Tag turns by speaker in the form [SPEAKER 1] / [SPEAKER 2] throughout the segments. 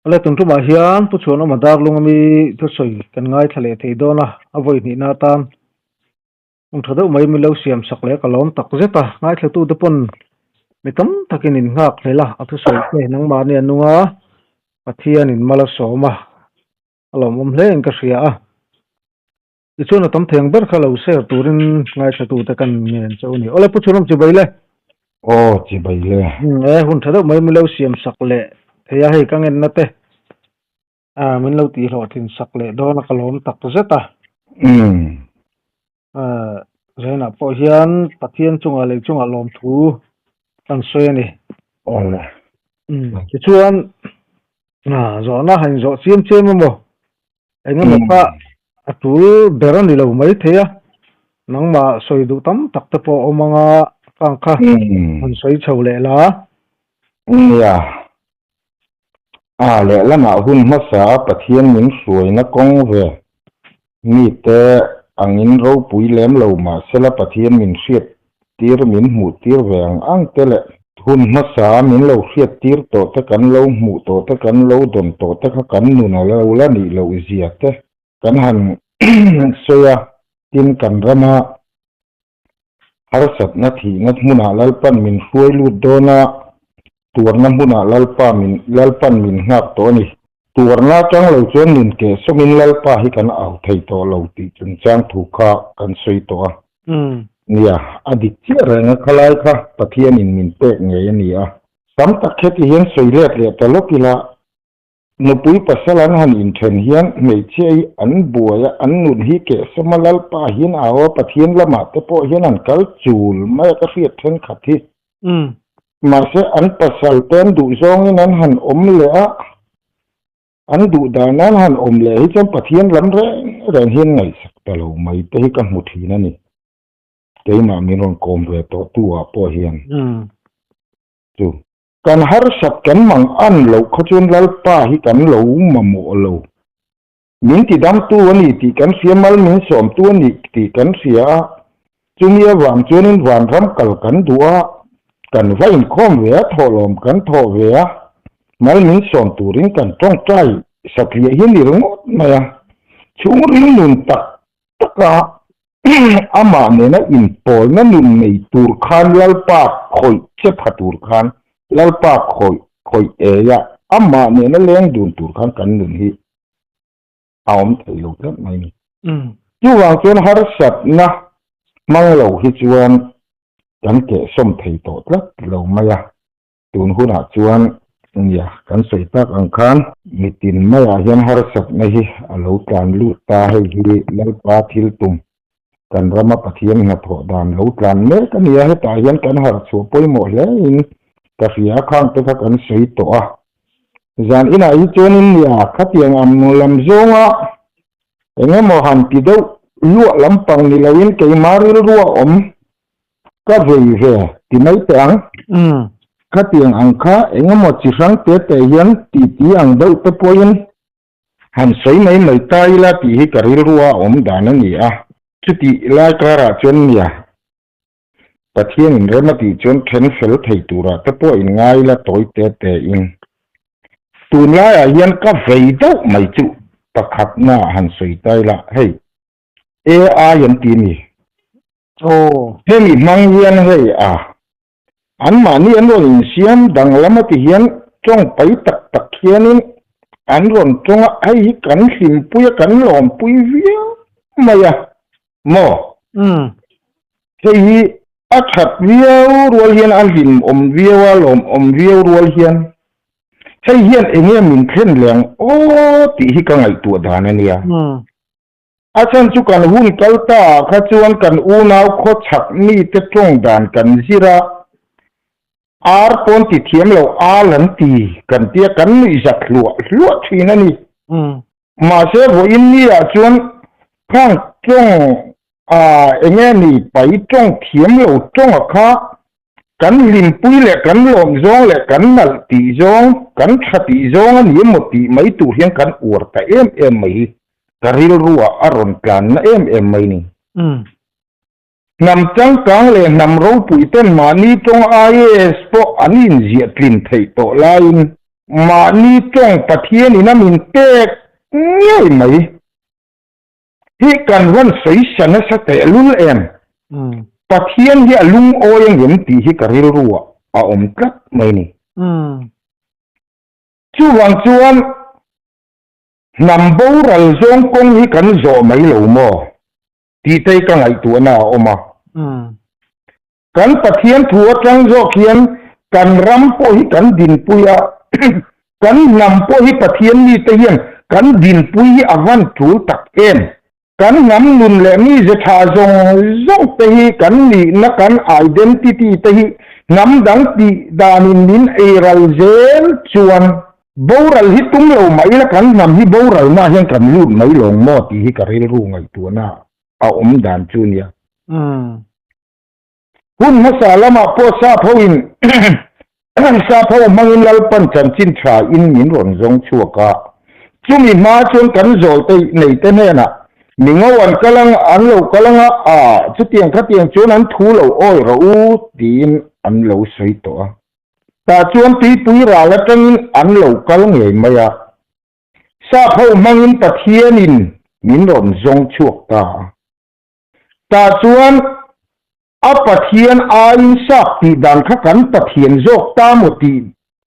[SPEAKER 1] ale tun tu ma hian pu chuan ma dak lung mi tu soi kan ngai thale thei dona avoi ni na tan ung thada mai mi lo siam sak le kalom tak zeta ngai thla tu te pon mi tam takin in ngak lela atu soi te nang ma ne anunga pathian in mala soma alom hle en ka ria a ti chuan tam theng ber kha lo ser turin ngai thla tu te kan ngen chau ni ole pu chuan chi bai le
[SPEAKER 2] chi bai le
[SPEAKER 1] hun thada mai mi lo siam sak le theya hei ka ngen na te min lo ti ro thin sak le do na kalom tak zeta zena po hian pathian chunga le chunga lom thu kan soi ni
[SPEAKER 2] ole
[SPEAKER 1] ti chuan zo na han zo chem chem mo enga ma pa atul beran ni lo mai theya nangma soi du tam tak te po omanga kang kha han soi chho le la
[SPEAKER 2] ya le lama hun ma sa pathian min suai na kong ve mi te angin ro pui lem lo ma sela pathian min siat tir min mu tir veng ang tele hun ma sa min lo siat tir to te kan lo mu to te kan lo don to te kha kan nu na lo la ni lo zia te kan han soya tin kan rama har sat na thi na hmuna lalpan min huai lu dona tuarna hmuna lalpan min ngak to ni tuarna chang lo chuan nin ke somin lalpa hi kan au thei to lo ti chun chang thu kha kan soi to nia adik chi ranga khalai kha pathian in min pe nge ni a sam tak kheti hian soi le ta lokila no pui pasalan han in then hian mei chei an buaya an nun hi ke somalal pa hian awa pathian lama te po hian an kal chul mai ka riat then khathi ma se an pasal ten du zong in an han om le a an du danan han om le hi cham pathian lam re hian ngai sak ta lo mai te hi ka mu thi na ni te ma mi ron kom ve to tu a po hian chu kan har sat kan mang an lo khachun lal pa hi kan lo mamo lo min ti dam tu ani ti kan siamal min som tu ani ti kan sia chumia wang chunin wan ram kal kan duwa kan vain khom ve tholom kan tho ve mal min som turin kan tong trai saklia hi ni rong maya chung ring nun tak taka ama ne na in pol na nun nei tur khan lal pa khoi che phatur khan lalpa khoi eya amma ne na leng dun tur khan kan nun hi aum thei lo tlap mai ni chu wang chen har sat na mang lo hi chuan kan ke som thei to tlap lo maya tun huna chuan ya kan soi tak ang khan mitin maya hian har sat na hi alo tlan lu ta hei hi lalpa thil tum kan rama pathian na tho dan lo tlan me kan ya he ta hian kan har chu poi mo hle in ka ria khang te kha kan sei to a zan ina I chonin ya khatiang am lam zonga enga mo han ti do lu lampang ni lawin ke maril ruwa om ka vei ve ti mai tang khatiang ang kha enga mo chi sang te hian ti ang do te poin han sei mai tai la ti hi karil ruwa om dan ani a chuti la kara chon ya pathian in remati chon then fel thei tura te po in ngai la toi te in tunla ya hian ka vei do mai chu pakhat na han soi tai la hei a yan ti ni he mi mang hian hei an ma ni an ron siam dang lamati hian chong pai tak hianin an ron chonga ai kan hlim puya kan lom pui via maya mo hei achat viau rual hian an lim om viau lom om viau rual hian hei hian enge min thlen leng ti hi ka ngai tu dan ania achan chu kan hun kalta kha chuan kan u nau kho chak ni te tong dan kan zira ar pon ti thiam lo a lan ti kan tia kan ni zat lu thina ni ma se vo in ni a chuan khang chong enge ni pai tong thiam lo tong kha kan lim pui le kan lom zong le kan nal ti zong kan thati zong ani mo ti mai tu hian kan ur ta em mai karil ruwa aron kan na em mai ni nam chang kang le nam ro pui ten ma ni tong IAS po anin zia tlin thei to lain ma ni tong pathian ina min tek ngai mai hi kan wan sei sana sa te lul em pathian hi alung oyang yem ti hi karil ruwa a om tlak mai ni chu wang chuan nam bo ral zong kong hi kan zo mai lo mo ti tei ka ngai tu na oma kan pathian thua tang zo khian kan ram po hi kan din puya kan nam po hi pathian ni te hian kan din pui avan thu tak em kan ngam nun le mi je tha zong te hi kan ni na kan identity te hi ngam dang ti danin nin eral zel chuan boral hi tum lo mai la kan nam hi boral na hian kan lut mai long mo ti hi karil ru ngai tu na a dan chunia hun masalama po sa phoin sa pho mangin lal pan chan chin tha in min ron zong chuaka chumi ma chon kan zol te nei te ne na mingawan kalang an lo kalanga a chutiang khatiang chon an thu lo oi ro u tin an lo sei to ta chuan ti pui ra la tang an lo kal ngei maya sa pho mangin pathianin min ron zong chuak ta chuan a pathian a in sak ti dan kha kan pathian zok ta moti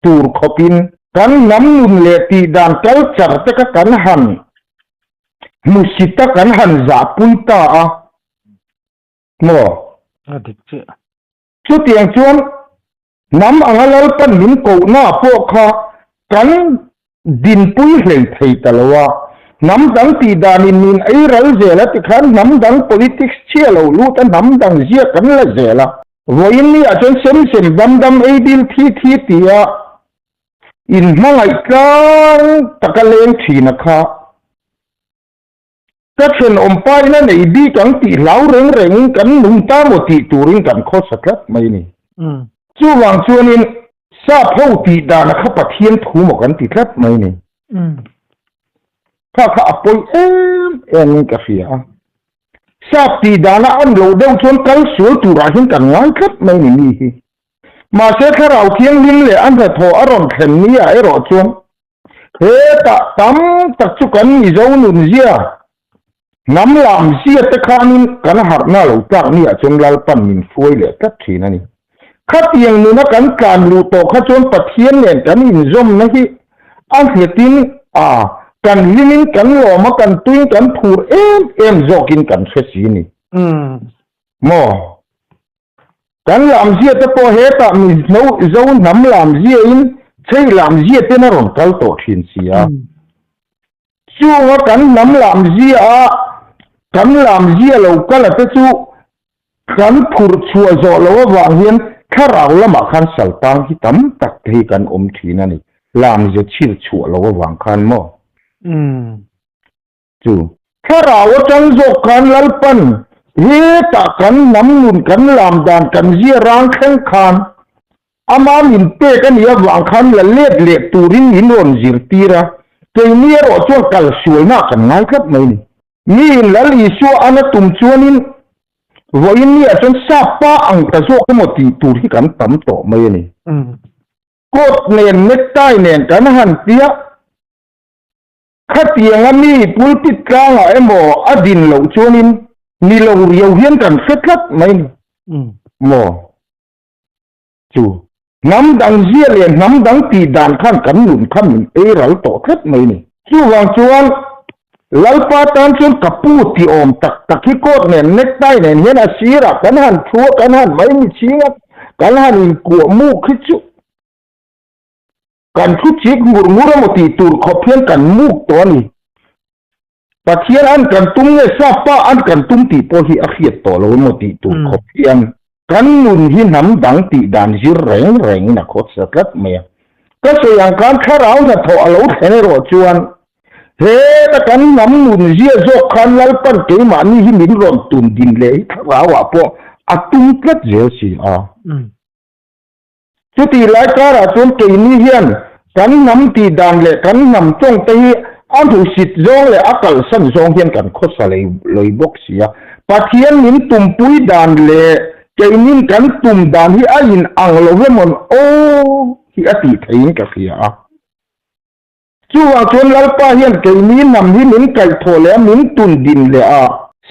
[SPEAKER 2] tur khopin kan nam nun le ti dan kal char ta ka kan han musita kan han za pui ta a mo chu tiang chuan nam angalal pan min ko na po kha kan din pui hlei thei talawa nam dang ti danin min ai ral zela ti khan nam dang politics chialo lu ta nam dang zia kan la zela voin ni a chon sem dam ai dil thi tia in mangai tlang takaleng thina kha ka chen ompai na nei di kang ti lau reng kan nung ta mo ti turing kan kho saklat mai ni chu wang chuanin sa pho ti dana kha pathian thu mo kan ti tlat mai ni kha apoi em ka fia sa ti dana an lo deu chon kal sul tu ra hin kan ngai khat mai ni hi ma se kharau thiang lim le an tho aron khen ni a ero chuan he ta tam tak chu kan ni zo nun zia nam lam zia te khanin kan har na lo tak ni a chon lal pan min foi le kat thina ni khat yang nu na kan kan lu to kha chon pathian nen kan in zom na hi an hetin kan limin kan lo ma kan tuin kan thur em zokin kan khesi ni mo kan lam zia te po he ta mi no zo nam lam zia in chei lam zia te na ron kal to thin sia chu wa kan nam lam zia lo kala te chu kan phur chua zo lo wa hian kharau lama khan saltang hi tam tak hi kan thina ni lam je chil chua lo wa khan mo chu kharau chang zo kan lalpan he ta kan nam nun kan lam dan kan zia rang khen khan ama min pe kan ya wa khan la le turin in ron zir tira ke ni ro chu kal suai na kan ngai khat mai ni lali su ana tum chuanin voin ni achon sapa ang ta zo ko moti tur hi kan tam to mai ni kot nen netai nen kan han tia khatiang ami pulpit kanga emo adin lo chuanin ni lo riau hian kan fetlat mai ni mo chu nam dang zia le nam dang ti dan khan kan nun khan e ral to khat mai ni chu wang chuan lalpa tan chun kapu ti om tak hi kot nen netai nen hian asira kan han thu kan han mai mi chinga kan han ku mu khichu kan thu chik murmura moti tur khophian kan muk to ni pathian an kan tum ne sapa an kan tum ti po hi akhiat to lo moti tur khophian kan nun hi nam dang ti dan zir reng na khot sakat me ka so yang kan kharau na tho alo thene ro chuan he ta kan nam nun zia zo khan lal pan ke ma ni hi min ron tun din le kharau po atum tlat je si chuti lai kara chon ke ni hian kan nam ti dan le kan nam chong te อันถูกสิทธิ์จงเลยอักลสันจงเห็นกันโคตรเลยบอกเสียปะเทียนนินตุ่มปุยดานเลยใจนินกันตุ่มดานที่อายินอังโลเวมอนโอ้ที่อติทินกับเสียจู่ว่าชวนลัลปาเห็นใจนินนำที่นินไก่โถแล้วนินตุ่นดินเลย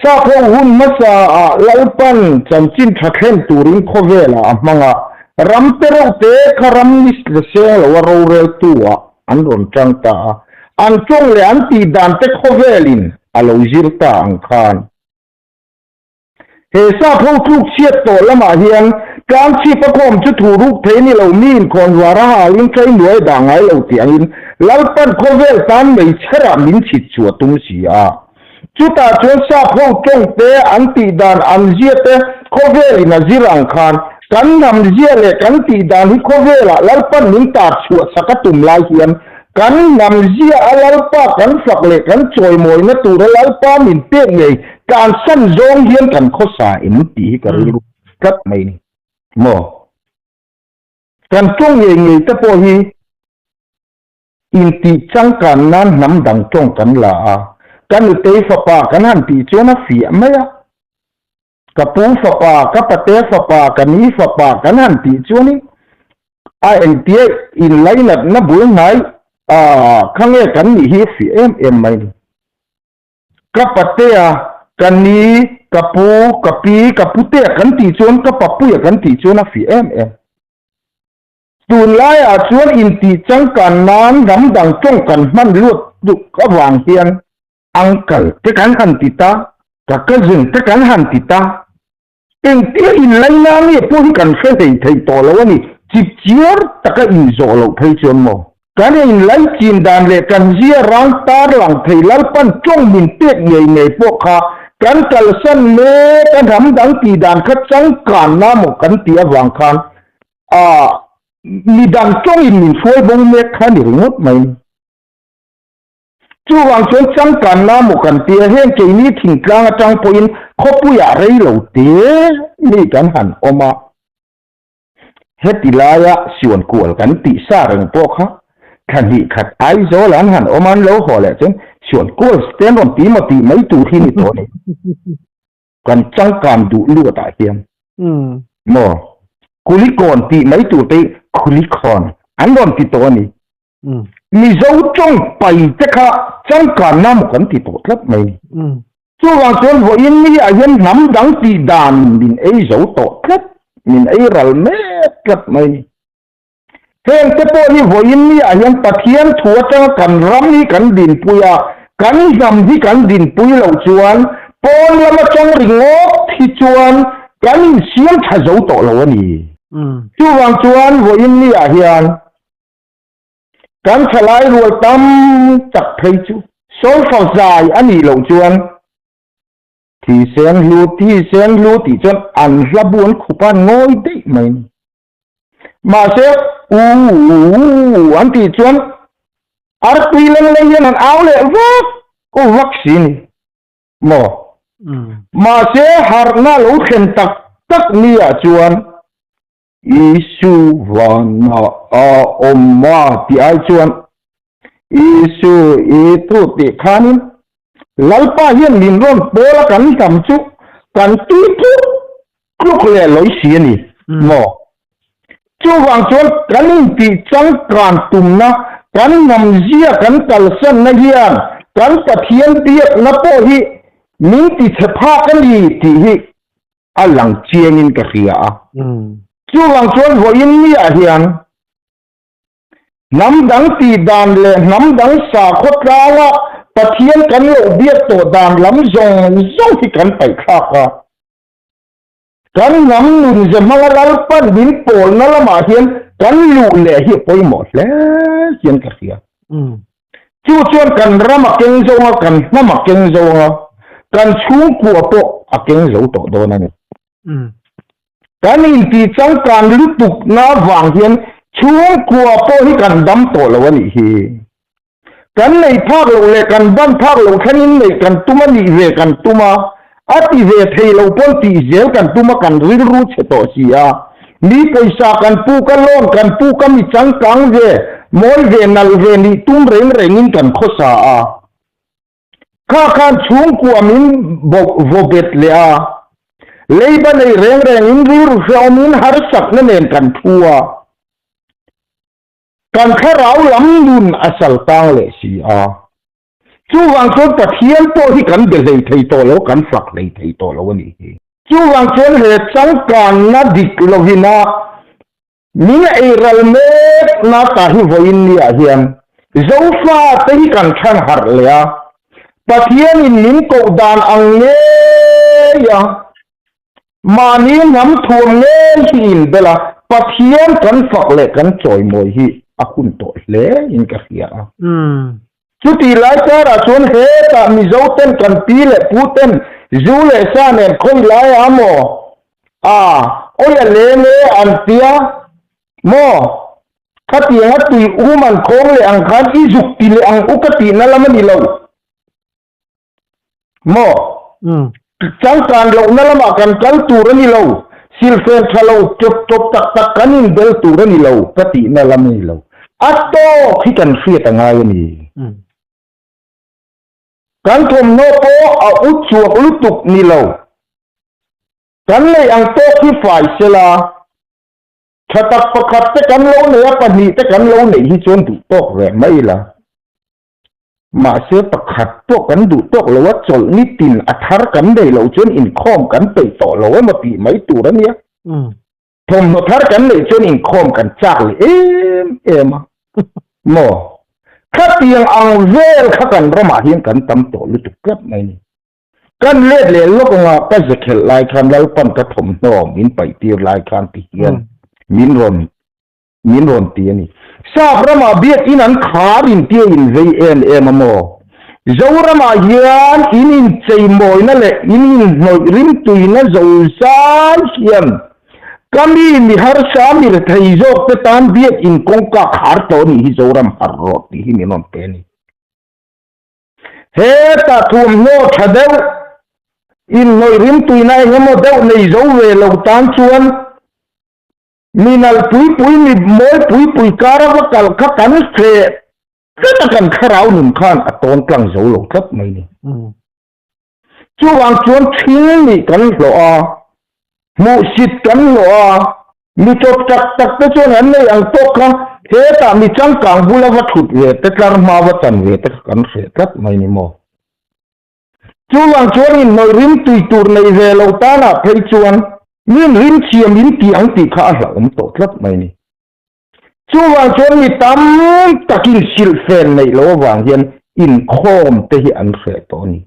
[SPEAKER 2] ซาพหุ่นมาซาลัลปันจันจินทักเห็นตูรินโคเวล่ะมังรัมเตอร์เตะคารัมนิสเลเซลวารูเรตัวอันรอนจังตาอันจงเลยอันตีดานเตโคเวลินอโลจิรตาอังคารเฮซาพูทุกเชียตโตละมาเฮียนการชีพคมจะถูรุกเทนี่เรามีนคนวาระหาลินใช้หน่วยด่างไงเราเตียงลัลปันโคเวลตันไม่เชื่อมินชิดชัวตุมเสียจุดอาจจะซาพูจงเตอันตีดานอันเจียเตโคเวลินจิรังคารกันนำเจียเลยกันตีดานที่โคเวลลัลปันมินตาชัวสักตุมลายเฮียนกันนำเจียลัลปากันฝักเล็กกันจอยมวยนตัวลัลปามินเตี้ยไงการสั้นจงเฮียนกันข้อสาอินตีกันรู้กับไม่นี่โมกันจงยังไงแต่พอฮีอินตีจังกันนั้นนำดังจงกันละกันอุตยฝปากันหันตีจวนฝีไหมกับปูฝปากับปะเตฝปากันนี้ฝปากันหันตีจวนี่เอ็นตีอินไลน์นับบุญไหนข้างเงี้ยกันนี่ฮีฝีไหมกับปะเตกันนี้กับปูกับปีกับปุเตกันตีจวนกับปะปุยกันตีจวนฝีตูนไล่ชวนอินตีจังกันนั้นดำดังจ้องกันมันลวดดุกวางเฮียนอังเกิลที่กันหันติตากับกระจึงที่กันหันติตาเอ็งเตี้ยอินไล่นางเนี่ยพูดกันเสียใจไทยต่อแล้ววะนี่จิบเจียร์ตะกันอินโซโลไทยจนโมกันอินไล่จีนดานเลยกันเจียรังตาหลังไทยลัลปันจ้องมินเตี้ยใหญ่ใหญ่พวกเขากันกัลสันเล่กันดำดังตีดานขัดจังกันน้ำกันเตี้ยวางคันมีดังจ้องอินมินช่วยบงเมฆขันหรืองดไหมจู่วางชนจังกันน้ำกันเตี้ยเฮงเจนี่ทิ้งกลางจังพอินคบปุยอะไรเหล่าเตี้ยนี่กันหันออกมาเฮติลายะส่วนกวลกันติสาเริงพวกเขาขันหิขัดไอโซหลังหันออกมาเล่าห่อแหละจนส่วนกวลสเตนรอนตีมาตีไม่ตูที่นี่ตัวนี้กันจังการดูเลือดตาเทียมโมคุลิกอนตีไม่ตูตีคุลิคอนอันรอนตีตัวนี้มีเจ้าจงไปจะค่ะจังการน้ำกันตีตัวครับไหมจู่วางส่วนหัวอินนี่อายันน้ำดังตีดานมินไอเจ้าตัวครับมินไอรัลเมครับไหมเห็นแต่พอนี่หัวอินนี่อายันตะเคียนถั่วจังกันรำนี่กันดินปุยกันยำที่กันดินปุยเหล่าจวนปอนละมาจังริงอกที่จวนกันเสียงถ้าเจ้าตัวเราวันนี้จู่วางจวนหัวอินนี่อายันกันสลายรัวตั้มจับไทยจูโซลฟอร์ใจอันนี้เหล่าจวนที่เสียงรู้ที่จนอันระบวนขุปานง่อยได้ไหมมาเสียอันที่จวนอาร์ตีเล่นยันเอาเลยวัคซีนมาเสียหาร์นาลูกเห็นตักนี่จวนIsu wana omma ti aichuan Isu itu ti khanin lalpa hian min ron pola kan tamchu kan tu kluk le loi siani mo chu wang chuan kan ti chang kan tumna kan nam zia kan kalsan na hian kan pathian tiak na po hi min ti chapha kan ti hi alang chiangin ka khiaจู่วางชวนหัวอินนี่อาเฮียนน้ำดังตีดานเลยน้ำดังสาคดลาละปะเทียนกันโลเบียตัวดานล้ำจงที่กันไปคลากกันน้ำนุ่นจะมาลัลปันบินโปลนั่นละมาเฮียนกันลูเล่เฮียไปหมดแล้วเฮียนกระเสียจู่ชวนกันรำเก่งจงกันน้ำเก่งจงกันชูกัวโตเก่งจงโตโดนนั่นกันอินที่จังการลุตุกน้าวางเฮียนช่วงกลัวโป้ให้กันดำโตแล้ววันนี้กันในภาคเราเลยกันบ้านภาคเราแค่นี้ในกันตุมาดีเวกันตุมาอาทิเวทเราป้นตีเจลกันตุมากันริรู้เฉตอเสียมีไปสากันปูกันล้นกันปูกันมีจังกังเว มอยเวนัลเวนีตุ้มเร่งเร่งินกันโคสาข้าการช่วงกว่ามินบอกวเบ็ดเลยเลยบันไอเร่งเร่งินรูร์เฟอมินหาร์สักนั่นเองกันทัวกันข้าเราล้ำดุนอาศัลตังเลยสิจู่วังชนปะเทียนโตที่กันเดลัยไทยโตแล้วกันฝักเลยไทยโตแล้ววันนี้จู่วังชนเหตุสังการนัดดิกโลหินามีไอรัลเมตนาตาฮิวอินเนียเฮียนเจ้าฟ้าเตหิกันชันหาร์เลยปะเทียนอินนินโกดานอังเนียมานี้น้ำท่วมเงี้ยหินเบลาปะเทียนกันฝักเลยกันจอยมวยฮีอาคุณโตเลยอินกะเฮียจุดที่ไล่ก็ราชวนเหตุมีเจ้าเต้นกันปีเล่พูดเต้นจูเล่ซาเนี่ยคอยไล่อาโมโอ้ยเล่เล่อันเตียโมขัดยังขัดตีอุมันคงเลยอังคันอีจุกตีเลยอังอุกตีนั่นละมันนี่เราโมจังการเรานั่นละมากันกัลตูรนี่เราซิลเฟนทะเลจบจบตักกันนี่เบลตูรนี่เรากตีนั่นละมันนี่เราอัตโตที่กันเสียตั้งไงนี่กันทมโนโปเอาอุจวกลุตุกนี่เรากันเลยอังโตที่ฝ่ายเสลาถ้าตักประคัดจะกันเราเนี่ยปนีจะกันเราเนี่ยที่ชวนดูโต๊ะแรงไม่ละมาเสียประคัดโต๊ะกันดูโต๊ะเราว่าจลนิตินอัฐารกันได้เราชวนอินคอมกันไปต่อเราว่ามาปีไม่ตัวเนี่ยทมอัฐารกันเลยชวนอินคอมกันจากเลยเอ็มโมข้าเตียงอังเวลข้ากันเรามาเฮียงกันตำโตลุตุกับไม่นี่กันเล็ดเลยลูกงาก็จะเขลลายคันแล้วปั้นกระถมน้องมินไปตีลายคันตีเฮียนมินรอนตีนี่ทราบเรามาเบียดอินันขารินตีอินเวเอ็มโมเจ้าเรามาเฮียนอินใจมอยนั่นแหละอินหน่อยริมตุยนั่นเจ้าสายเฮียนkami mi har sami re thai jok te tan biet in kongka khar to ni hi zoram har rot ti hi non pe ni he ta thum no thadeu in noi rim tui nai ngamo deu nei zo ve lo tan chuan minal pui mi moi pui kara wa kal kha kan se ta kan kharau nim khan aton tlang zo lo thap mai ni chu wang chuan thing ni kan loมูสิทกันหรอมีจบจักแต่ช่วงนั้นในอังโตค่ะเฮตามีจังกังบุลวัตถุเวแต่กลางมาวัตันเวแต่กันเสียทัดไม่นิโมช่วงช่วงนี้นริมตุยตูในเวลาตาละเพยชวนมีริมเชียมินตีอังตีข้าหลังโตทัดไม่นิช่วงนี้ตั้มตะกินสิลเฟนในโลกวางเห็นอินโคมเตหิอันเสียตัวนี้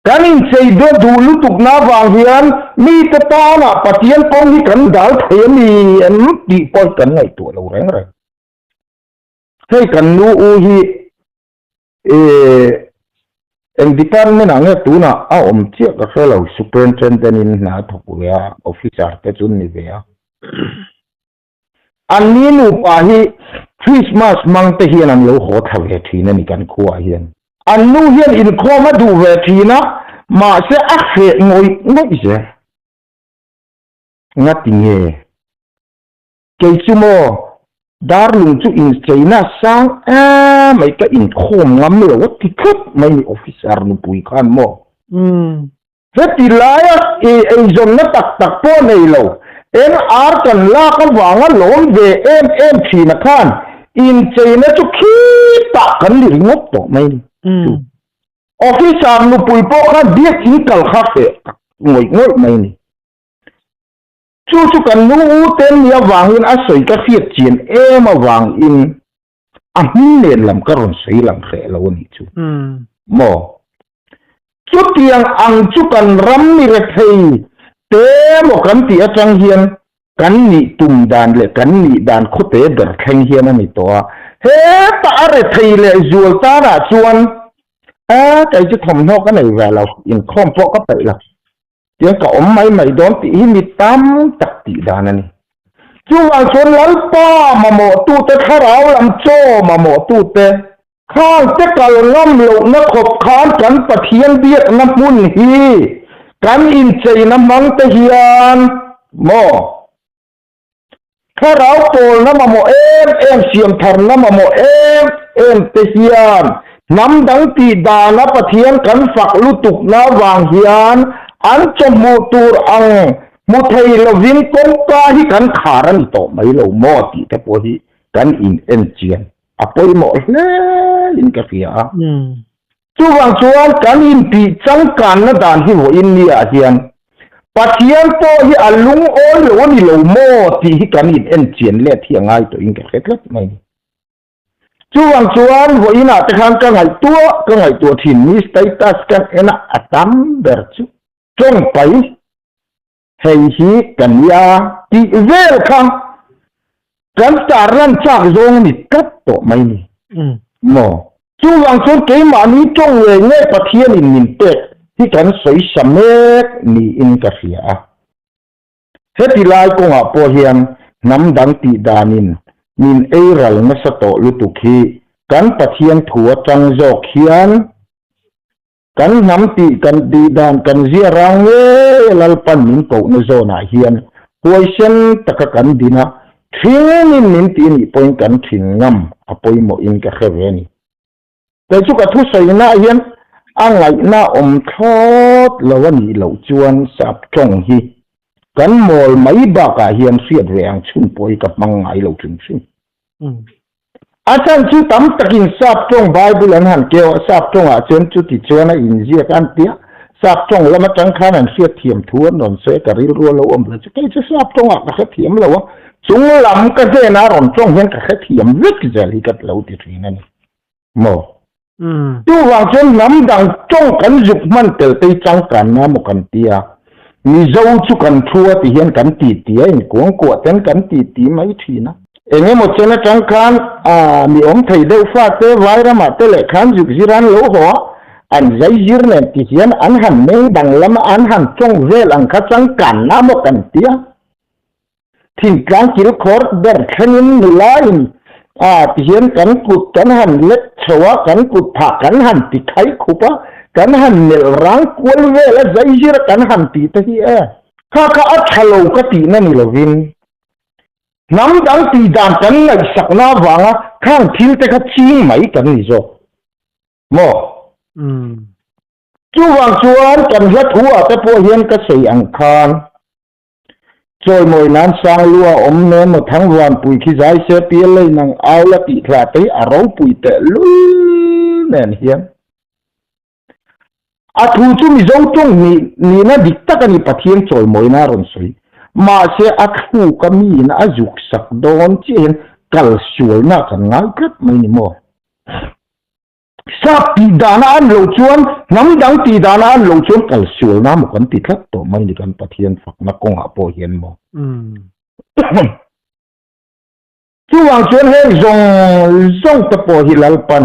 [SPEAKER 2] กันอินเซย์ดูลุตุกนาวังเฮียนมีแต่ตาหน้าปะเทียนกองที่กันดาวเทียมีอันดีปอยกันไงตัวเราแรงเลยให้กันนูอูฮีen department ang tu na chia ka fellow superintendent na thokuya officer te chun ni ve an ni nu pa hi Christmas mang te hian an lo ho thave thina ni kan khuwa hian an nu hian in khoma du ve thina ma se a khe ngoi je ngati nge ke chumo darlung chu in china sang mai ka in khom ngam lo wat ti khup mai officer nu pui khan mo heti laya e zon na tak po nei lo en ar kan la kan wanga lom ve em thina khan in china chu khi ta kan li ngop to mai officer nu pui po kha biak in kal kha fe ngoi mai ni chu kan nu ten ya wangin a soi ka fiat chin ma wang in a nen lam karon sei lam khe lo ni chu mo chu tiang ang chu kan ram ni re thei te mo kan ti atang hian kan ni tum dan le kan ni dan khote ber kheng hian ani to he ta re thei le zual ta ra chuan kai chu thom no ka nei wa lo in khom po ka pe la tiếng cậu mấy đón tí mi tam chặt tí đàn này chú hoàng xuân lắm pa mà mổ tu tê khá ráo làm cho mà mổ tu tê khang tê cà ngâm lộ nó khộp khán cắn bà thiên biết nó muốn hi cắn in chày nó mắng tê hiền mổ ถ้าเราโตน้ำมาโมเอ็มเสียมทำน้ำมาโมเอ็มเทียนน้ำดังตีดานะปะเทียนกันฝักลุตุกนะวางเฮียนอันจมูตูรอังมุทัยลวินกงกาฮิกันขารันโตไม่เราโมติแต่พอฮิกันอินเอ็นเจียนอะพอยโมเลอินกาเฟียจู่วางชวนกันอินปีจังกันนะดานฮิโวอินเนียเฮียนปะเทียนโตฮิอัลลุงโอนโลนี่เราโมติฮิกันอินเอ็นเจียนเล่เทียงไงตัวอินกาเฟียไม่จู่วางชวนหัวอินาตะคังกันไงตัวที่มีสเตตัสกันเอ็นะอัตัมเบอร์จูจงไปให้ฮีกันยาที่เวลคังกันตารันจากจงนี่กัดตัวไม่นี่โมจู่วางชวนเกี่ยมานี้จงเวงเง่ปะเทียนอินมินเตที่กันสวยสมักนี่อินกาเฟียเฮติลายกงอาโปเฮียนน้ำดังตีดานินมินเอรัลนัสโตลุตุคีกันปะเทียนถัวจังโจเขียนกันน้ำตีกันดีดานกันเสียรังเวลัลปันมินโกนโซนาเฮียนป่วยเช่นตะกกันดีนะทิ้งมินตีนี่ปอยกันทิ้งงำอปอยโมอินกะเขเวนี่แต่จุกทุสัยนะเฮียนอังไงน่าอมทอดละวันนี้เหล่าจวนสับจงฮีกันมอลไม่บากาเฮียนเสียดแรงชุนปอยกับมังไงเหล่าถึงซึ่งอาจารย์ชื่อตั้มตะกินสับจงไบเบิลหันเกี่ยวสับจงอาจารย์จุดที่ชวนอินเดียกันเตียสับจงแล้วมาจังขานันเสียเทียมทวนนนเสกริรัวละอมเลยจะแค่จะสับจงอ่ะก็เทียมแล้ววะจุงลำก็เจนารอนจงเห็นก็เทียมวิกเจลิกัดเหล่าที่ที่นั่นโมจู่วางจนน้ำดังจ้องกันจุกมันเตลไปจังกันนะมกันเตียมีเจ้าจุกันชัวที่เห็นกันตีเตียนกวงกวดเห็นกันตีไม่ทีนะเอ็งหมดเชนะจังกันมีอมไทยเดือฟ้าเตวายระมาเตเลขันจุกจิรันโลหัวอันใจจิรเนที่เห็นอันหันเมงดังละมาอันหันจ้องเวลังขัดจังกันนะมกันเตียทิ้งกลางกิลคอร์เดอร์ขันนิลายที่เห็นกันกุดกันหันเล็กชวะกันกุดผักกันหันติไข่ขุปะกันหันเนลรังกวลเวลใจจิรกันหันตีตะฮีข้าอัดฮัลโหลกตีนั่นนี่ละวินน้ำดังตีดานกันไงสักน้าวางข้างทิ้งแต่ก็ชิงไม่กันนี่จ้ะโมจู่วางชวนกันยัดหัวแต่พวกเห็นก็เสียงคานจอยมวยนั้นสร้างลัวอมเนื้อมาทั้งวันปุยขี้ใจเสียเปียเลยนังเอาละติพลาดไปอารมณ์ปุยแต่ลุแน่นเฮียนอาทูจุมิเจ้าจงนี่นะดิกตะกันนี่ปะเทียนจอยมวยน่ารอนสวยมาเสียอัดหูก็มีนะอายุสักโดนเจนกัลชวลน่ากันง่ายครับไม่นี่โมสับตีดานาอันหลงชวนน้ำดังตีดานาอันหลงชวนกัลชวลน่ามันกันติดครับตัวไม่นี่กันปะเทียนฝักนักกงอาโปเฮียนโมจู่วางชวนให้ซงตะโปฮิลลปัน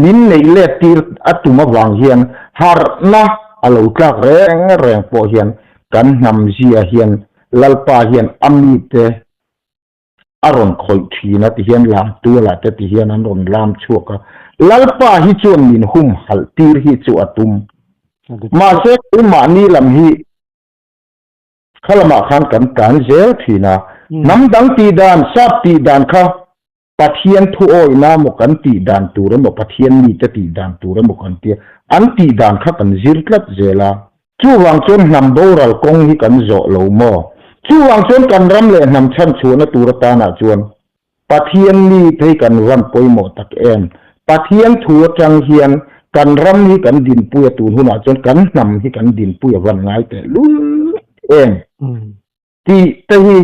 [SPEAKER 2] นินในเล็ดตีอัตุมาวางเฮียนฮาร์นะอารมณ์กลางแรงโปเฮียนกันนำเสียเฮียนลัลปาเฮียนอามีเตอารมณ์คอยทีนะที่เฮียนลามตัวละแต่ที่เฮียนอารมณ์ลามชั่วก็ลัลปาฮิจวนมินหุมฮัลตีร์ฮิจวตุมมาเสกอุมานีลำฮีขลมาขันกันการเจลทีนะน้ำดังตีดานซับตีดานข้าปะเทียนทุโอยน้ำกันตีดานตัวระมปะเทียนมีแต่ตีดานตัวระมกันเตียอันตีดานข้ากันจิรลัดเจลาจู่วางจนนำโบราลกงฮิกันโจโลโมจู่วางจนกันรำเล่นนำชั้นชวนตัวตาหนาจวนปะเทียนนี้เทกันวันปอยโมตักเอ็มปะเทียนถัวจังเฮียนกันรำฮิกันดินปุยตูนหุนาจนกันนำฮิกันดินปุยวันไงแต่ลุ้นเอ็มที่เตฮี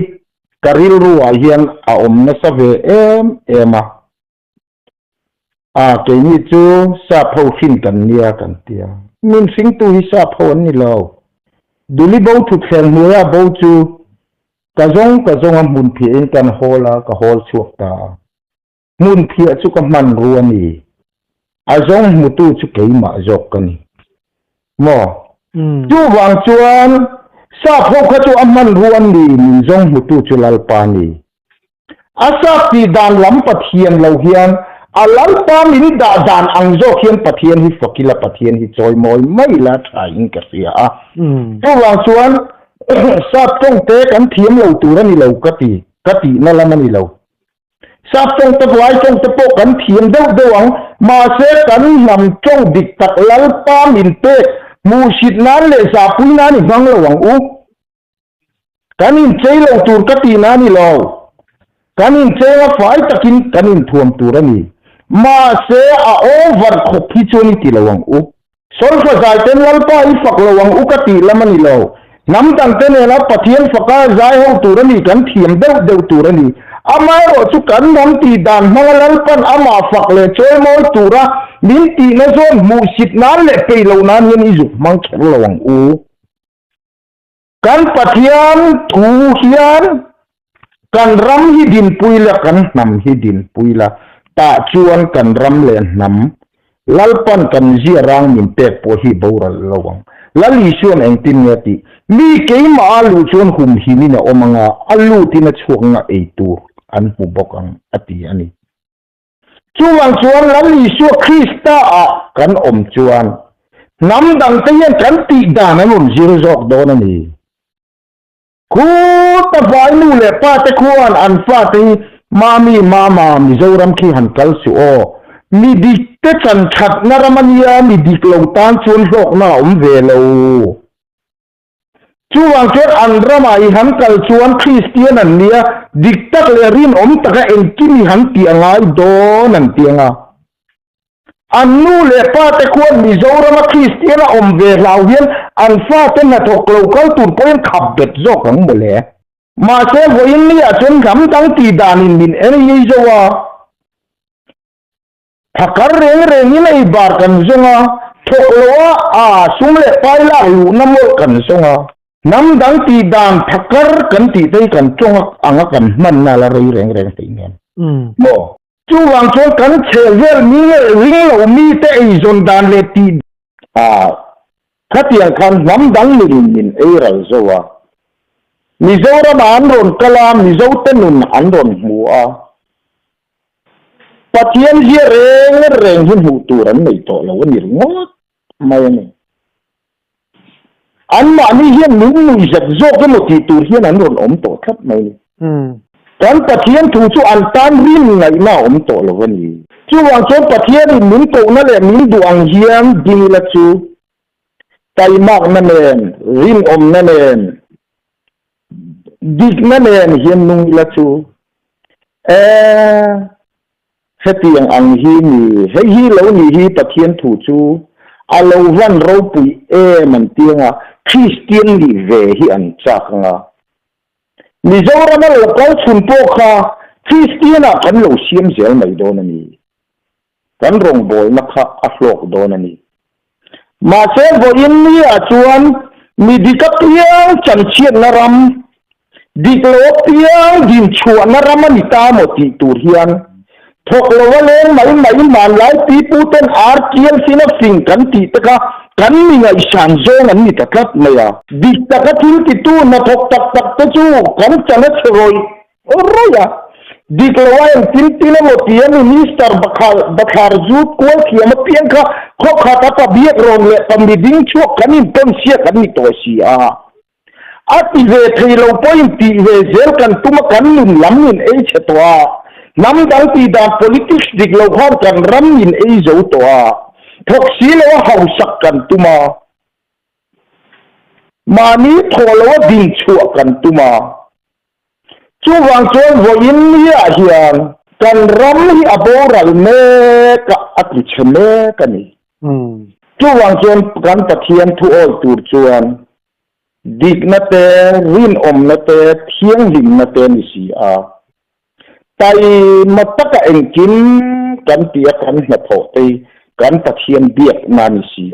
[SPEAKER 2] การิลรัวเฮียนอาอมนัสเวเอ็มเกนี่จูซาพอขินกันเนียกันเตียมินสิงตุฮิซาพอนี่เราดูลิบูทุกเซนเฮียบูจูกะจงมุนเพียนกันโฮลากะโฮลชวกตามุนเพียจุกมันรัวนี่อาจงมุตุจุกเกยมาจกกันนี่โมจูวางจวนซาพอขจูมันรัวนี่มิจงมุตุจุลัลปานีอาซาปีดานลำปะเทียนเราเฮียนอาลัลปามินดาดานอังโจเฮียนปะเทียนฮิฟกิลปะเทียนฮิจอยมอยไม่ละทายิงกะเสียจูวางจวนทราบต้องเตะกันเทียมเราตัวนี่เราก็ตี กตินั่นละมันนี่เราทราบจงตะไว้จงตะโปกันเทียมเดวังมาเสกันนำจงดิกตักลัลปามินเตมูชิดนั้นเลยสาปุยนั้นนี่ฟังระวังอุกันอินเจเราตูกตินั้นนี่เรากันอินเจว่าฝ่ายตะกินกันอินท่วมตัวนี่มาเสอโอเวอร์ขบพิจนิติระวังอุโซลฟาใจเต็นลัลปาอีฟักระวังอุกติละมันนี่เราน้ำตั้งแต่เนี่ยนะปะเทียนฟักใจห้องตัวนี่กันเทียมเดวตัวนี่อามาโรจุกันน้ำตีดานมังลัลปันอามาฟักเลยช่วยมอตัวระมินตีนะโซนมูสิตนั้นเลยไปเหล่านั้นยันอิจุมังเขลระวังอูกันปะเทียนถูเฮียนกันรำฮิดินปุยละกันนำฮิดินปุยละตาชวนกันรำเลนนำลัลปันกันเจียรังมินเตปโพฮิบาวระระวังลัลิชวนเองตินเนติมีเกี่ยมาอาลูชวนหุมหิมินะอมังอาลูตินะช่วงไอตัวอันหูบอกอันอติอันนี้ชวนชวนลัลิชวนคริสตากันชวนน้ำดังเตียนกันติดานะมุนจิรจอกโดนนี่คูตะไฟนู่นเลยป้าตะควนอันฟ้าตีมามีโจรำขี้หันกัลสิโอมีดิเตจันชัดนารมันยามีดิกลงตานชวนโลกน่าเวโลชวนชวนอันรมาอีหันกัลชวนคริสเตียนันเนียดิกตักเลรินตะกะเอ็นกิมีหันเตียงไงโดนันเตียงอันนู่นเลยป้าตะควนมีโจรมาคริสเตียนเวลาเวียนอันฟ้าเต้นน่ะทกโลกัลตุนพอยขับเบ็ดโจกังหมดเลยมาเซฟวินนี่จนคำตั้งตีดานินมินเอ็นยี่โจวาถ้าการเรื่องนี้ไม่บาร์กันซงอ่ะทกโลสุ่มเล็บไปละอยู่น้ำมันกันซงอ่ะน้ำดังตีดานถ้าการกันตีได้กันจงอ่างกันมันน่าละเรื่องตีเงี้ยโม่จู่วางชนกันเชลเวลมีเรื่องเรามีแต่ไอ้จนดานเลตีขัดยังกันน้ำดังมินเอรัลโจวามิโซระมานรอนกลามมิโซเตนุนอันรอนหัวปะเทียนเฮียเร่งหินหูตัวนั้นไม่โตแล้ววันนี้งดไม่เนี่ยอันมานี่เฮียนุ่มจับโจกันหมดที่ตัวเฮียนั้นรอนโตครับไม่เนี่ยการปะเทียนถูกจู่อันตันริมไงน่าโตแล้ววันนี้จู่วางชนปะเทียนมินโตนั่นแหละมินดวงเฮียนดีละจู่ไตมากนั่นเองริมนั่นเองดิกนั่นเองเฮียนนุ่งละจูเฮตียงอังฮีนี่เฮีเหล่านี้ฮีตะเทียนถูจูอาลวันเราปุยมันเตียงคริสเตียนลีเวฮีอันจักงมิโซรามันเราเข้าชุนโปค่ะคริสเตียนกันเราเสียมเสียไม่โดนนี่กันรงบอยนักอัฟโลกโดนนี่มาเซฟบอินนี่ชวนมีดิกเตียงจันเชียนนารำดิกโลเตียงดินชวนนารำมันตามติตูเฮียนทกโลวเลนไม่มาหลายปีปูเต็นอาร์เกียนสินับสิ่งกันติตะกะกันมีไงฉันโซนันนี่ตะครับไม่อะดิกตะกะทิ้งติตูนัทกตักตะจูกันจันทร์รอยโอ้ยอะดิกโลวยังทิ้งนะหมดเตียนมิสเตอร์บัคาร์จูกวนเขียนเพียงค่ะข้อขาดตะเบียกรองเลยตำดิดิ้งชั่วกันนี่ต้นเสียกันนี่ตัวเสียอาทิเวทีเราพอยตีเวเซลกันตุมกันลุนล้ำนินเอชตัวน้ำดังตีดา politics ดิกเราพอกันรำนินเอเจ้าตัวทกสีเราเขาสักกันตุมานี้ทอเราดิ้งชั่วกันตุมาจู่วางชนวินนี่เฮียนกันรำให้อโบราณเมกอัตริชเมกันนี่จู่วางชนกันตะเทียนทุโอตูรชวนดิกนัตเตรินนัตเตเทียงลิมนัตเตนิสีไตมาตักเองกินกันเปียกันนัทโตกันตะเทียนเบียกนานิสี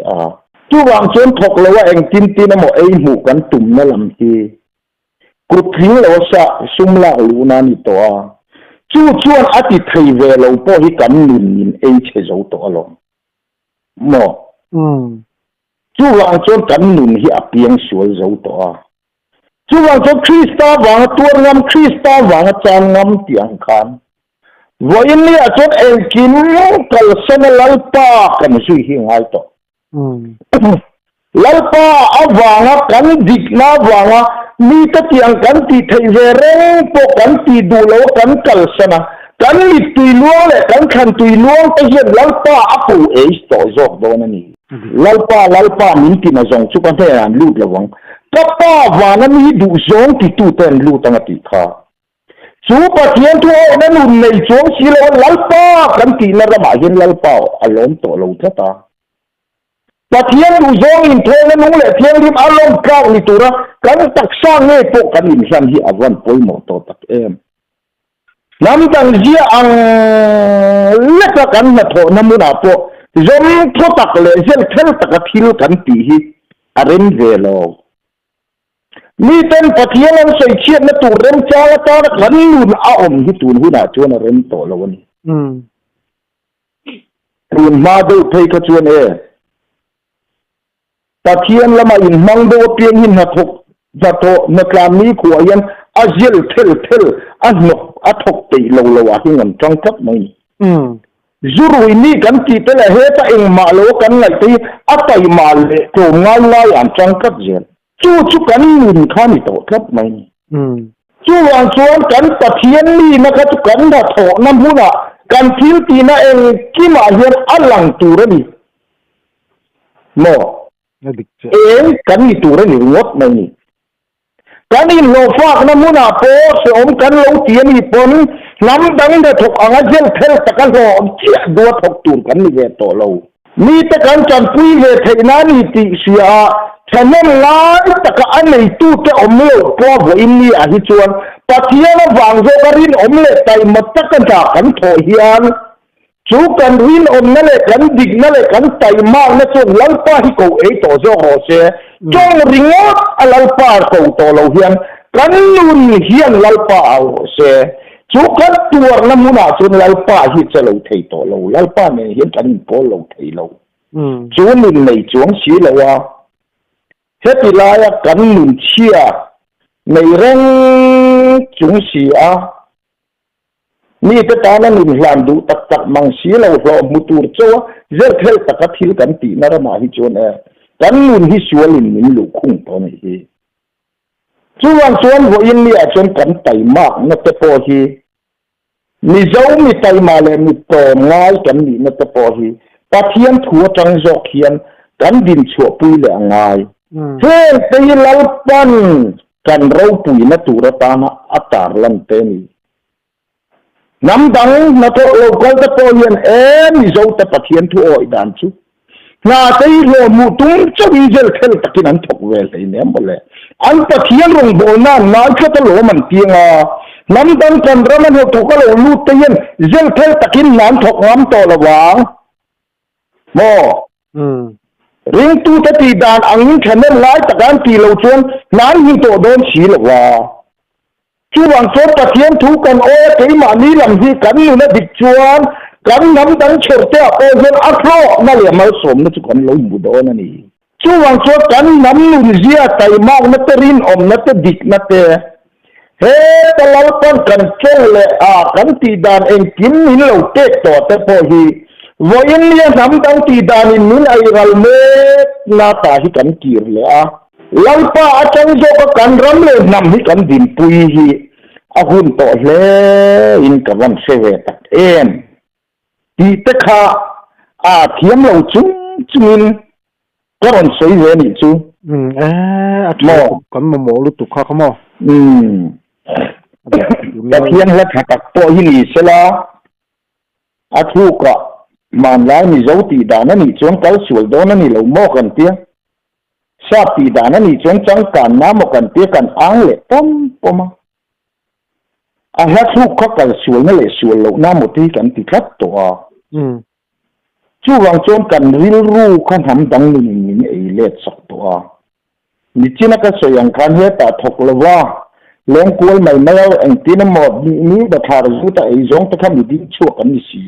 [SPEAKER 2] จู่วางชนทกเลยว่าเองกินตีนโมเอหมูกันตุ่มนั่นลำทีกุทิ้งเราสะซุ่มละลูนานิตัวจู่ชวนอติไทยเวลเราพอให้กันนินเอเชจเอาตัวลงหมอจู่วางชนกันนินที่อเปียงสวยเอาตัวจู่วางชนคริสต์วางตัวงามคริสต์วางจางงามเตียงคันวันนี้ชนเองกินกัลเซนลัลปากันสุยหิงไอตัวลัลปาอวางกันดิกนาวาง มีตะเกียงกันตีไทยเวเร่งปกกันตีดูโลกันกัลสนะกันมีตุยล้วงเลยกันขันตุยล้วงไปเห็นลัลป้าอปูเอสต่อจอกโดนนี่ลัลป้ามินติมาจงชุกันเทอันลูดระวังก็ป้าวานั้นมีดูจงติตูเต็นลูตั้งติขาสูปะเทียนทั่วนั้นอุ่นในจงสีเลวลัลป้ากันตีนระบายเห็นลัลป้าอารมณ์ตัวเราเท่าตาปะเทียนดูจงอินเทนนุ่งเลยเทียนริมอารมณ์กลางนี่ตัวละกันตักสร้างเงยพวกกันอินสันที่อวันป่วยหมดตัวตักน้ำตังเจียอังเล็กกันนะโถน้ำมันอาปอจงทตักเลยเจ้าเทลตักทิลกันตีฮีอาริมเวลโอมีเป็นปะเทียนนั้นใส่เชียนนะตัวเริ่มจ้าละตาละกันลุนอาอมที่ตัวหุ่นอาจวนเริ่มโตแล้ววันนี้ตุนมาดูเทกจวนปะเทียนละมาอินมังดูเพียงหินหักจะโตนักลามีขวายันอาเจลเทลอันนกอัทกตีโลวะที่เงินจังทับไม่จูรุยนี่กันที่แต่ละเหตุเองมาโลกันไงที่อัตยมาเลโกงาลายอันจังทับเจนจู่กันมุนข้านี่โตทับไม่จู่วางชวนกันปะเทียนนี่นะครับจู่กันถ้าโถน้ำหุ่นกันทิ้งตีน่ะเองกี่มาเห็นอันหลังตัวนี่โมเองกันนี่ตัวนี่งดไม่กันนี่โลฟากน้ำมันอาโปสอมกันโลเตียนี่ปนน้ำดังเดือดถกอ่างเจลเทลตะกันโลเจี๊ยดัวถกตูนกันนี่เวทโตโลมีตะกันจันปุยเวทนานี่ติเสียฉันนั่งไล่ตะกันในตู้เตอมเลี้ยวพอหัวอินนี่อาทิชวนปะเทียนวางโจกรินอมเล็ไตมัดตะกันจากกันโถเฮียนจูกันรินอมนั่นแหละกันดิกนั่นแหละกันไตมากนั่นส่วนลัลป้าที่กูเอโตโจโฮเซจงริงอดลัลป้ากูโตโลเฮียนกันลุนเฮียนลัลป้าเอาเซจูกันตัวน้ำมันส่วนลัลป้าที่จะโลเทโตโลลัลป้าเนี่ยเฮียนกันโปโลเทโลจูนินในจวงสีเลวะเฮติลายกันลุนเชียในเรื่องจวงสีนี่แต่ตอนนั้นลุนหลานดูตักมังสีเลวเรามุตูร์โจ้เจ้าเทลตักทิลกันตีนารมาฮิจวนกันลุนฮิสวลินมินลูคุ้งตอนนี้จูวันส่วนหัวอินเดียจนกันไตมากนัตโปฮีมีเจ้ามีไตมาเลยมีโตง่ายกันนี่นัตโปฮีปะเทียนถัวจังจอกเขียนกันดินชั่วปุยแหลงง่ายเฮ้ยไปลัลปันกันเราปุยนัตุรตานะอัตารลันเตนีน้ำดังนัทโลกอลตะโปเฮียนมีเจ้าตะปะเทียนถัวอีดันชุนาเตยโลมุตุงจะมีเจลเทลตะกินันทกเวลเนี่ยหมดเลยอันปะเทียนลงโบนันน้อยแค่ตะโลมันเพียงน้ำดังกันเรามันถูกก็เลยลูเตียนเจลเทลตะกินน้ำทกน้ำโตละวางโมริงตูตะตีดานอังยิงแค่นั้นไล่ตะการตีเราชวนน้ำยิงโตโดนฉีละวะช่วงโซปะเทียนถูกกันโอ้ยที่มานี่ลำที่กันอยู่นะดิชวนกันน้ำดังเฉิดเจ้าโอ้ยอัครนั่นแหละมาสมนั่นทุกคนเราบุดอนนี่ช่วงโซกันน้ำนุ่นเสียไตมากนัตรินอมนัตดิกนัตเฮ้ตลอดต้นกันเจ้าเลยกันตีดานเองกินนี่เราเตะต่อแต่พอฮีวันนี้น้ำดังตีดานินมินไอรัลเมตนาตาฮิกันกีร์เลยลัลป้าอาจารย์โจกกันรำเลยนำฮิกันดินปุยฮีอาหุ่นโตเลยอินกับวันเสวตัดที่ตะขาเทียมเราจุ้มินก็รันสวยเวนี่จู
[SPEAKER 1] หมอกันมาหมอรู้ตุกข้าเขาหมอ
[SPEAKER 2] แต่เทียนและถักตัวฮิลีเสลาทุกข์มันไล่มีเจ้าตีดานั่นนี่จงเขาสวยโดนนั่นนี่เราโมกันเตี้ยชาตีดานั่นนี่จงจังกันน้ำโมกันเตี้ยกันอ้างเละป้อมทุกข์เขากันสวยนั่นแหละสวยเราน้ำหมดที่กันติดขัดตัวช่วงจงกันริลรู้ขันทำดังนี่ไอเล็ดสักตัวนี่จีนักสวยอย่างกันเหตุถกเลยว่าเลี้ยงกล้วยใหม่ไม่เอาเองตีน้ำหมดนี่บัตรหารู้แต่ไอจงตะทำมีดิ้งชั่วกันนี่สิ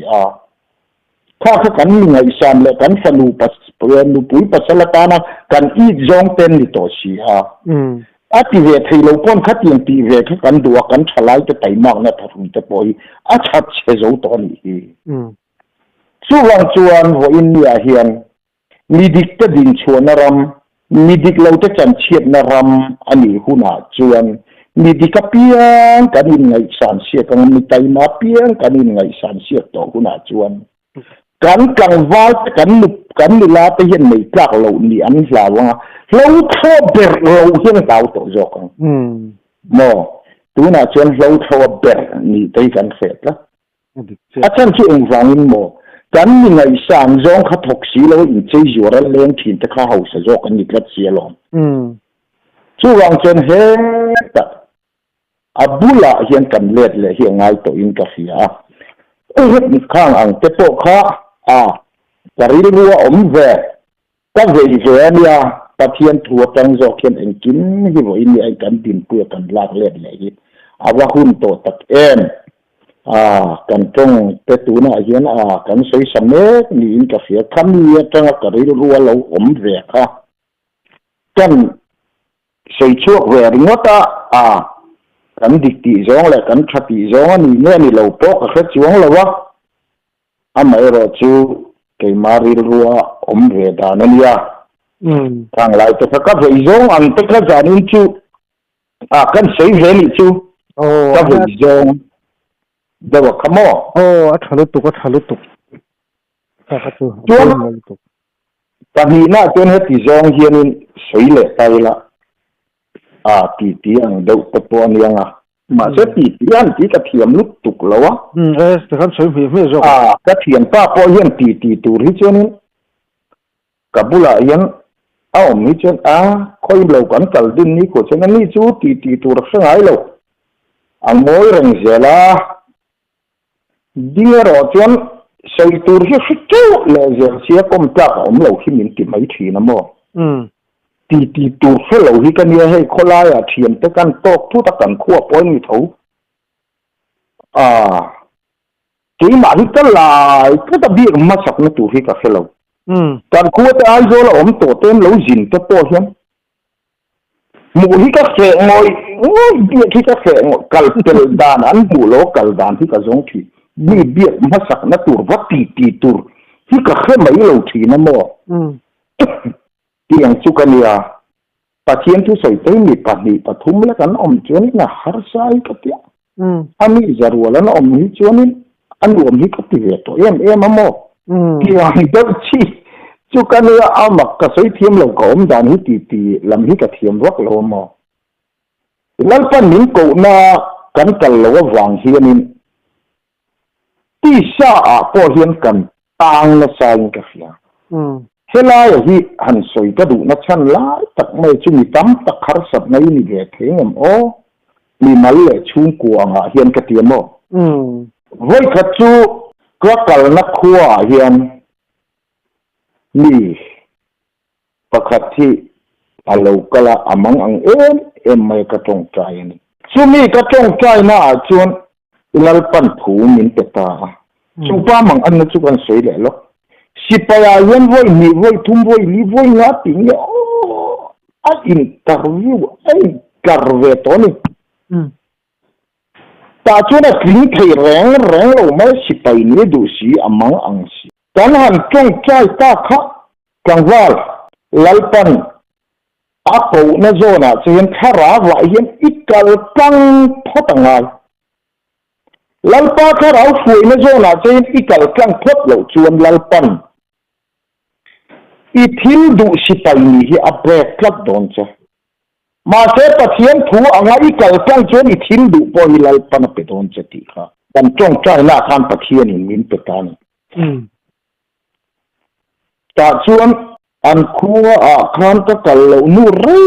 [SPEAKER 2] ข้ากันมีไงสามเลยกันฟันูปัสเปลี่ยนดูปุยปัสสละตานะกันอีจงเป็นนี่ตัวสิทีเวทให้เราพ้นขัดยังทีเวทกันดูกันฉลายจะไต่มากนะถ้าถึงจะปล่อยชัดเชจตัวนี้ช่วงจวนหัวอินเดียเฮียนมีดิกตดินชวนร มีดิกเราจะจันเชียดนารำอันนี้หุ่นอาจวนมีดิกเปียงกันนี่ไงสารเสียกันมีไตมาเปียงกันนี่ไงสารเสียต่อหุ่นอาจวนกันกลางวันกันลุกกันเวลาไปเห็นในปลักเรานี่อันลาวะเราโทษเบรเราเห็นดาวตัวจอกโมตัวน่าชวนเราโทษเบรนี่ได้กันเสร็จละอาจารย์ช่วยองค์ฟังอินโมกันนี่ไงสารจงขัดหกสีเราอินเจียวเราเลี้ยงถิ่นตะข้าวเสจกันนี่กระเสียลงช่วงจนเฮตอับดุลละเฮียนกันเล็ดเลยเฮียง่ายตัวอินกาเฟียเฮ็ดข้างอังเตโปข้ากะริรัวเวก็เวเนี่ยปะเทียนถั่วแตงโจเขียนเองกินที่ว่าอินนี่ไอ้กันดินเปื้อกันลากเล็ดเลยอาว่าหุ่นโตตักเอ็นกันจงเตตูน่ะเฮียนกันใส่สำเร็จนี่อินกาเฟียคำนี้จังกะริรัวเราเวค่ะกันใส่ชั่วเวริงวตากันดิกตีจงเลยกันขัดตีจงนี่เนี่ยนี่เราโป๊กก็จวงแล้ววะไม่รอจูเกี่ยมาริรัวเวดานันยาทางหลายแต่ก็เวจงอันตะกระจานินจูกันใช้เวลิจูก็เวจงเดี๋ยวขโมย
[SPEAKER 1] ทะลุตุกทะลุตุก
[SPEAKER 2] จวงตอนนี้น่าจนให้ตีจงเฮียนินสวยเลยไปละตีอังเดาตะปอนยังมาเสตีอันที่กระเทียมลุกตุกแล้ววะ
[SPEAKER 1] แต่ขั้นสวยไม่จบ
[SPEAKER 2] กระเทียมป้าพอยันตีตูริจนินกับบุหรี่ยันมิจนคอยเล่ากันกัลดินนี่ก็ฉะนั้นนี่จูตีตูรักษาไงเล่าอันมวยเริงเจล่าดีรอจนใส่ตูริฟิกเกอร์เลยเสียคมจับเล่าที่มินติไม่ทีนะโมตีตูเฟลที่กันเนี่ยให้คนลายเทียมแต่กันตกทุกตะกันขั้วป้อนมีเท่ากี่มาที่กันลายก็จะบีมาสักในตูที่กับเฟลการขั้วแต่ไอ้โจละตัวเต็มเราจินแต่ป้อนยังหมูที่กับเสงมอยเบี้ยที่กับเสงกัลเป็นดานอันหมูโลกัลดานที่กับจงที่มีเบี้ยมาสักในตัววัดตีตัวที่กับเข้าไม่เราทีนะโมที่ยังสุกันเนี่ยปะเทียนที่ใส่เต็มมีปะนีปะทุ่มแล้วกันจวนนี่นะหาใส่กับเตี้ยอันนี้จะรู้แล้วนะนี่จวนนี่อันนี้นี่กับเตี้ยตัวมาโมที่ยังเด็กชีสุกันเนี่ยมักกระใส่เทียมเราก็ด่านที่ตีลำที่กระเทียมรักเราโมแล้วก็นิ่งกูน่ะกันกันเราวางเฮียนินที่ชาพอเฮียนกันต่างละใส่กับเฮียเฮลายที่หันสวยกระดูนัชชันลายตักไม่ชุ่มตั้มตักคาร์สับในนี่เด็กเองมีมาเลยชุ่มกวางเฮียนกระเทียมไว้ขัดจูก็กลนักขัวเฮียนนี่ประคัดที่อะไรก็ละมังอังไม่กระจงใจนี่ช่วงนี้กระจงใจน่าจวนลัลปันผูมินเตตาชุบามังอันนั้นชุกันสวยเลยหรอสิปายายันวัยนี่วัยทุ่มวัยนี่วัยงาติเนี่ยอินเตอร์วิวการเวทนี่ตาชวนคลิกให้แรงเราไม่สิไปนี่ดูสิมังอังสิตอนหันจงใจตาข้ากังวลลัลปันaku na zona chen khara wa yen ikal kang photangai lalpa khara fui na zona chen ikal kang phot lo chuan lalpan I thil du sipai ni hi abrek klak don cha ma se pathian thu anga ikal kang chuan I thil du po hi lalpan pe don cha ti kha dan chong chai na khan pathian in min pe tan ta chuanอันคัวข้างก็กัลโลนูรี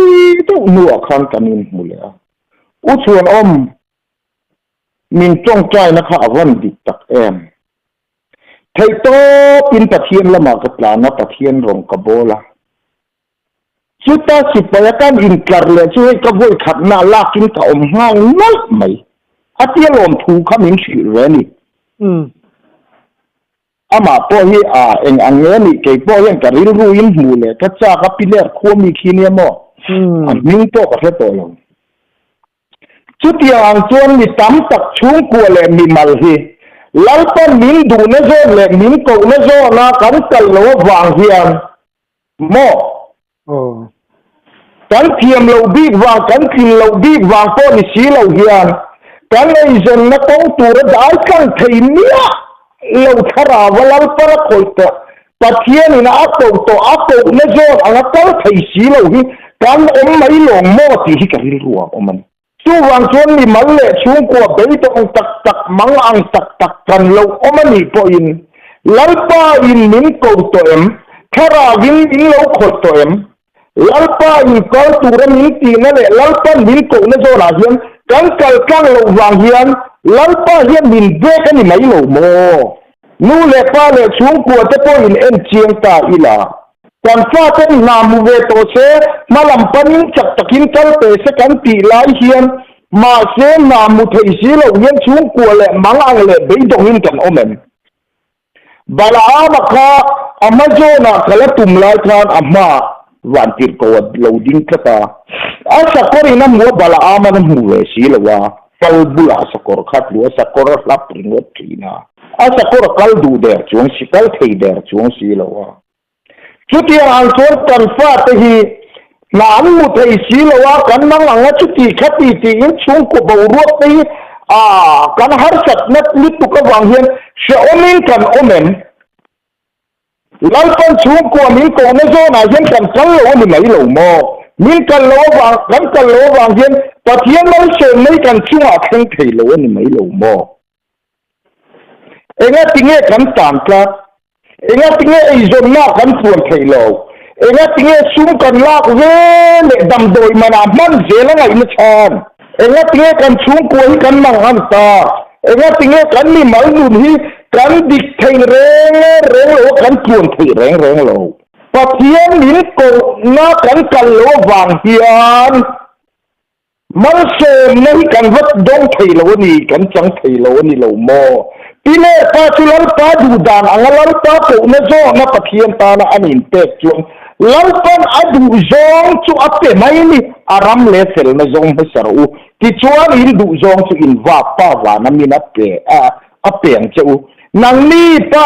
[SPEAKER 2] ตัวนูข้างกันนินมุเลยอุชวนมินจ้องใจนะคะวันดิตักไทยโตปินปะเทียนละมากระปลานะปะเทียนรองกระโบละสุดท้ายสิบปีกันอินกลร์เลยช่วยกระโบยขัดนาลากินกับง่ายนักไหมอาเทียลมถูกขมิ้นสีเรนี่มาพอฮีเองอันนี้นี่เกี่ยวกับยังการรู้ยินหูเลยก็จะกับพิเลอร์คู่มีขี้เนี่ยมั้งมิงโตก็แค่ตัวลงชุดอย่างส่วนมีตั้มตักชุ่มกัวเลยมีมาเลยแล้วก็มิงดูนะโซ่เลยมิงกูนะโซ่นะกันกันโลวางเฮียนมั้ง kan thiam lo big wang kan thin lo big wang po ni si lo hian kan ei zen na tong tur dai kan thei nia lo thara walal para khoita pathian ina to na zo anga kal thei si lo hi kan mai long mo ti hi ka ri ruwa oman chu wang chuan ni mal le chung ko be tong tak mang ang tak kan lo omani po in lalpa in min ko to em thara win in lo khot to em lalpa in kal tura min ti na le lalpa min ko na zo la hian kan kal kang lo wang hian lalpa hian min be kan ni mai lo mo nu le pa le chung ko te po in en chiang ta ila kan fa ten nam ve to se malam panin chak takin kal pe se kan ti lai hian ma se nam mu thei si lo hian chung ko le mang ang le be dong in kan omen balaama kha amazona kala tum lai khan amma wantir ko loading kata asa korina mo balaama na mu si lo wa fal bula sakor khat lu sakor lap ringot trina asa kor kal du der chung si kal thei der chung si lo wa chuti ang chon kan fa te hi na mu thei si lo wa kan mang anga chuti khati ti in chung ko bo ro te kan har sat na lit tu ka wang hian she omin kan omen lalpan chung ko min ko na zo na hian kan kal lo ni mai lo mo min kan lo wang hian pathian mal se mai kan chunga kheng thei lo ni mai lo mo enga tinge kan tan ka enga tinge ei zon na kan tuan thei lo enga tinge sum kan lak ve le dam doi mana man zela ngai na chan enga tinge kan chung ko hi kan mang han ta enga tinge kan ni mal nun hi kan dik thei reng lo kan tuan thei reng lo pathian min ko na kan lo wang hian mal se nei kan vat dong thei lo ni kan chang thei lo ni lo mo pile pa chulal pa du dan angalal pa ko na zo na pathian ta na anin pe chung lalpan adu zong chu ape mai ni aram le sel na zong ba saru ti chuan in du zong chu in va pa wa na min ape ape ang chu nang ni pa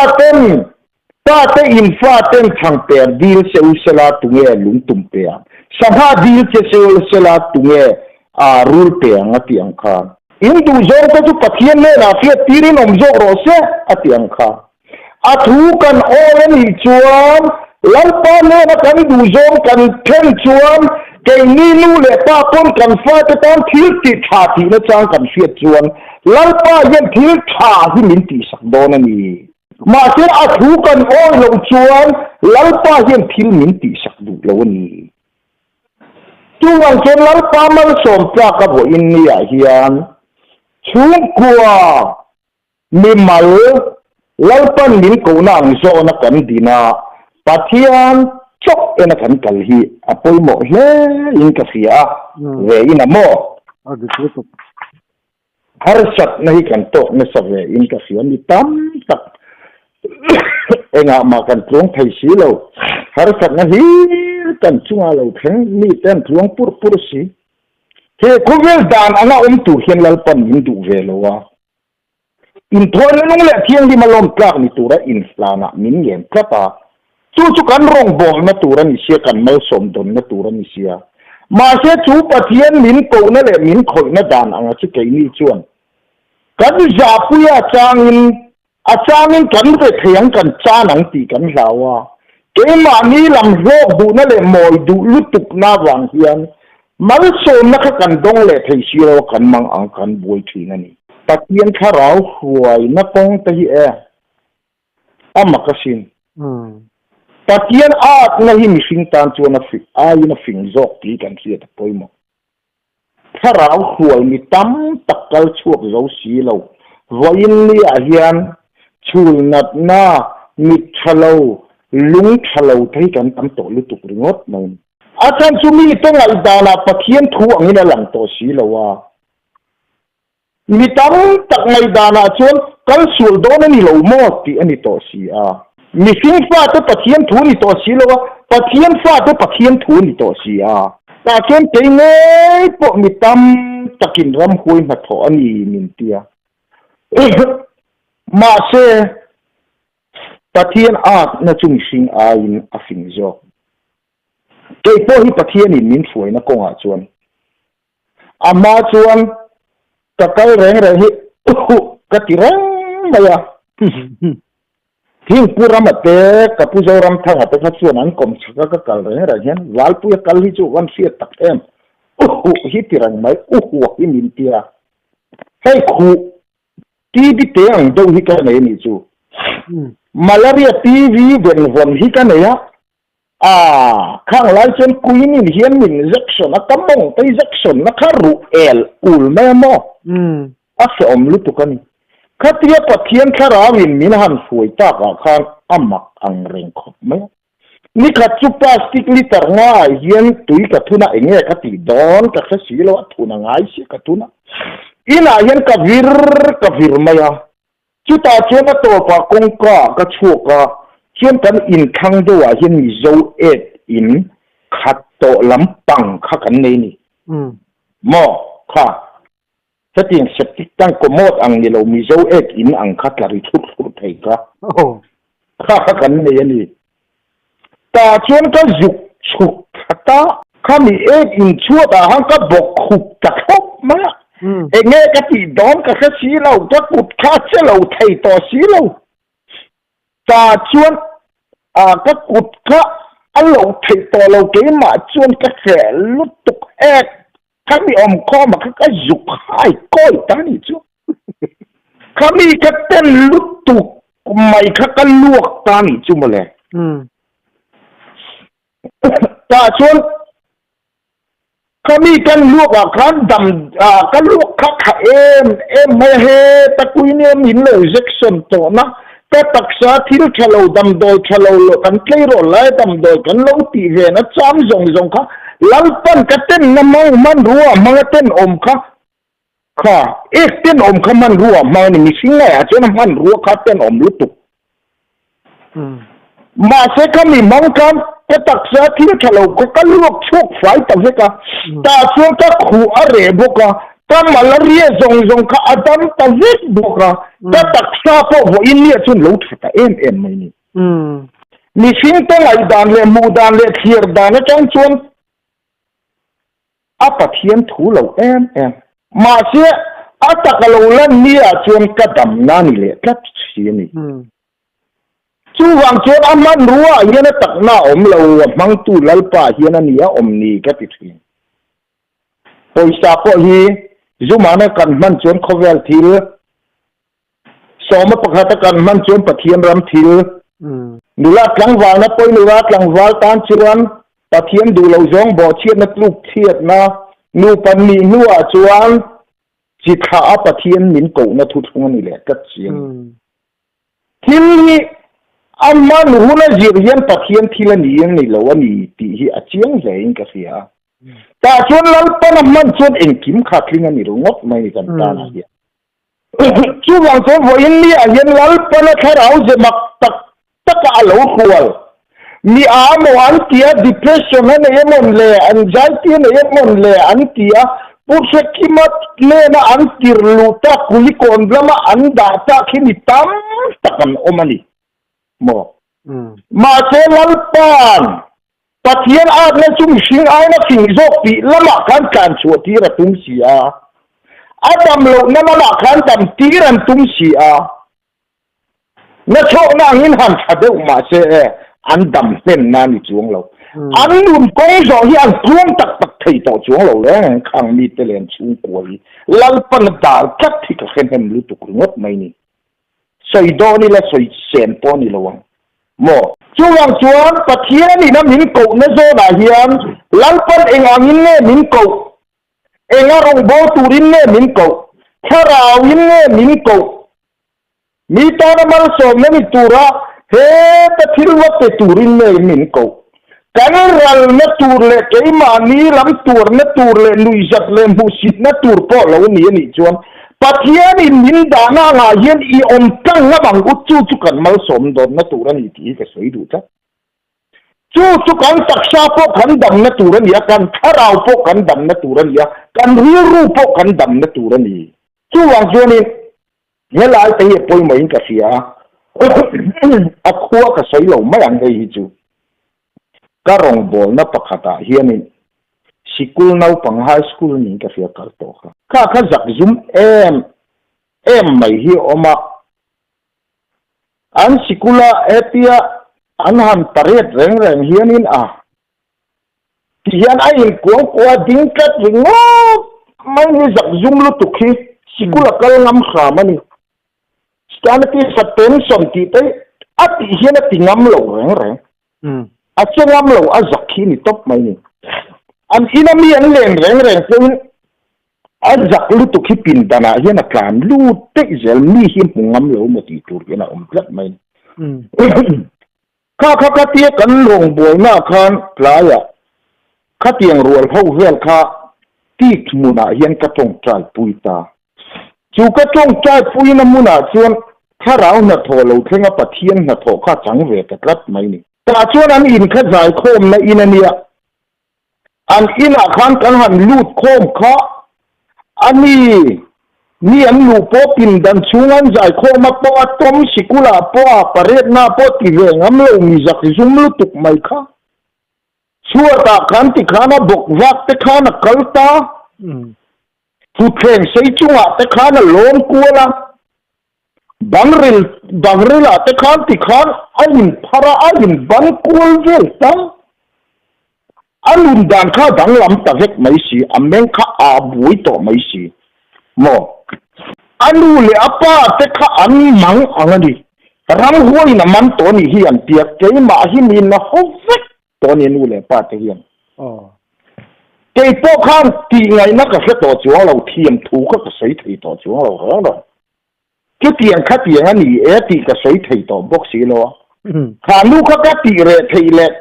[SPEAKER 2] te in fa ten thang pe dil se u sela tu nge lung tum pe sabha dil se u sela tu nge rul pe ang ati ang kha in du zong ko chu pathian ne na fi tirin om zo ro se ati ang kha athu kan oren hi chuan lalpa ne na kan du zong kan then chuan ke ni nu le pa pon kan fa te tan thil ti tha ti na chang kan fiat chuan lalpa yen thil tha hi min ti sak don ani ma se athu kan oi lo chuan lalpa yen thil min ti sak du lo ani tu wang chen lalpa mal som pra ka bo in ni ya hian chung kwa mi mal lalpan min ko na ang zo na kan dina pathian chok ena kan kal hi apoi mo he in ka sia ve ina mo har sat na hi kan to na sa ve in ka sia ni tam tak enga ma kan tlong thai si lo har sat na hi kan chunga lo theng ni ten tlong pur si he kuvel dan ana tu hian lalpan min du ve lo wa in thon nung le thiang di malom plak ni tura in slana min yem plata chu kan rong bol na tura ni sia kan mal som don na tura ni sia ma se chu pathian min ko na le min khoi na dan anga chi ke ni chuan kan za puya changin kan ve thiang kan cha nang ti kan lawa ke ma ni lam ro du na le moi du lutuk na wang hian mal som na kan dong le thei siro kan mang ang kan boi thi na ni pathian kharau huai na kong ta hi amakasin pathian na hi mishing tan chu na fi na fing zok ti kan sia ta poimo kharau huai ni tam takal chuak zo si lo voin ni a hian chul nat na mit thalo lung thalo thei kan tam to lu tuk ringot non achan chu mi to ngai dana pathian thu angina lang to si lo wa mi tam tak ngai dana chon kal sul do na ni lo mo ti ani to si mi fin fa to pathian thu ni to si lo wa pathian fa to pathian thu ni to si ta chen te ne po mi tam takin ram hui na tho ani min tia ma se pathian na chung sing in a fing zo เจ้าพ่อที่ประเทศนี่มินสวยนะกงอาชวนอามาชวนตะไคร้แรงอะไรที่กะติแรงมาอ่ะทิ้งปูรำมาเตะกับผู้เจ้ารำทางอ่ะเป็นข้าชวนนั้นกลมชักก็กะแรงอะไรเงี้ยวาลปุยกะลิจูวันเสียตักเอ็มฮิติรังไม่ฮิมินเตียให้คู่ที่ดิเตียงดูฮิกันไหนนี่จูมาลาเรียทีวีเวนวันฮิกันไหนอ่ะข้างหลังฉันคุยนี่เห็นมินจักชนนักมองไปจักชนนักรูเอลอุลแม่มอเสอมลุตุกันนี่ข้าเทียบกับเทียนข้าราวินมินหันสวยตากข้างอามักอังเริงขบไหมนี่ข้าจุพลาสติกลิตรง่ายเห็นตุยกับทุนเองข้าตีดอนกับข้าสีแล้วทุนง่ายสิกับทุนอิน่าเห็นกับวิร์ไหมอ่ะจุดตาเชื่อตัวปากงกากับชัวกาเชื่อกันอินคังด้วยเห็นมีโจเอ็ดอินขัดโตลำปังข้ากันนี่หม้อข้าจะติงสติตั้งกมดอังนี่เรามีโจเอ็ดอินอังขัดลาริทุกไทยก็ข้ากันนี่ตาเชื่อก็จุกชุกตาข้ามีเอ็ดอินชั่วตาหังก็บกขุกตะคบมาเองเนี่ยก็ตีดอนก็แค่สีเราจะกุดข้าเชเราไทยต่อสีเราตาชวนก็กุดข้าเราไทยต่อเราเกี่ยมาชวนก็แค่ลุกตุกแอกข้ามีอมคอมาก็จุกหายก้อยตานี่จูข้ามีก็เต้นลุกตุกไม่ข้าก็ลวกตานี่จูมาเลยตาชวนข้ามีกันลวกขันดำกันลวกข้าเอ็มไม่เฮตะกุยเนี่ยมินเลยเซ็กชันตัวนะแต่ตักษาที่เราเราดำโดยเรากันเคยรู้เลยดำโดยกันเราตีเวนะจำจงข้าลัลปันก็เต้นน้ำมันรัวมันเต้นอมข้าเอ๊ะเต้นอมข้ามันรัวมันนี่มีสิ่งไหนอาจจะน้ำมันรัวข้าเต้นอมลุตุมาเสกมีมังคันแต่ตักษาที่เราก็ลวกชุกไฟตั้งเสกตาช่วงก็ขู่อะไรบุกก็มาลาเรียจงข้าอดัมตั้งเสกบุกแต่ตักษาพวกอินเดียจนลุกแต่เอ็มไม่นี่มีสิ่งต้องไอ้ดานเลยมูดานเลยเทียร์ดานจังชวนอาปะเทียนถูเราเอ็มมาเสียอาตะกะเราเล่นเนี่ยชวนกระดำนั่นนี่เลยก็เสียนี่จู่วางชวนอามันรัวเฮียนตักหน้าอมเรามังตูลัลปะเฮียนนี่อมนี่ก็ติดทีโอ้ยสาปฮีจูมานะกันมันชวนเขาเวลทีลสมปะขัดกันมันชวนปะเทียนรำทีลดูลาดหลังวานะปอยดูลาดหลังวาตานชวนปะเทียนดูเราจงบ่เชียนักลูกเทียดนะนูปันนี่นัวชวนจิตขาปะเทียนมินกูนะทุกคนนี่แหละก็เสียงทีนี้อามันรู้นะจีเรียนปะเทียนทีละนี่ยังนี่เราวันนี้ที่อาเจียงเลยก็เสียแต่ชวนลัลปันมันชวนเองคิมขาดลิงนี่รู้งบไม่กันตานะเดียจู่วางชวนวันนี้ยันลัลปันแค่เราจะมักตักอาลูกวัลมีอามวันที่ depression เนี่ยยังมันเลย anxiety เนี่ยยังมันเลยอันที่ผู้เสกมัดเลยนะอันที่รู้ตาคุยคนละมาอันด่าตาขี้มิตามตักันอมันนี่มาเซลัลปันปะเทียนอาเนี่ยจุ่มชิงไอ้นะสิงโซปีละมาคันการชัวที่ระตุ้มเสียอาดำโลนั่นมาคันดำตีรันตุ้มเสียนั่นโชคนั่งหินหันชัดเดียวมาเซอันดำเส้นนั่นจวงเราอันนุ่มกงสองที่อันกลวงตักไทยต่อจวงเราเลยข้างมีเตเลนชูกวยลัลปันดาลจัดที่เขาเห็นเห็นรู้ตุกงดไม่นี่ใส่ดอนี่และใส่เส้นปอนี่ระวังหมอช่วงชวนปะเทียนี่นะมินกูนะโซดาเฮียนลัลปันเองอามินเน่มินกูเองอารงโบตูรินเน่มินกูแค่ราวินเน่มินกูมีตอนนั้นสมเนี่ยมีตัวระเฮ้แต่ที่ว่าเป็นตูรินเน่มินกูกันรัลเนตูร์เล่เกี่ยมานี่ลำตัวเนตูร์เล่ลุยจัดเล่มูสิตเนตูร์พอเราเนี่ยนี่ชวนปะเทียนี่มินดานาง่ายเย็นอีอมตั้งนะบังอุดจูกันมาสมดอนนะตัวนี้ที่ก็สวยดูจ้ะจูกันตักษาพวกกันดำนะตัวนี้กันข้าเราพวกกันดำนะตัวนี้กันรู้พวกกันดำนะตัวนี้จู่วางชวนนี่เฮลัยแต่ยังป่วยไม่เห็นก็เสียอักขัวก็สวยเราไม่ยังไงจู่ ก็รองบอลนับประคตาเฮียนี่สกุลนาปังไฮสคูลนี่ก็เสียกันตัวข้าจักซุมไม่เฮียออกมาอันสกุลเอติยาอันหันตรีดแรงเฮียนี่ที่ยันไอ้กวาดิ้งกัดริงไม่มีจักซุมลุตุกีสกุลก็งำขามันนี่สถานที่สเปนสมติเตอัดเฮียนติงำโลแรงอาจจะงำโลอาจักขีนี่ตบไม่นี่อันอินามีอันแรงซึ่งอาจักลุตุกีปินดานะเฮียนการลูเตเจลมีหิมงำโลมาตีตัวเฮียนจัดไม่ข้าเตี้ยกันลงบวยหน้าคานปลายข้าเตียงรัวเขาเฮือนข้าที่มุนาเฮียนกระจงใจปุยตาจูกระจงใจปุยน้ำมุนาชวนข้าเราหน้าโถเราเท่งปะเทียนหน้าโถข้าจังเวกรัดไม่นี่แต่ชวนอันอินข้าใจโคมในอินเนี่ยอันอินอาคารกันหันลูดโคมข้าอันนี้อันลูปปินดันชวนอันใจโคมมาปอตมสิกุลาปอปะเรศนาปอติเวงอันเรามีจักซุมลุตุกไม่ข้าชัวตาขันติขานะบกวักแต่ขานะกัลตาฟูเทงใส่จุงอ่ะแต่ขานะล้มกัวละบังริลอ่ะแต่ขันติขานไอ้ยินพระไอ้ยินบังกัวเวลตังอันลุนดานข้าดังลำตะเวกไม่สีอเมงข้าอาบุยต่อไม่สีโมอันนู้เลยอาป้าแต่ข้าอันนี้มังอันนี้รำหัวนี่นะมันตัวนี้เฮียนเปียกใจมาหิมินนะฮุบตัวนี้นู่นเลยป้าเทียนเจ้าพวกข้างตีไงนักก็แค่ตัวจัวเราเทียมถูกก็ใส่ถีตัวจัวเราเหรอเนาะก็เตียงข้าเตียงอันนี้ตีก็ใส่ถีตัวบกสีล้อขาลูกเขาก็ตีเรถีเล็ก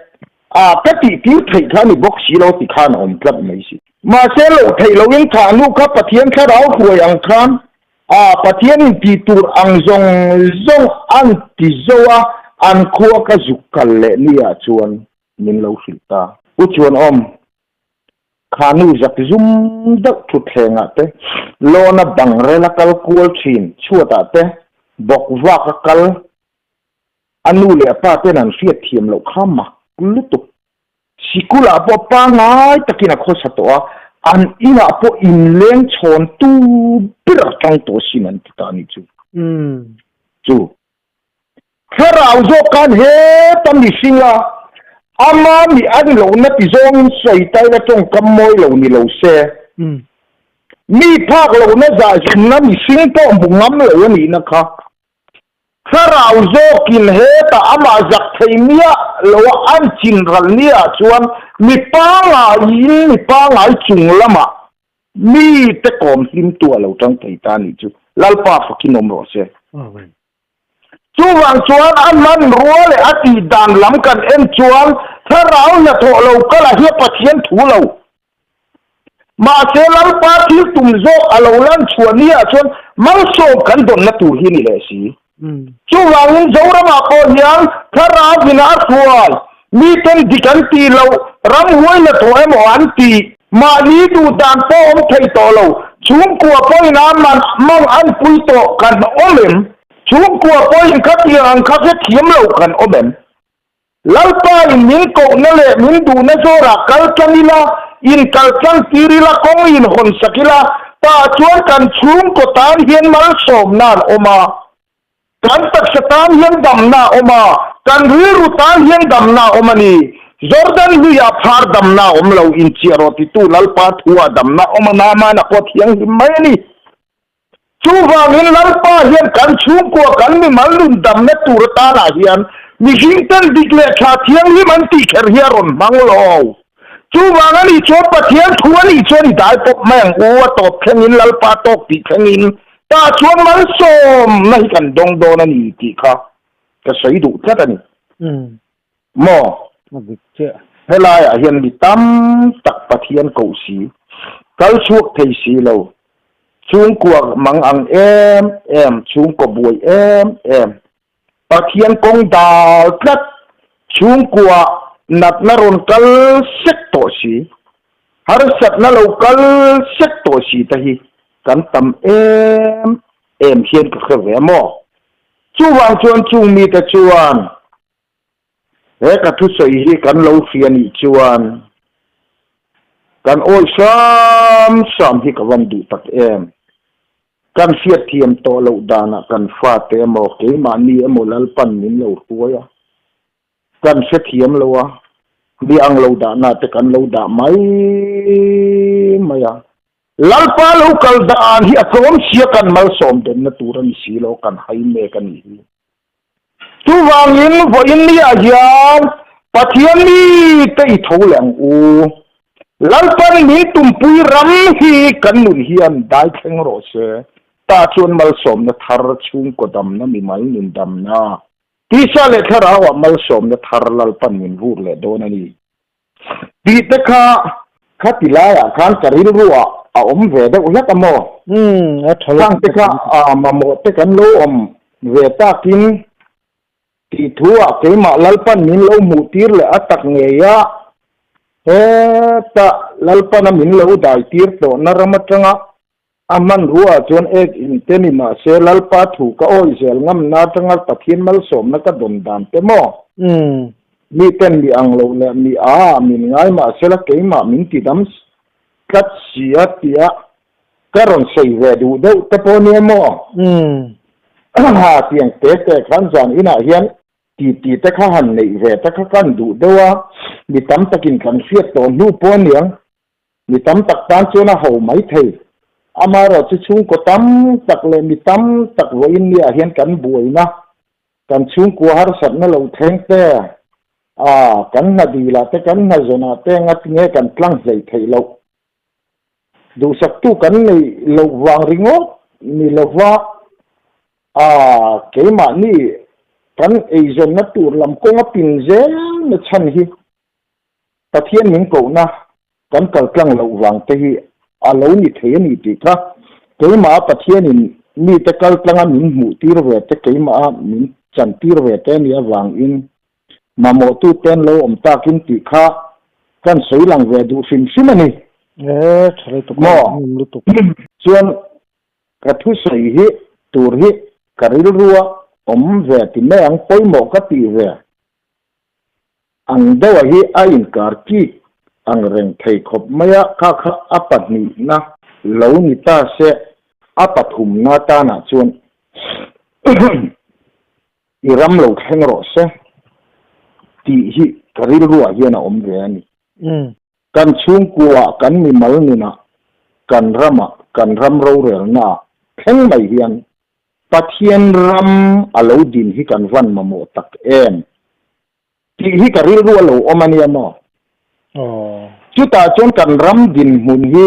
[SPEAKER 2] ก็ตีติ้วถีข้านี่บกสีล้อตีข้าหนอมพลัดไม่สิมาเซลล์ถีเรายังขาลูกเขาปะเทียนข้าเราหัวยังคานปะเทียนตีตัวอังซงอันติโซอันคัวก็จุกกันเลยนี่ชวนมินเราสิตาอุจวนขานูจักซุมดักทุดแหงเตโลนะบังเรลักลกัวชินชัวตาเตบอกว่ากลอันนู้เลยป้าเตนันเสียเทียมเราข้ามาลุตุสิกุลาปอปางายตะกินักโคสตัวอันอินาปออินเลงชอนตูบิรักังตัวสินันติตานิจูข้าเราโจกันเฮตัมดิสิงาอามามีอันเรานับจงใส่ใจและจงกำมวยเรานี่เราเสียมีภาคเราเนี่ยจะชินน้ำมีสิ่งที่บุญงำเรานี่นะคะถ้าเราโจกินเหตุอามาจากไทยเมียเราอันจินรันเนี่ยชวนมีปังไงจุงละมามีแต่กอมหิมตัวเราจังไทยตานี่จูลัลปาฟกินอมรอเสียจูวังชวนอันมันรัวเลยอดีตดันล้ำกันเอ็นชวนถ้าเราเนี่ยโถเราก็ละเฮียปะเทียนถูเรามาเซลัลปาที่ตุ่มโซเราลันชวนเนี่ยชวนมันโซกันโดนนัตูหินี่เลยสิจูวังโจระมาโคยังถ้าเราบินาสวายมีเป็นดิกันตีเรารำหัวเนี่ยโถเอ็มอันตีมาลีดูดานป้อมไทยต่อเราชุมกัวป้อยน้ำมันมั่งอันปุยโตกันอมเอ็มชุมกัวป้อยขัดยังขัดเทียมเรากันอมเอ็มลัลปาอินมินโกนั่นแหละมินดูนั่นโซระกัลกันนี่ละอินกัลกันตีริละคงอินคนสักิละตาชวนกันชุมก็ตานเฮียนมาสมนานออกมากันตักสตานเฮียนดำนาออกมากันริรุตานเฮียนดำนาออกมานี่จอร์แดนลุยาพาร์ดำนาอมเราอินเชียรติตูลัลปาทัวดำนาอมนามานักวัดยังหิมไม่นี่ชูฟังอินลัลปาเฮียนกันชุมกัวกันมีมันลุนดำนาตูรตานาเฮียนมีหิงตันดิกเลชาเทียงหิมันตีเขรเฮียรอนบังโลชูฟังอันนี้ชอบปะเทียนทัวนี่ชวนได้ปกแมงอัวตบแข่งอินลัลปาตกตีแข่งอินตาชวนมันสมไม่กันดงโดนันนี่ตีค่ะก็ใส่ดูแค่นี้หมอเฮลายเฮียนดิตั้มตักปะเทียนเกาสีกัลชุกเทสีเราชุงกัวมังอังชุงกบวยปะเทียนกงดาวพลัดชุงกัวนัดนรนกัลเซ็ตโตสีฮาร์สัตนั่นเรากัลเซ็ตโตสีตะฮีกันตั้มเฮียนก็คือเวมอจูวางชวนจูมีแต่ชวน กระทุสอีกันเราเฟียนอีจวนกันโอ้ยซ้ำที่กับวันดูตักกันเสียเทียมโตเราดานะกันฟาเตมโอเคมานี่โมลัลปันนินเราตัวyaกันเสียเทียมเรามีอังเราดานะแต่กันเราดาไม่อะลัลปาเรากัลดานที่อารมณ์เสียกันมาสมเด็จนตัวรันสีเรากันให้เมกันนี่ทุวางินวันนี้อาจารย์ปะเทียนนี่เตยทูแหลงอูลัลปันนี่ตุ่มปุยรำฮีกันนุนเฮียนได้แข่งรถเสตาชวนมาสมนะทาร์ชุงกดำนะมีมันนินดำนะที่ชาเลทราว่ามาสมนะทาร์ลัลปันนินรูเลโดนันี่ดีแต่ข้าติลายข้างกริลรัวอมเวดอุลกโมข้างแต่ข้ามาโมแต่กันโลอมเวตากินตีทัวเกมาลัลปันนินโลมูตีร์เลอตักเงียตาลัลปันนินโลได้ตีร์โตนารมัจังอามันรัวจนอินเทนิมาเซลัลปาถูกโอ้ยเซลงามนาจังอัลปะเทียนมัลสมนักดนดานเตโมมีเป็นมีอังโลเลมีมีง่ายมาเซลเกมามินติดัมส์กัดเสียตียกระรอนใส่เวดูเดตะโพเนโมเตียงเตะครั้งจานอินาเฮียนตีตะข้าหันในเวตะข้ากันดูเดวมีตั้มตะกินกันเสียตอนนูโพเนียงมีตั้มตักตานเจ้าหน้าหูไม่เทอามาเราจะชุ่งก็ตั้มตักเลยมีตั้มตักวันนี้เห็นกันบ่อยนะกันชุ่งกัวหาสัตว์นั่นเราแทงแต่กันน่ะดีละแต่กันน่ะจนะแต่งัดเงี้ยกันกลางใจไทยเราดูสักตู้กันในเราวางริงอนี่เราว่าเกี่ยมานี่กันไอ้จนนัดตัวลำกงปิ่นเจนชันฮีตะเทียนมิงกูนะกันกลางเราวางแต่ฮีเรานี่เทียนนี่ดีครับเกี่ยมาปะเทียนนี่แต่กลางมินหมู่ตีระเวทแต่เกี่ยมามินจันตีระเวทแต่เนี่ยวางอินมาโมตุเต้นเราอมตากินตีข้ากันสวยหลังเวดูฟิมซิมันนี่
[SPEAKER 1] ใช่ตุกมอตุก
[SPEAKER 2] ส่วนกระทุใส่ฮีตูร์ฮีกระริลรัวอมเวติแม่อังปอยหมอกตีเวอังเดวฮีไออินการกีอังเร่งไทยขบไม่ยะข้าอัปัดนี่นะเหล่านิตาเสอัปัดหุมนาตานะชวนอีรำเหล่าแข่งรถเสตีฮีกริลรัวเฮียนะอมเวนี่กันชุ่งกัวกันมีมัลนี่นะกันรำเราเรื่องนะแข่งไม่เฮียนปัทเทียนรำอลาวดินฮีกันวันมาโมตักตีฮีกริลรัวเหล่าอมันยามอจุดตาจนกันรำดินหุ่นฮี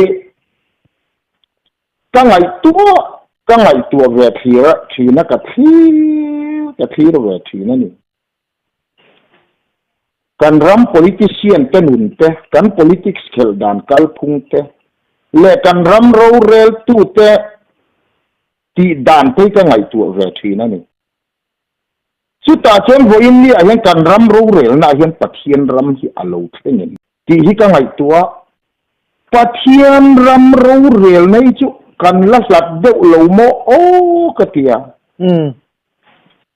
[SPEAKER 2] กังไอตัวเวทีระทีนักกะทีระเวทีนั่นนี่กันรำ politician เป็นหุ่นเตะกัน politics เขลดานกัลพุงเตะเล่กันรำเราเรลตู้เตะที่ดานเตะกังไอตัวเวทีนั่นนี่จุดตาจนวันนี้อายังกันรำเราเรลน่ายังปัทเทียนรำที่อโลกเท่านี้ที่ฮิกังไอตัวปัทเทียนรำเราเรลในจุกันลักษณะเดาโลโมโอกติยา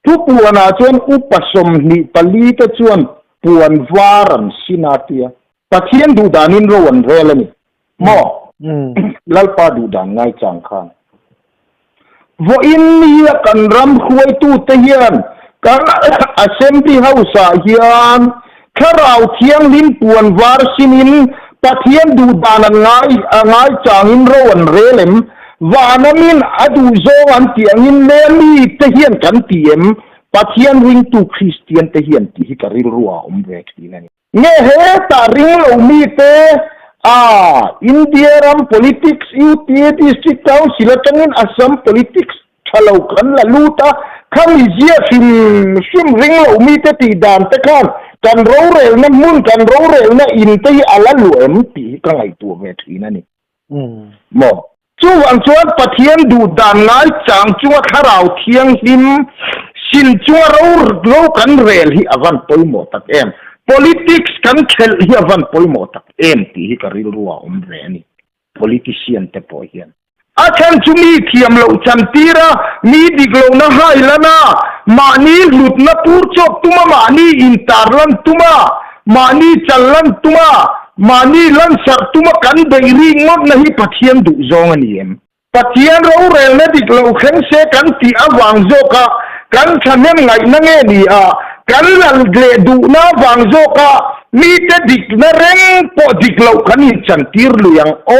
[SPEAKER 2] ทุกวันอาจนอุปสมนิปลีตจวนปวนวารันสินาติยาปัทเทียนดูดานินโรวันเรลนี่โมลัลปาดูดานง่ายจังขันวันนี้กันรำคุยตู้เทียนกันassembly house เฮียนข้าเราเที่ยงลิ้นปวนวาร์สินินปะเทียนดูดานันง่ายจางินโรวันเรลมวานามินอดูโซวันเตียงินเลลีเทียนกันเตียมปะเทียนริงตูคริสเตียนเทียนที่การิลรัวเวทีนั่นเนี่ยเหตุริงเรามีเตอินเดียรัม politics ยูทีdistrict council จังอินอัสสัม politics ทะเลาะกันละลูตาข้ามีเจียฟิมริงเรามีเตตีดานตะกันกันเราเร็วนั่นมุ่งกันเราเร็วนั่นอินเตียอะไรหลวมตีกังไอตัวเวทีนั่นนี่หมอจวนปะเทียนดูดานง่ายจังจวนข้าเราเที่ยงหิมสินจวนเรากันเร็วที่อวันตัวหมดตักpolitics กันเขลที่อวันตัวหมดตักที่การิลรัวเวนี่ politician เตปอยเฮียนอาจารย์จุมีเทียมเราจันทีระมีดิกเรานะให้แล้วนะ mani lut na pur chok tuma mani intarlan tuma mani challan tuma mani lan sar tuma kan beiri ngot nahi pathian du zong aniem pathian ro rel na dik lo khen se kan ti awang zo ka kan thanem ngai na nge ni a kan lal gle du na wang zo ka mi te dik na reng po dik lo kan in chan tir lu yang o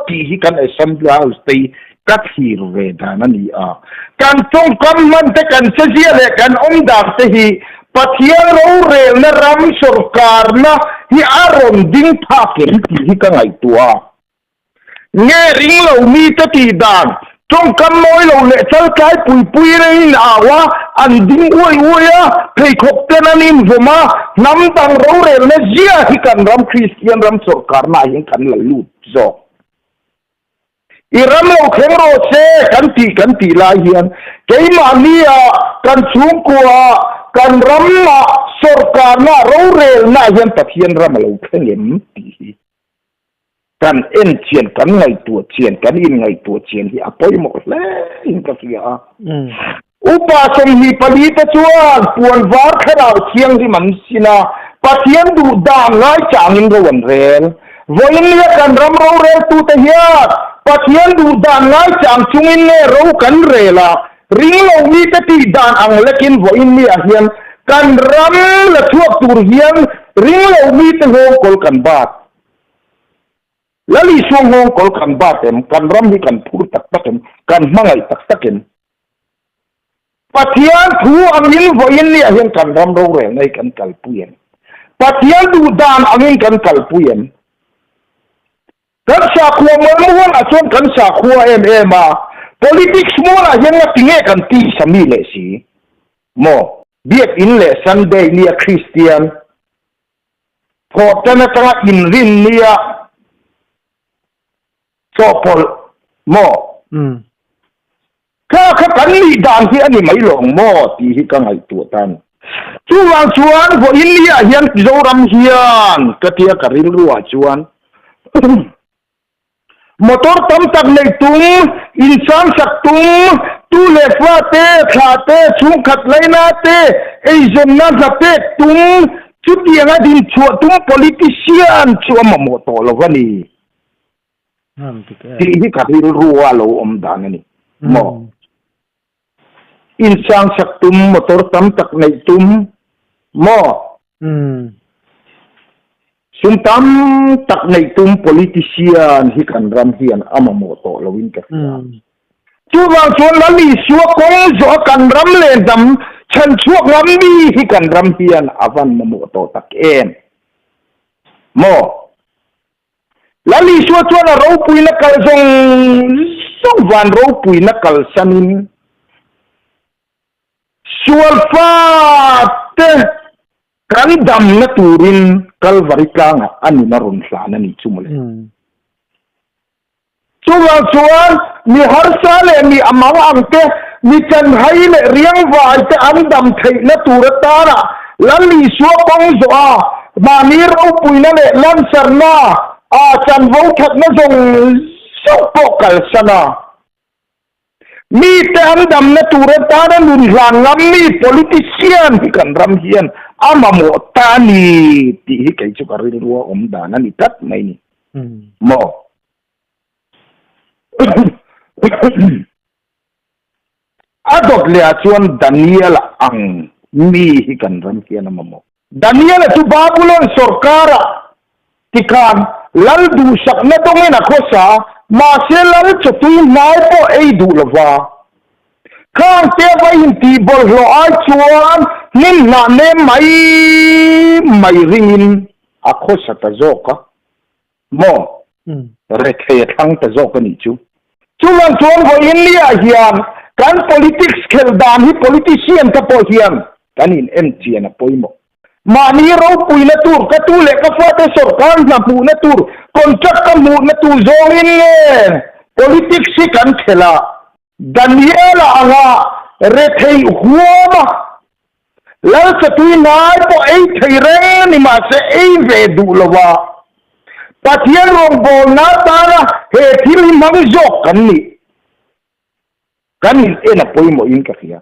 [SPEAKER 2] ti hi kan assembly house te kat hir ve da na ni a kan tong kam man te kan se zia le kan om dak te hi pathian ro rel na ram sarkar na hi aron ding pha ken ti hi ka ngai tua nghe ring lo mi te ti dan trong cam môi lầu lệ chal cái pui này nào á anh đinh uôi á thầy khóc tên anh im vô mà nắm tang râu rè nó zia thì cần ram Christian ram sarkar na những cần là lụt zo iram lo khen ro se kan ti la hian cái mà ni à kan chung qua kan ram na sarkar na râu rè na hian pathian ram lo khen em ti kan en chien kan ngai tua chien kan in ngai tua chien hi apoi mo le in ka sia upa som hi pali ta chuan puan var kharau chiang ri man sina pathian du da ngai changin ro wan rel voin le kan ram ro re tu ta hiat pathian du da ngai chang chungin le ro kan rela ring lo mi ta ti dan ang lekin voin ni a hian kan ram la thuak tur hian ring lo mi ta ho kol kan bat lali suang hong kol kan batem kan ram hi kan phur tak takem kan mangai tak takem pathian thu angin voin ni ahian kan ram ro re ngai kan kalpuyen pathian du dan angin kan kalpuyen kan sa khuwa mo a chon kan sa khuwa em a politics mo na hian na tinge kan ti sami le si mo biak in le Sunday ni a Christian photana tara in rin ni a Sopol mo ka kan ni dan hi ani mai long mo ti hi ka ngai tu tan chuang chuan vo India hian zo ram hian ka tia ka rin ruwa chuan motor tam tak nei tum insan sak tum tu le fa te kha te chung khat leina te ei zon na za pe tum chu tianga din chu tum politician chu ma mo to lo wani ti hi ka rin ruwa lo om dan ani mo insang saktum motor tam tak nei tum mo sum tam tak nei tum politician hi kan ram hian ama mo to lowin ka chu wang chuan lali suwa kong zo kan ram le dam chan chuak ram mi hi kan ram hian avan mo to tak em mo lali suwa chuan a ro pui na kal zong van ro pui na kal sanin Sualfate kan dam na turin kalvari kanga ani na ron sana ni chumule. Suan ni harsale ni amawa angke ni chan haile riang vaite an dam thai na turatara lali suwa pang zoa mani ro puina le lan sarna a chan vo that na zong sopokal sana. Mi te an dam na turatara nun lan ngam mi politician hi kan ram hian ama mo tani ti hi kai chu karin ruwa dana ni tat mai ni mo adok le chuan Daniel ang mi hi kan ram hian ama mo Daniel tu Babylon sarkara tikan lal du sak na dongena khosa ma se lal chutui nai po ei du lova khang te vai hin ti bol lo ai chuan nin na ne mai ringin a khosa ta zoka mo re khe thang ta zoka ni chu chuan chuan ho India hian kan politics khel dan hi politician ta po hian kan in MTN a poimo mani ro pui na tur ka tu le ka fa te sarkar na pu na tur contract ka mu na tu zongin politics si kan khela Daniela anga re thei huama lal satui nai po ei thei re ni ma se ei ve du lowa pathian rong bol na tara he thil mang jok kan ni ena poimo in ka khia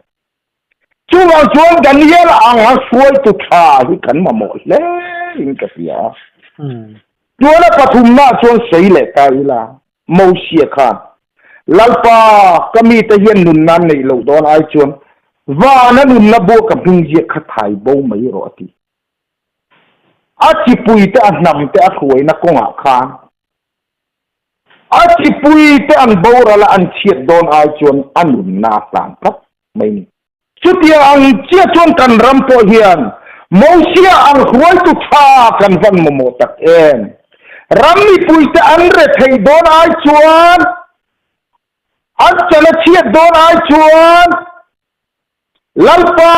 [SPEAKER 2] chú vào chuông gần như là ăn suối tụt thà thì cắn mà mỏi lên cái gì à chúa nó bắt thùng na chuông sấy lệ cái là màu xìa khan lalpa kami ta hiền nun nan này lâu đó ai chuông và nó nun na bua cầm hung diệt khát thải bầu mấy rồi thì chỉ bùi ta nằm ta khuấy nó có ngã khan chỉ bùi ta ăn bầu ra là ăn chiết đón ai chuông ăn nun na tàn cấp mấy chút dia ang chia chuan kan ram po hian mosia ang huai tu tha kan van mo tak en ram ni pui te an re thei don ai chuan an chala chia don ai chuan lalpa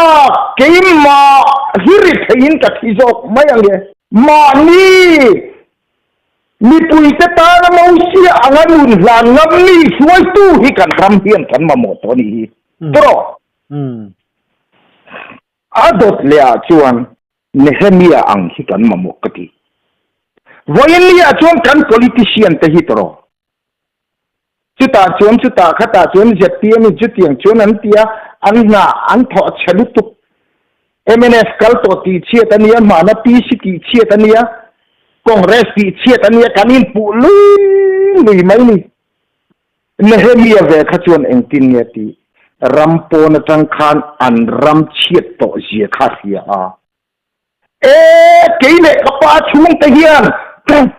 [SPEAKER 2] keim ma hiri thein ka thizok mai ange ma ni pui te ta na mosia anganun lan ngam ni huai tu hi kan ram hian kan ma mo to ni tro adot lea chuan Nehemia ang hikan mamukati voyenia chuan kan politician te hitro chuta khata chuan jetia mi chutiang chuan an tia an na an tho chalutu MNF kal to ti chiat ania mana PC ki chiat ania Congress ki chiat ania kanin pu lui mai ni Nehemia ve khachuan engtin nge ti rampo na tangkhan an ram chiat to zia khasia a keile kapa chung te hian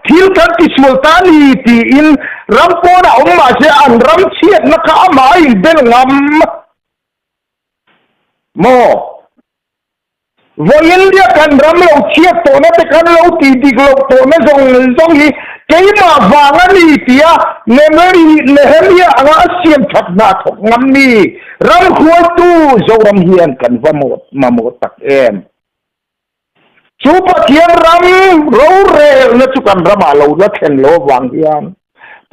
[SPEAKER 2] thil kan ti sultani ti in rampo na umma se an ram chiat na kha mai bel ngam mo voin dia kan ram lo chiat to na te kan lo ti dik lo to na zong hi keima wanga ni tia Nehemia anga siam thak na thok ngam ni ram khuai tu zoram hian kan vamot mamot tak em chu pathian ram ro re na chu kan rama lo la theng lo wang hian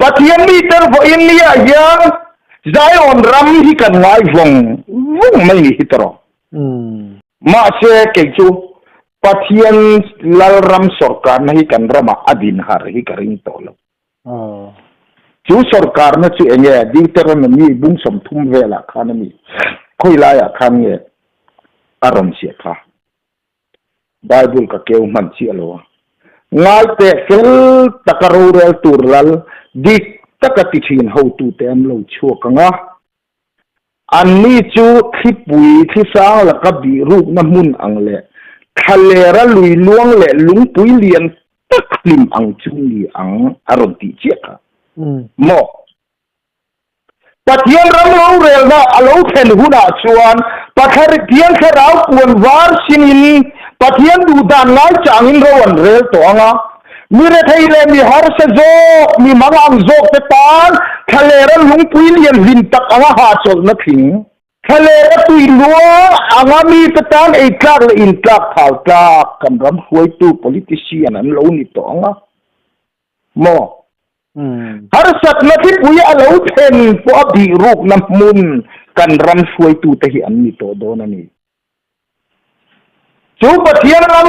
[SPEAKER 2] pathian ni ter vo in ni hian Zion ram hi kan ngai vong mai hi tro ma se ke chu pathian lal ram sarkar na hi kan rama adin har hi karing to lo chú sarkar na chu enge Deuteronomy bung som thum vela khanami khoila ya khan nge aram sia kha Bible ka keu man chi alo ngai te kel takaro rel turlal dik takati thin ho tu te am lo chu kanga anni chu thipui thisa la ka bi ru na mun angle khalera lui luang le lungpui lian taklim ang chung li ang aron ti cheka mo pathian ram lo rel na alo then huna chuan pathar tian kharau puan war sinin pathian du dan ngai changin ro an rel to anga mi re thei le mi har se zo mi mangang zo te tan khalera lungpui lian vin tak anga ha chol na thing khalera tui lo anga mi te tan ei tlak le in tlak phal tlak kam ram huai tu politician an lo ni to anga mo har sat na thi puya alo then po abi ruk na mun kan ram huai tu te hi an ni to do na ni chu pathian ram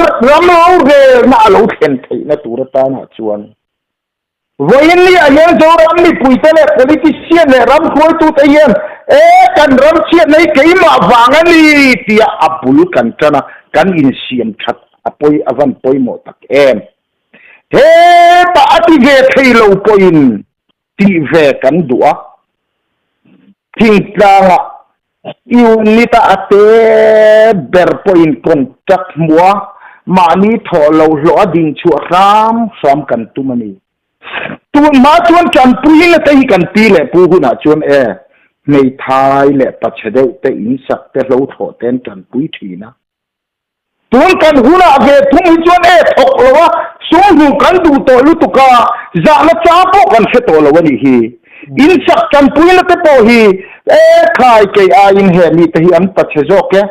[SPEAKER 2] lo ge na alo then thei na tur ta na chuan voin ni ayan zo ram ni puite le politician le ram huai tu te hian kan ram chiat nei keima wanga ni tia apul kan tana kan in siam that apoi avan poi mo tak em he ta ati ve thei lo poin ti ve kan dua thing tlanga iu ni ta ate ber poin kontak mua mani tho lo lo ding chu ram kan tumani tu ma chuan kan pui na te hi kan pi le pu hu na chuan nei thai le pachhadeu te in sak te lo tho ten kan pui thina tun kan huna ve thum chuan thok lowa sung hu kan du to lu tu ka za na cha po kan se to lo ni hi in sak kan pui na te po hi khai ke a in he ni te hi an pachhejo ke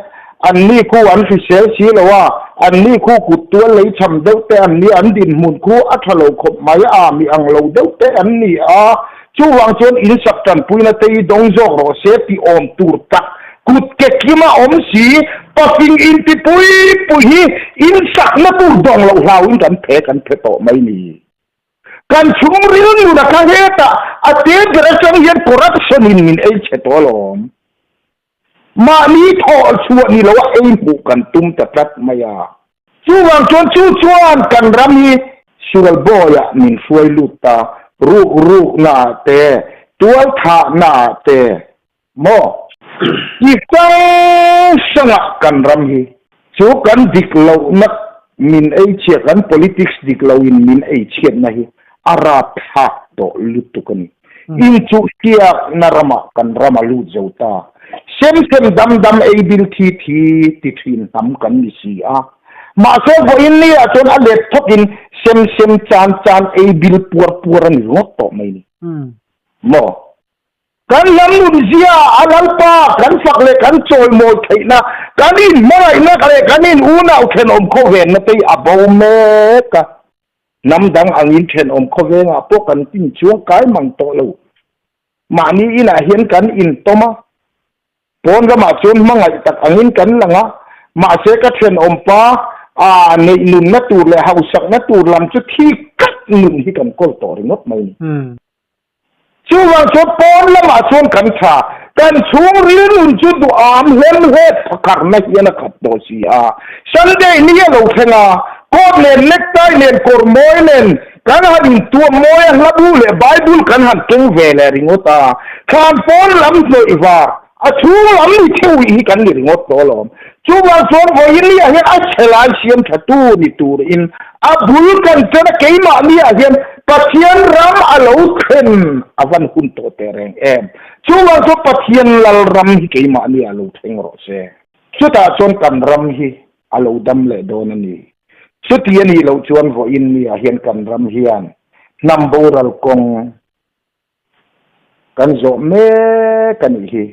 [SPEAKER 2] an ni ku an fi sel si lowa an ni ku ku tu lei cham deu te an ni an din mun ku a thalo khop mai a mi ang lo deu te an ni a chu wang chuan in sak kan pui na te dong jok ro se ti om tur tak kut ke kima om si pasing in ti pui hi in sak na tur dong lo hlaw in kan phe to mai ni kan chung ril nu na ka heta ate direction yen corruption in min ei che to lom มานี้ทอชวนนี่แล้วว่าไอ้บุกันตุ้มตะตัดมายาชูวังชวนกันรำฮีสุรบอยะมินช่วยลุตารูนาเตตัวท่านาเตโมอีกังสงะกันรำฮีชูกันดิกเลวนักมินไอเชียกัน politics ดิกเลวินมินไอเชียนะฮีอาราพักโตลุตุกันอินจูเกียนารมากันรำลุเจ้าตาเซมดำไอบิลทีติทินทำกันนิสีอามาเซฟอินนี่จนอเล็ดทุกินเซมจานไอบิลปัวนี่รถโตไม่นี่โมกันลำนุนเสียอัลปากันสักเล็กกันโจยโมไทนะกันอินเมื่อไรนะกันอินอูน่าเทนอมโคเวนนะตีอับโอเมกะน้ำดังอังอินเทนอมโคเวนอ่ะพวกกันติ้งช่วงกายมังโตเลวมานี่อินะเห็นกันอินโตมาปนก็มาชวนมังไงตักอังอินกันละงะมาเสกเทนอมป้าในนุนนัตูเลยเฮาสักนัตูลำจุดที่กัดนุนที่กันก็ต่อริงดไม่ช่วงชุดปนละมาชวนกันชากันช่วงรินุนจุดอามเห็นเหตุพักไม่ยันขัดโดสีสันเดย์นี่เราเทงก็เล่นเล็กได้เล่นกอร์มอยเล่นกันหันตัวมอยลับบุเล่ไบเบิลกันหันเก่งเวลริงดข้ามปนลำเลยว่าช่วงลำนี้เที่ยวอีกันริงดตัวลมช่วงส่วนพอยินนี่เห็นเฉลยเสียงขัดตัวนี่ตัวอินบุลกันจะได้เกี่ยมานี่เห็นปัจจัยรำอารมณ์ขึ้นวันหุ่นโตเตรงช่วงปัจจัยลัลรำที่เกี่ยมานี่อารมณ์เทงรสสุดท้ายส่วนกันรำที่อารมณ์ดำเละโดนนี่สุดที่นี่เราชวนพอยินนี่เห็นกันรำเฮียนนำบูรัลกงกันโจเมกันอี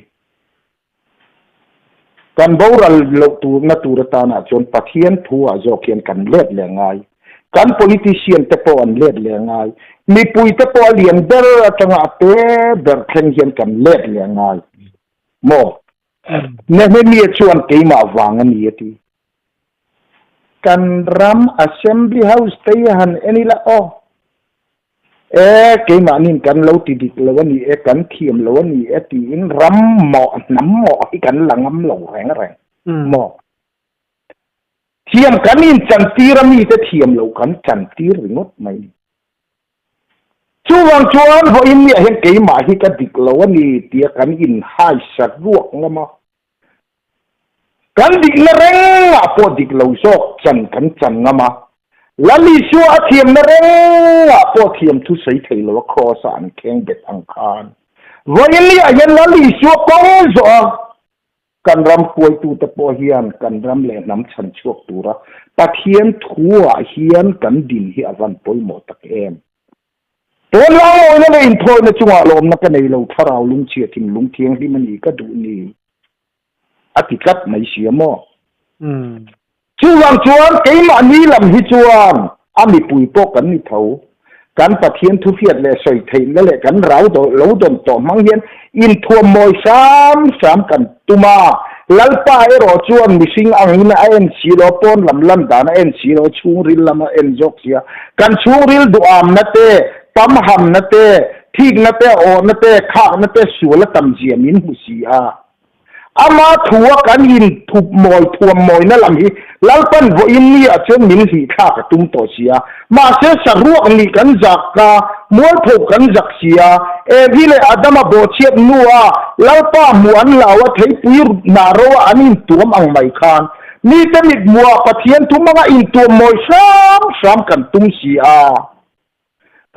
[SPEAKER 2] กันบ่รัลลตูนัตูรตานาจนปัทเทียนทัวโจเขียนกันเล็ดแรงไงกัน politician เตปอนเล็ดแรงไงมีปุยเตปอเลียนเดอร์จังอาเตเดอร์เข่งเขียนกันเล็ดแรงไงโมเนี่ยไม่มีชวนเกี่ยมาวางนี่ทีกันรำ assembly house เตียหันเอ็นี่ละอ๋อเกี่ยมานี่กันเราติดแล้ววันนี้กันเทียมแล้ววันนี้ตีนรำหมอน้ำหมอให้กันหลังน้ำเหลวแรงหมอเทียมกันนี่จันทีรำนี่จะเทียมแล้วกันจันทีหรืองดไหมช่วงพออินเนี่ยเห็นเกี่ยมาให้กันติดแล้ววันนี้เตียกันอินให้สัตว์รวกนะมากันดิกนเร่งอ่ะพอดิกแล้วโซกจันนะมาลลิชัวเทียมนเร่งพวกเทียมทุสัยเทลวครอสานแข่งเบ็ดอังคารวันนี้ยันลลิชัวกงจอกันรำป่วยตูตะปอเฮียนกันรำเล่น้ำชันชวกตัวระตะเทียนทัวเฮียนกันดินที่อวันป่วยหมดตะเอ็มตัวเราเนี่ยไม่อินโทรในจังหวะลมนักกันในเราถ้าเราลุงเชียทิมลุงเทียงที่มันอีกก็ดูนี่อธิกัดไม่เสียหม้อช่วงเกี่ยมานี่ลำฮิจวนมีปุยโปกันนี่เท่ากันปะเทียนทุเฟียดเลยใส่เทนแล้วเลยกันเราโดนต่อมังเฮียนอินทัวมอยสามกันตุมาลัลป้าเอรอจวนมิสิงอังอินเอ็นซีโรปอนลำดานเอ็นซีโรชูริลลำเอ็นจอกเสียกันชูริลดูอามนัตเตปั๊มหำนัตเตทิกนัตเตโอนัตเตข้านัตเตสวนละตำเจียมินหุสีอามาทัวกันอินทุบมอยทัวมอยนั่นลำฮีลัลปันวอินนี่อาจจะมินสีข้ากตุ้มต่อเสียมาเสียสรุปนี่กันจักกามวยผูกกันจักเสียพี่เลยอาดามาโบเชียบนัวลัลป้ามวนลาวะเทปุยนาโรอันอินตัวมังไม่คานนี่จะมีมัวปะเทียนทุมังอินตัวมอยสามกันตุ้มเสีย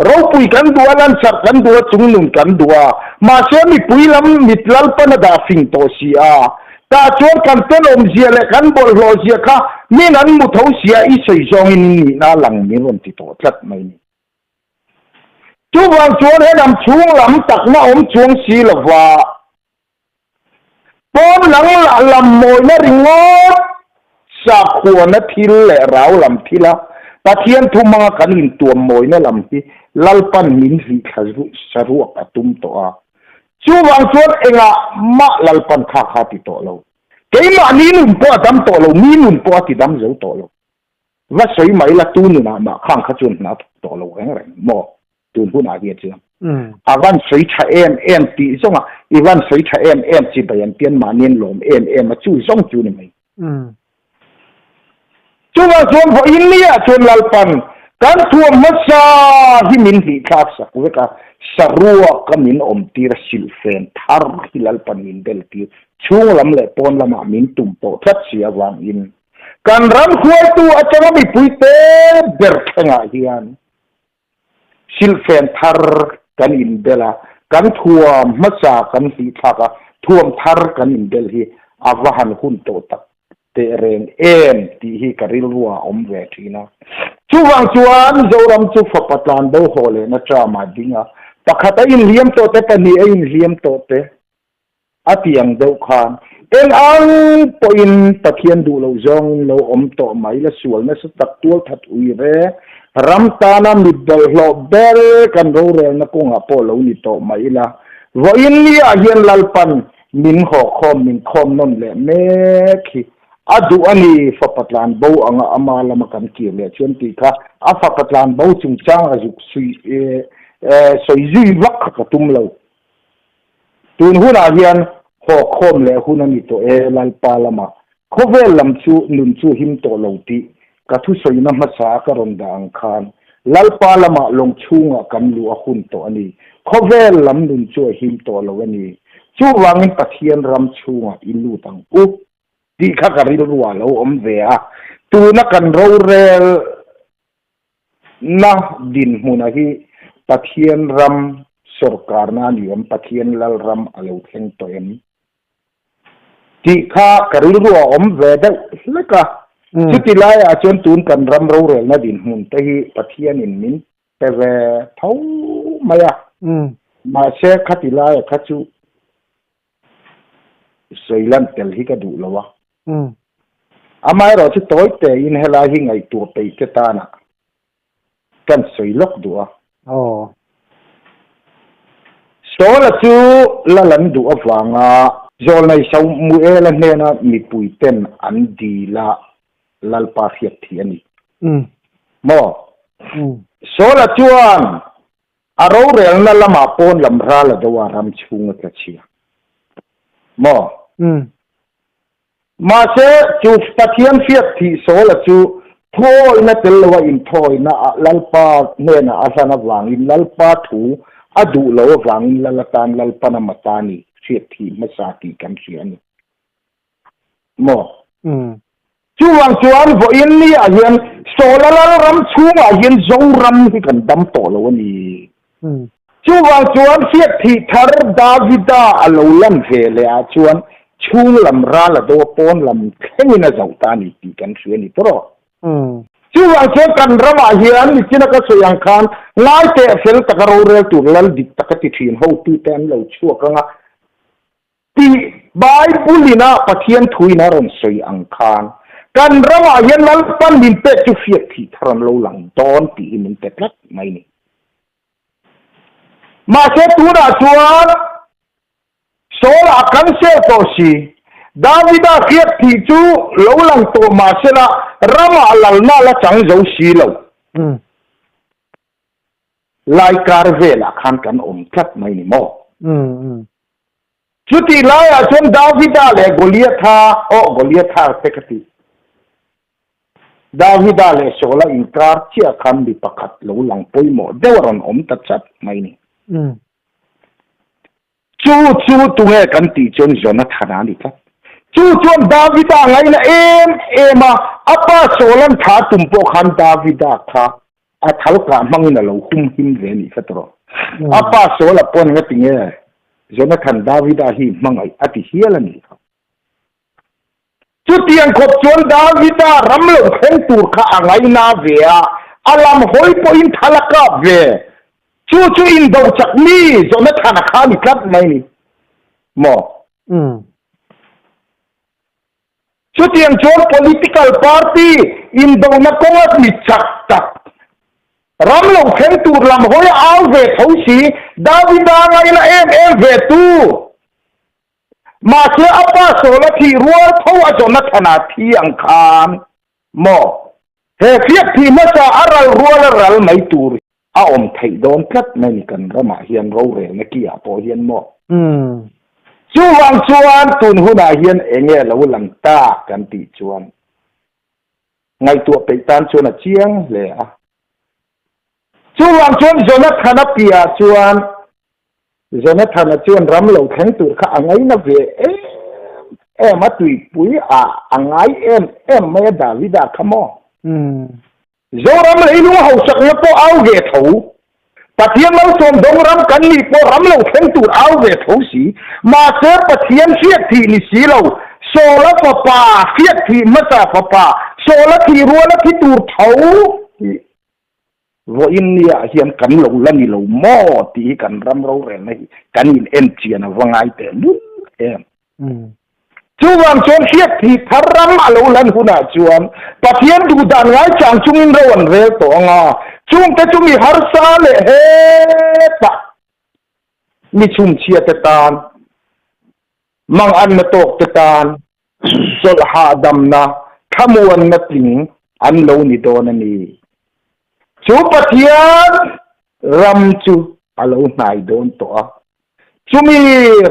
[SPEAKER 2] เราปุยกันดัวลันสักกันดัวจุงนุนกันดัวมาเชื่อมีปุยลำมิดลัลปนดาฟิงโตเสียตาชวนกันเต้นอมเสียเลยกันบอลโลเสียค่ะมีนั้นมุทเอาเสียอีส่จงอินนี่น่าหลังมีวันที่โตจัดไม่นี่ช่วงชวนให้นำช่วงลำตักน้าอมช่วงสีละว่าปนหลังลำมวยนริงอสักหัวนาทีแหละเราลำทีละปะเทียนทุมากันอินตัวมวยนั่นลำที่ลัลปันมินสีขรุสรุปตุ้มตัวช่วงส่วนเองมาลัลปันข้าติโตเราเกี่ยมานี่นุ่มปอดำโตเรามีนุ่มปอติดำเจ้าโตเราว่าใช่ไหมละตูนน่ะมาข้างขจรน่ะโตเราแข็งแรงหมอ ตุนผู้นาเฮียเจ้าอาวันสวยชาเอ็มตีส่งอ่ะอีวันสวยชาเอ็มจีไปยันเตียนมาเนียนหลอมเอ็มมาจู่ส่งจู่นี่ไหมจู่ว่าส่วนพออินเดียส่วนลาลปันการทัวร์มัสซาที่มินที่ทักษะเวกาสรัวก็มินอมตีรสิลเฟนทาร์ที่ลาลปันมินเดลตีช่วงลำเล่ปอนลำมามินตุ่มโตทัดเสียวางอินการรำควายตัวอาจารย์มีปุยเตเบิร์กงาเฮียนสิลเฟนทาร์กันอินเดลากันทัวร์มัสซากันที่ทักทัวร์ทาร์กันอินเดลฮีอาวหันหุ่นโตตักเตเรงที่ฮีการิลวัวอมเวทีนะช่วงจวนโจรมจุฟปัตลานเบลโฮเลนัทรามาดิงะปะขัดอินเลียมโตเตปนีอินเลียมโตเตอาทิยังเดวขานอังปอินตะเคียนดูเราจงเราอมโตไม่ละส่วนนั้นสตักตัวทัดอุยเรรัมตานามิดเดลโลเบลกันเราเรงนักงอาโปเรานิโตไม่ละว่าอินเลียเฮียนลลปันมินหอคอมมินคอมนนเลเมคีอาดูอันนี้ฝักปัตลานเบาอ่างอามาละมากันเกี่ยวเลยชวนตีค่ะอาฝักปัตลานเบาจุงจ้างอาจุกสุยสวยจุยวักขะตุ้มเราตุนหุ่นอาเฮียนหอคอมเลยหุ่นนี่ตัวลาลปาละมาเขาเวลลำชูนุนชูหิมตัวเราตีกระทุสวยน้ำมาสากระรอนดังคานลาลปาละมาลงชูงะกันลัวหุ่นตัวนี้เขาเวลลำนุนชูหิมตัวเราวันนี้ชูวางตะเคียนรำชูงะอิลูตังอุดีข้าการิลรัวเราอมเวียตัวนักกันเราเรลนะดินมุนาฮีตะเคียนรำสุรการนานิยมตะเคียนลลรำอาลูเทงตัวเอ็มดีข้าการิลรัวอมเวียได้เล็กะจุดที่ไล่อาจารย์ตูนกันรำเราเรลนะดินมุนแต่ฮีตะเคียนอินมินแต่เวเท่าไม่อะมาเชคขัดที่ไล่ขัดจูสวยลันเตลฮีก็ดูแล้ววะอามาเราจะตัวเตอินเฮลาหิงไอตัวไปเจตานะกันสวยลกดัวโซลจูละลันดูอฟังอ่ะโจลในสาวมือเอลันเนนะมีปุยเต็นอันดีละลัลปาเฟียทีอันนี้มอโซลจวนอารมณ์เรื่องนั้นละมาปนลำราละดัวรำชุงกระเชียมอมาเสจูตะเคียนเฟียที่โซลจูทอยนัตลวะอินทอยนะลัลปาเนนะอาสนะวางอินลัลปาถูอดูลวะวางอินลัลตานลัลปานามาตานีเฟียที่มาสาติกันเสียนี่มอจูวังจวนวอินนี่อาเฮียนโซลลัลรัมชูอาเฮียนจงรัมที่กันดำโตลวะนี่จูวังจวนเฟียที่ทาร์ดาวิดาอลูลันเฟเลอาจวนชูลำราละตัวปนลำแค่นี้นะเจ้าตานี่ตีกันเสียนี่ตัวชูว่าเชื่อกันระมาเฮียนนี่ที่นักสยังคานไล่เตะเซลตะกรอเรตุลัลดิตะกติทินเขาตีเต็มเราชั่วกันอ่ะตีไบเบิลนี่นะปะเทียนถุยนะรอนสยังคานกันระมาเฮียนลัลปันดินเตะจุเฟียที่ทำเราหลังตอนตีมันเตะพลัดไม่นี่มาเชื่อตัวนะชวนโซลาคันเซโตชีดาวิดาเขียที่จูโลลังโตมาเสละรามาลลนาละจังเจ้าสีโลไลการเวลาขันกันทัดไม่นิโมจุดที่ไล่อาจารย์ดาวิดาเลโกเลียธาโกเลียธาเปกติดาวิดาเลโซลาอินการเชียคันดิปะขัดโลลังปุยโมเดวรอนทัดชัดไม่นิจูตัวเองกันตีจนจนขนาดนี้ครับจูดาวิดาไงนะเอ็มอัปปะโซลันท่าตุ่มโปขันดาวิดาท่าอัฐาลุกามังนะเราคุ้มหิมเรนี่สัตว์รออัปปะโซลันปนกันติงเอจนขันดาวิดาหิมังไออติเฮียลันนี่ครับจุดที่ยังขบจนดาวิดารำลงเข่งตูร์ข้าไงนาเวียอัลลัมหอยปอินทาลักาเวชูอินดาวจักนี่จนธนาคารนี่ครับไม่นี่หมอชุดยังชน political party อินดาวนักงานมิจักตักรำลงเข่งตูรำหอยเอาเวทเขาสีดาวิดาไงนะเอ็มเวตูมาเชื่ออัปปะโซลที่รัวเท่าจนธนาที่อังคารหมอเฮียที่มาจะอะไรรัวละรัลไม่ตูร a om thei don tlat mai ni kan rama hian ro re na kia po hian mo chu wang chuan tun huna hian enge lo lang ta kan ti chuan ngai tu pe tan chuan a chiang le a chu wang chuan zona thana pia chuan zona thana chuan ram lo theng tur kha angai na ve em atui pui a angai em me davida khamo zoram leilu hau sak na po au ge tho pathian lo som dong ram kan ni po ram lo theng tur au ge tho si ma se pathian siat thi ni si lo sola papa siat thi mata papa sola thi ruala thi tur tho vo in nia hian kan lo lani lo mo ti kan ram ro re nei kan in en chian awangai te lu em chuwang chuan hiat thi tharam alo lan huna chuan pathian du dan ngai chang chungin ron re to anga chung te chumi har sa le he ta mi chum chia te tan mang an na tok te tan sol ha dam na thamuan na ting an lo ni don ani chu pathian ram chu alo nai don to a chumi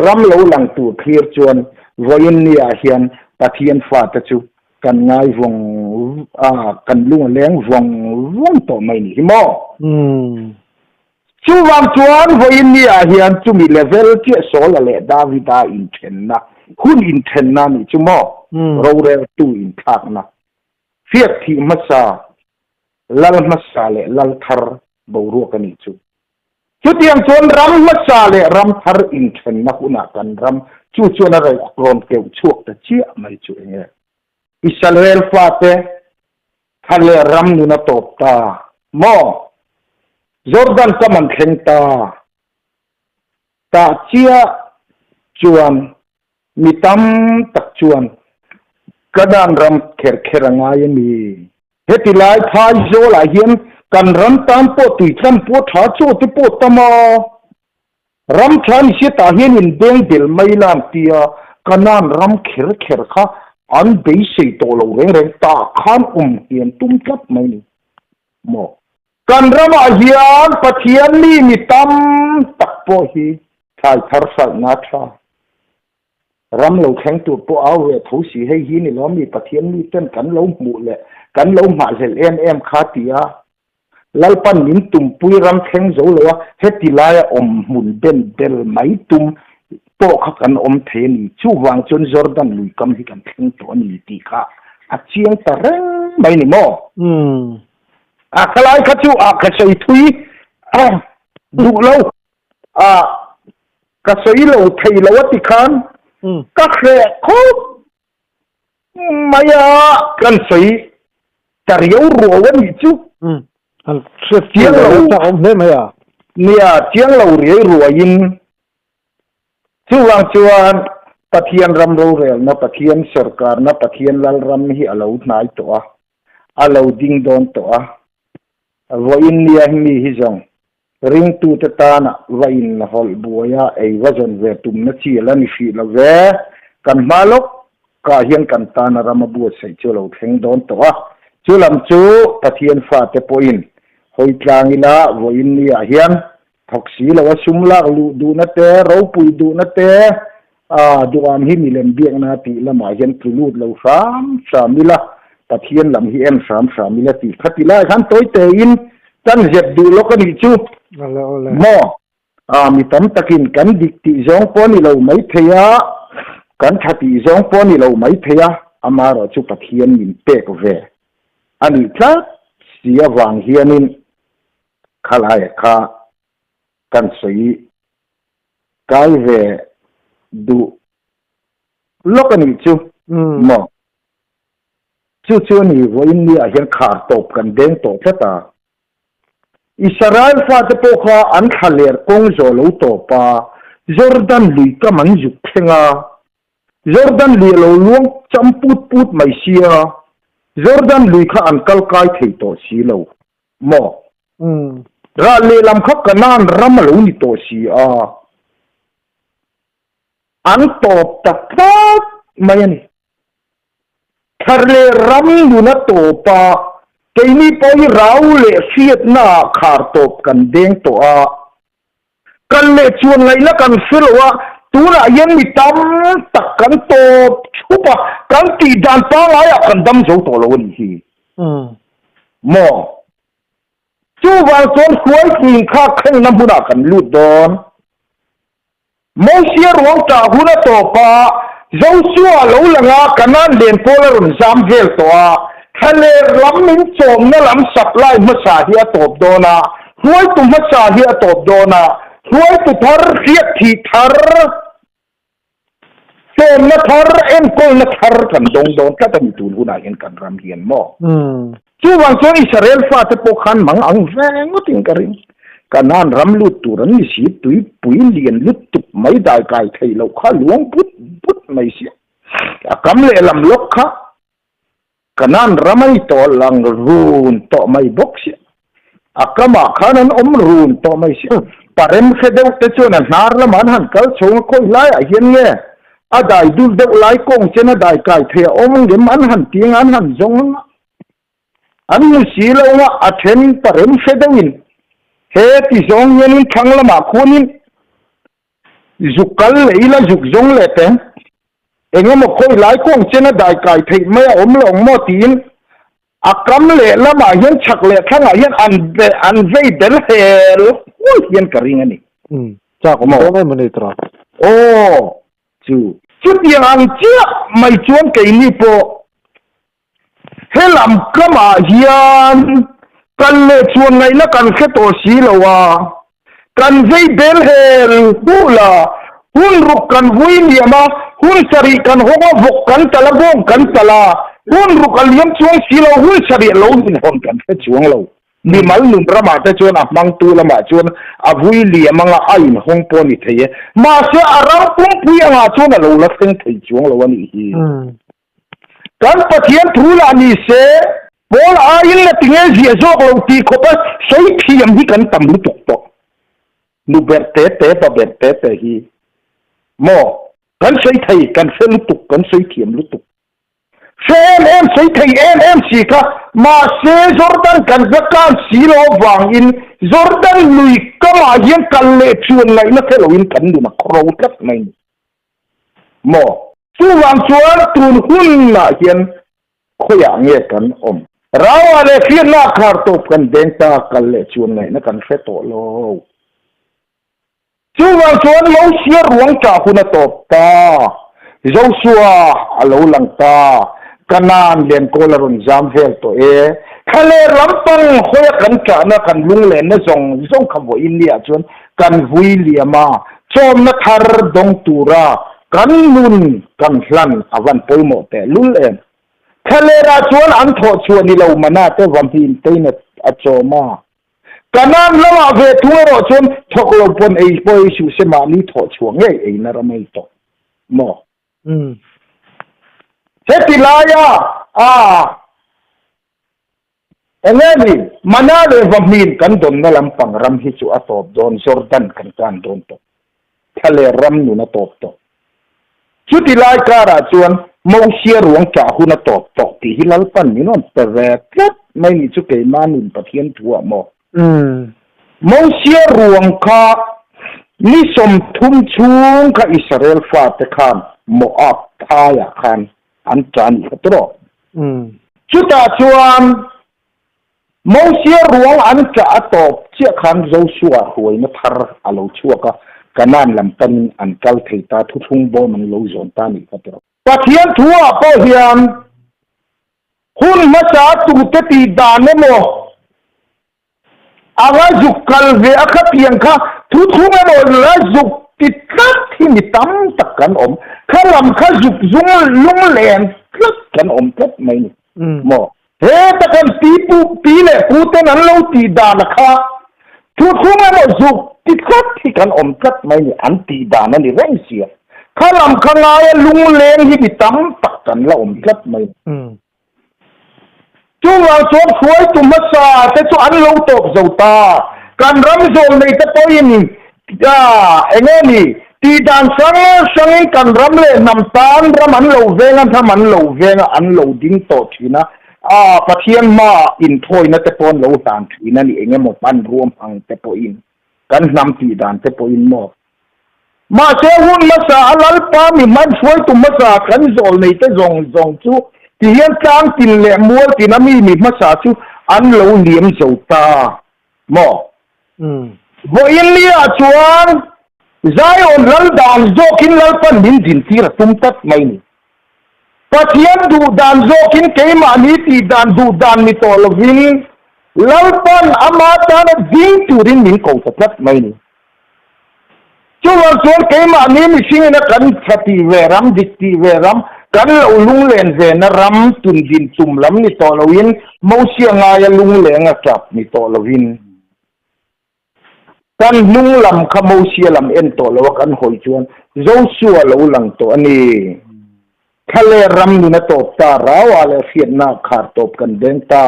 [SPEAKER 2] ram lo lang tu clear chuan voin nia hian pathian fa ta chu kan ngai vong kan lung leng vong to mai ni mo chu wang chuan voin nia hian chumi level che sol le davida in thenna hun in thenna ni chu mo ro re tu in thak na fiat thi masa lal masa le lal thar bo ru ka ni chu chu tiang chuan ram masa le ram thar in thenna huna kan ram chu chuan a rai ron keu chuak ta chia mai chu nge Israel fate khale ram nu na top ta mo Jordan ka man khen ta chia chuan mitam tak chuan kadan ram kheranga yani heti lai phai zo la hian kan ram tam po tui than po tha chu ti po tama ram than si ta hian in beng del mai lam tia kanan ram kher kha an bei sei to lo reng ta khan hian tum tlat mai ni mo kan ram a hian pathian ni mitam tak po hi thai thar sa na tha ram lo kheng tu po au ve thu si hei hi ni lo mi pathian ni ten kan lo mu le kan lo ma zel em kha tia lalpan nin tum pui ram kheng zo lo heti lai om mun ben del mai tum po kha kan om the ni chu wang chon Jordan lui kam hi kan kheng to ni ti kha a chiang ta reng mai ni mo a khalai kha chu a kha sei thui du lo ka sei lo thei lo ti khan ka khe kho maya kan sei tar yo ro wa ni chu chiang lo ta om he maya nia chiang lo ri ro in chuwang chuan pathian ram ro rel na pathian sarkar na pathian lal ram hi alo nai to a alo ding don to a voin nia mi hi jong ring tu ta ta na vain hol buaya ei wajon ve tum na chi la ni fi la ve kan malok ka hian kan ta na ram bu sei chu lo theng don to a chu lam chu pathian fa te poin hoi tlang ila voin nia hian thoksi lo sum lak lu du na te ro pui du na te duam hi milem biak na ti lama hian tulut lo sam mila pathian lam hi em sam mila ti khatila khan toy te in tan zep du lo ka ni chu mo mi tam takin kan dik ti zong po ni lo mai theya kan thati zong po ni lo mai theya amaro chu pathian min pek ve ani tla sia wang hianin khalai kha kan sei kai ve du lokani chu mo chu ni voin ni a hian khar top kan deng to thata Israel fa te po kha an khaler kong zo lo to pa Jordan lui ka man juk thenga Jordan li lo luang champut mai sia Jordan lui kha an kal kai thei to si lo mo ra le lam khak kanan ram lo ni to si an top tak tak mai ani tharle ram lu na to pa cái ni bôi rau lệ phiệt na khar top kan deng to a kan lệ chuan ngai na kan filwa tu na yen mi tam tak kan top chupa kan ti dan pa ngai a kan dam zo to lo ni hi mo chu wal chon khuai king kha khen na buna kan lut don mo sia ruang ta huna to pa zo chua lo langa kanan len polar zam vel to a khale lam min chom na lam supply ma sa hi a top dona huai tu ma sa hi a top dona huai tu thar riat thi thar chom na thar en kol na thar kan dong don ka ta mi tu huna en kan ram hian mo chu wang chon Israel fa te po khan mang ang veng uting karin kanan ram lut turan ni si tui pui lian lut tup mai dai kai thei lo kha luang put put mai si akam le lam lok kha kanan ramai to lang run to mai box si akama khanan run to mai si parem khedeu te chona nar la man han kal chong ko lai a hian nge adai dul deu lai kong chena dai kai the ge man han tiang an han jong an mu si lo wa athen parem khedeuin he ti zong yen thang la ma khunin zukal leila zuk zong le te engem khoi lai kong chena dai kai thei me long mo tin akam le lama yen chak le thanga yen an vei del hel yen karing ani
[SPEAKER 1] cha ko mo ngai mani tra
[SPEAKER 2] o chu yang chia mai chuan kai ni po helam kama hian kan le chuan ngai na kan khe to si lowa kan vei del hel hula hun ruk kan hui liama hun sari kan honga vok kan tala bong kan tala hun ruk al yam chuang si lo hun sari lo din hon kan khe chuang lo ni mal num rama ta chuan a mang tu lama chuan a vui liama nga ain hong po ni theye ma se aram pum pui anga chuan lo la theng thei chuang lo ani hi kan pathian thula ni se bol ain la tinge zia zo lo ti khopa sei thiam hi kan tam lu tok to nu berte te ba berte te hi mo kan sei thei kan se lu tuk kan sei thiam lu tuk em sei thei em si ka ma se jordan kan zakan si lo wang in jordan lui kama yen kan le chuan lai na thelo in kan du na kro kat mai mo chu wang chuan tun hun na yen khoya nge kan rawa le khian na khar top kan deng ta kan le chuan lai na kan fe to lo chu wang chuan lo sia ruang ta huna top ta Joshua alo lang ta kanan len kolaron jam vel to khale rampang khoya kan ka na kan lung len na zong khabo india chuan kan vui liama chom na thar dong tura kan nun kan hlan avan polmo te lul en khale ra chuan an tho chuan ni lo mana te vampin te na achoma kanan lama ve tuero chuan thoklo pon ei poi su se ma ni tho chuang ei na ramai to mo Hetilaya eneni manale vamin kan don na lampang ram hi chu atop don Jordan kan don to thale ram nu na top to chutilai kara chuan mo sia ruang cha hu na top to ti hilal pan ni non perret mai ni chu ke manin pathian thua mo mo sia ruang kha ni som thum chung ka Israel fa te khan Moab thaya khan an chan khatro chuta chuan mo sia ruang an cha atop chia khan Joshua huai na thar alo chuaka kanan lampan an kal theita thu thung bo man lo zon ta ni khatro pathian thua po hian hun ma cha tu te ti dan mo aga jukal ve akha piang kha thu thung mo la juk ti tat thi mi tam tak kan khalam kha juk zung lung len kan tat mai ni mo he ta kan pi le ku te nan lo ti da na kha thu thung mo juk ti tat thi kan tat mai ni an ti da na ni reng sia khalam kha nga lung len hi mi tam tak kan la tat mai chu wa so khoi tu ma sa te chu an lo tok zo ta kan ram zo nei ta to yin engeni ti dan sang kan ram le nam tan ram an lo venga tham an lo venga an lo ding to thina ปะเทียนมาอินถ้วยนะแต่ปอนเราตานถือนั่นเองหมดปั้นรวมพังแต่ปอินกันนำตีดานแต่ปอินหมดมาเสียหุ่นมาสาลัลปามีมันช่วยตุมาสากันโจลในแต่จงจูที่ยังจางตินแหลมมัวที่นั่นมีมาสาจูอันเราเลี้ยงเจ้าตาหมอบ่อินเลียชวนใจอ่อนลัลดานโจกินลัลปันดินดินที่ระตุ้มตัดไม่นี่ปะเทียนดูดานโจกินเกมานีตีดานดูดานมิโตลวินลัลปันอามาตานดินตูรินมินโกตัดไม่นี่ช่วงส่วนเกมานี้มีสิ่งนั้นกันสติเวรัมดิติเวรัมกันเราลุงเลนเจนรัมตุนดินตุมลำมิโตลวินมอเสียงายลุงเลงจับมิโตลวินกันลุงลำขโมเสียลำเอ็นโตลวกันหอยชวนโจชัวเราลังโตอันนี้ทะเลรำนี่นะตบตาเราอะไรเสียนาขาดตบกันเดินตา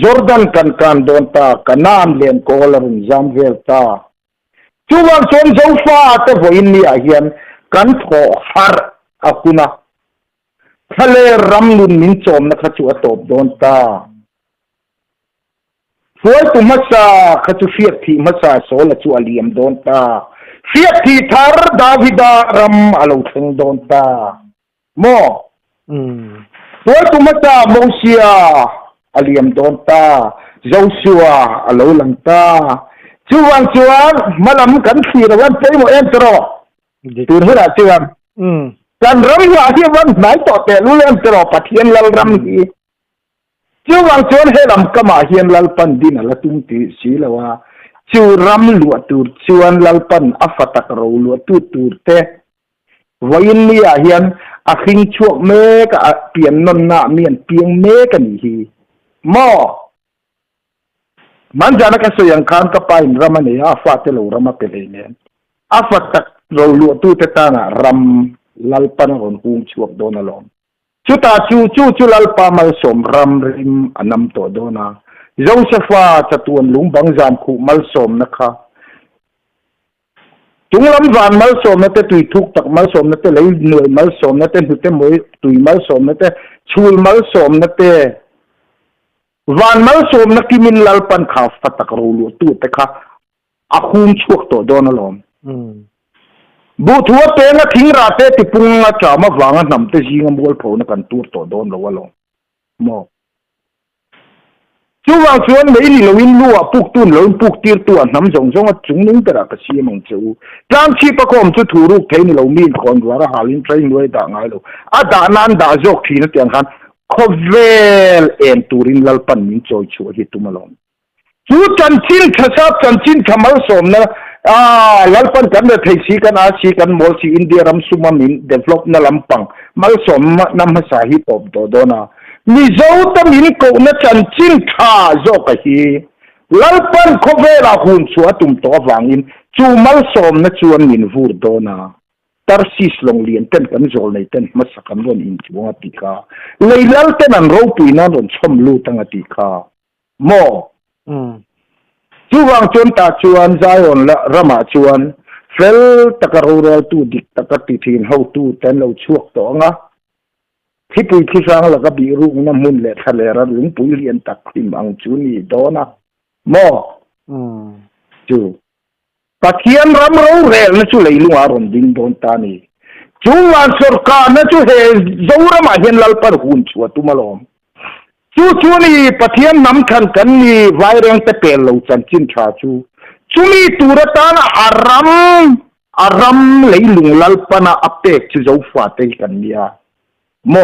[SPEAKER 2] จอร์แดนกันโดนตากันน้ำเลี้ยงโกลารุนจามเวลตาช่วงส่วนเจ้าฟ้าแต่พออินเดียเห็นกันโผฮาร์อากุนะทะเลรำนุนมินโจมนะขจัวตบโดนตาสวยตุมัสซาขจุเฟียที่มัสซาโซลจัวเลียมโดนตาเฟียที่ทาร์ดาวิดารำอาลูเทงโดนตาโมสวยตุมัสซาโมเซียอาเลียมโดนตาโจชัวอาลูลังตาช่วงมาลำกันฟีระวันเตยโมเอ็นตรอตื่นหัวช่วงการรำว่าที่วันไหนต่อแต่รู้เรื่องตรอปะเทียนลัลรำดีช่วงให้ลำก็มาเฮียนลัลปันดินละตุ้มตีสีละว่าช่วรำลัวตูดช่วงลัลปันอัฟตักเราลัวตูดเตวันนี้เฮียนอาคิงช่วงเมกะเปลี่ยนนนนาเมียนเปียงเมกันฮีหม้อมันจะนักสู้ยังข้ามกับไปรำมันเนี่ยอาฟัตเรารำมาเป็นเนี่ยอาฟัตเราลัวตูเตตานะรำลัลปันรอนหุงช่วงโดนอลอมชุตาชูลัลปามาสมรำริมอันนำตัวโดนาโจเซฟ้าจะตวนลุงบังจามคู่มัลสมนะคะจุงลำวานมัลสมนั่นแต่ตุยทุกตักมัลสมนั่นแต่เลยหน่วยมัลสมนั่นแต่หุเตมวยตุยมัลสมนั่นแต่ชูลมัลสมนั่นแต่วันมัลสมนักที่มินลัลปันข้าฟัตตะกรูลูตูแต่ข้าอาคุมช่วงตัวโดนอลอมบูทัวเตนะทิ้งราเตติปุงอาจามาฟังนำแต่จิงมวลพอนักันตัวโดนละวะลงมอช่วงส่วนไม่ลีเราวินลัวปุกตุนเราปุกตีร์ตัวน้ำจงจุงนึงแต่ละก็เสียมังเจ้าการชีพก็มจุดถูรุกเทนี่เรามีคนว่าเราหาลินใช้ด้วยต่างไงเราด่านันด่าจอกทีนั่นเตียงกันเขาเวลเอ็นตูรินลัลปันมินช่วยช่วยที่ตุมาลงจูจันชินขจับจันชินขมัลสมนะลัลปันกันเดทซีกันอาชีกันมอลซีอินเดียรัมซุมามินเดเวลลอปนั่ลำปังมัลสมนำมาสาฮิปอบโดนะมีเจ้าตมินกูนะจันชินท่าโจกะฮีลัลปันเขาเวลาหุ่นชัวตุมตัวฟังอินจูมัลสมนะชวนมินฟูร์โดนะตาร์ซิสลงเลียนเต้นกันโจลในเต้นมาสักกันวันอินจวงติกาเลยลัลเต้นอันรูปีนั้นโดนชมลูตั้งติกาโมช่วงจนตาชวนใจอ่อนละรำชวนเฟลตะกรูเราตูดิกตะกติทินเฮาตูเต้นเราช่วงตัวงะที่ปุยที่ฟังแล้วก็บีรุ่งน้ำมุนเละทะเลระลุงปุยเรียนตักทิมอังจูนี่โดนะโมจูปะเทียนรำเราเรลนั่นช่วยลุงอารมณ์ดินโดนตานี่ช่วงสุรกานั่นช่วยเจ้ารำมาเห็นลัลปันหุ่นชัวตุมาลมชูนี่ปะเทียนน้ำขันกันนี่ไวเรื่องแต่เปลเราจันจินชาชูนี่ตูระตานะอารำเลยลุงลัลปันอัปเดตชูเจ้าฟ้าเตกันเนี่ยโม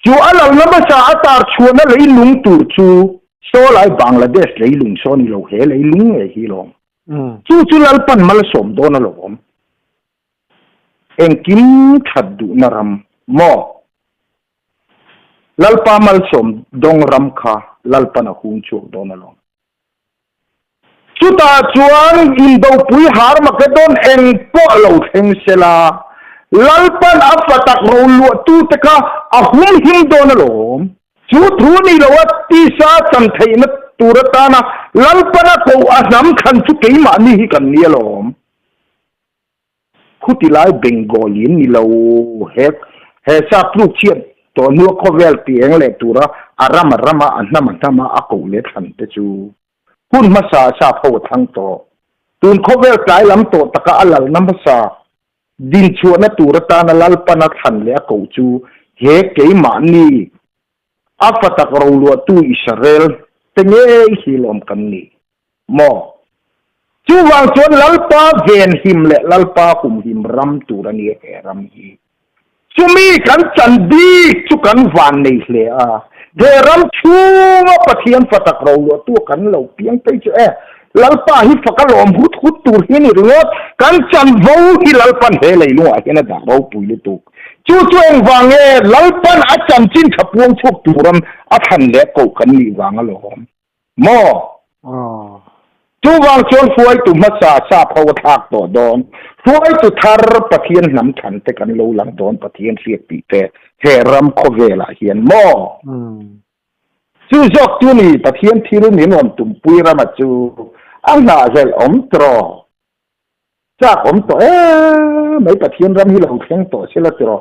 [SPEAKER 2] ชูอัลลัลนับชาอัตาร์ชัวนั่นเลยลุงตูชูโซลายบังลาเดชเลยลุงโซนี่เราเฮเลยลุงฮีลงชูลัลปันมาลสมโดนละผมเอ็งกินขัดดูนารำโมลัลปามัลสมดงรำคาลัลปานะหุ่นโชกโดนลงสุดาจวนอินโดปุยหาร์มาเกดอนเอ็งก็เราเห็นเสลาลัลปันอัฟตักรูลัวตูตะกาอาหุ่นหิมโดนลงชูทรูนี่เราว่าตีซาจันทยนัตตูรตานะลัลปานะกูอาน้ำขันชุกย์มานี่กันเนี่ยลงคุติลายเบงกอลินนี่เราเฮซาปลุกเชียน ตัวนัวเขาเวลเตียงเลยตัวอารามาอันนั้นมันทำมาอากูเลทันเตจูหุ่นมาซาชาพาวทั้งตัวตูนเขาเวลกายลำตัวตะกะอัลลน้ำภาษาดินชวนตัวรตานลัลปนักทันเลยอากูจูเฮเกยมานีอาฟตักเราลัวตูอิสราเอลเตเงยฮิลอมกันนี่มอจูวางชวนลัลปาเวนหิมเลลัลปาคุมหิมรัมตูรันเยเรัมฮีจูมีกันจันดีจูกันวันในเสียเดรัมชูว่าปะเทียนฟตักเราลัวตัวกันเราเพียงไปเจอลัลปาฮิฟักลอมหุดตูเฮนี่รู้กันจันวูฮิลัลปันเฮเลยลัวเฮน่ะด่าเราปุยเลยตุกจู่ๆเองวางเอลัลปันอาจารย์จินขับวงชุกตูรำอาทันเล็กกูกันนี่วางอะไรหอมมอจู่วางชวนฟวยตุมาซาซาพาวทักต่อดอนฟวยตุทาร์ปะเทียนน้ำขันแต่กันโลหลังดอนปะเทียนเสียปีแต่เฮรัมโคเวลาเฮียนมอจู่จอกตัวนี้ปะเทียนที่รุ่นนี้นอนตุ่มปุยรามาจูอันน่าจะอมตรอจากอมตัวไม่ปะเทียนรำฮิเราเพียงตัวเชลตรอ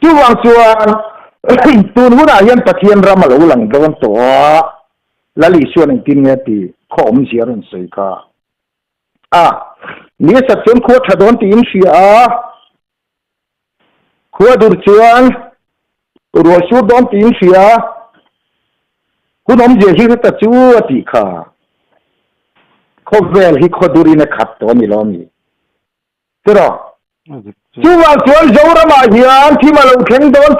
[SPEAKER 2] จู่วางชวนตัวนู้นอายันปะเทียนรำมาเราหลังดอนตัวแล้วลิชวนในที่นี้ตีขอมเสียรันใส่ค่ะนี่สักจนขวดถดนตีนเสียขวดดูดชวนรัวชูดนตีนเสียคุณอมเจียฮิรตจูตีค่ะเขาเวลฮิขวดดูรินขัดตัวนี่ล้อมีเจ้าจู่ว่าชวนเจ้าระมาเฮียนที่มาเราแข่งโดน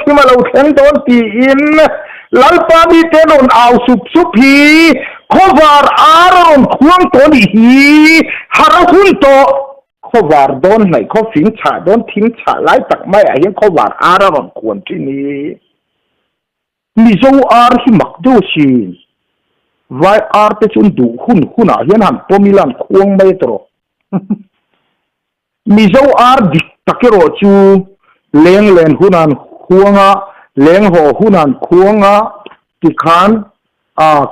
[SPEAKER 2] ตีอินลัลปามีเตนอนเอาสุบฮีขวารอารอนควงตัวนี้ฮีฮาร์หุ่นโตขวารโดนไหนขฟิงฉาโดนทิ้งฉาไล่ตักไม่เห็นขวารอารอนควรที่นี้มีเจ้าอาร์ที่มักดูชีไว้อาร์เตจุนดูหุ่นเห็นหันตัวมิลันควงไม่ตรอมีเจ้าอาร์ดิตะเกโรจูเลี้ยงหุ่นันควงเลี้ยงหัวหุ่นันควงติขาน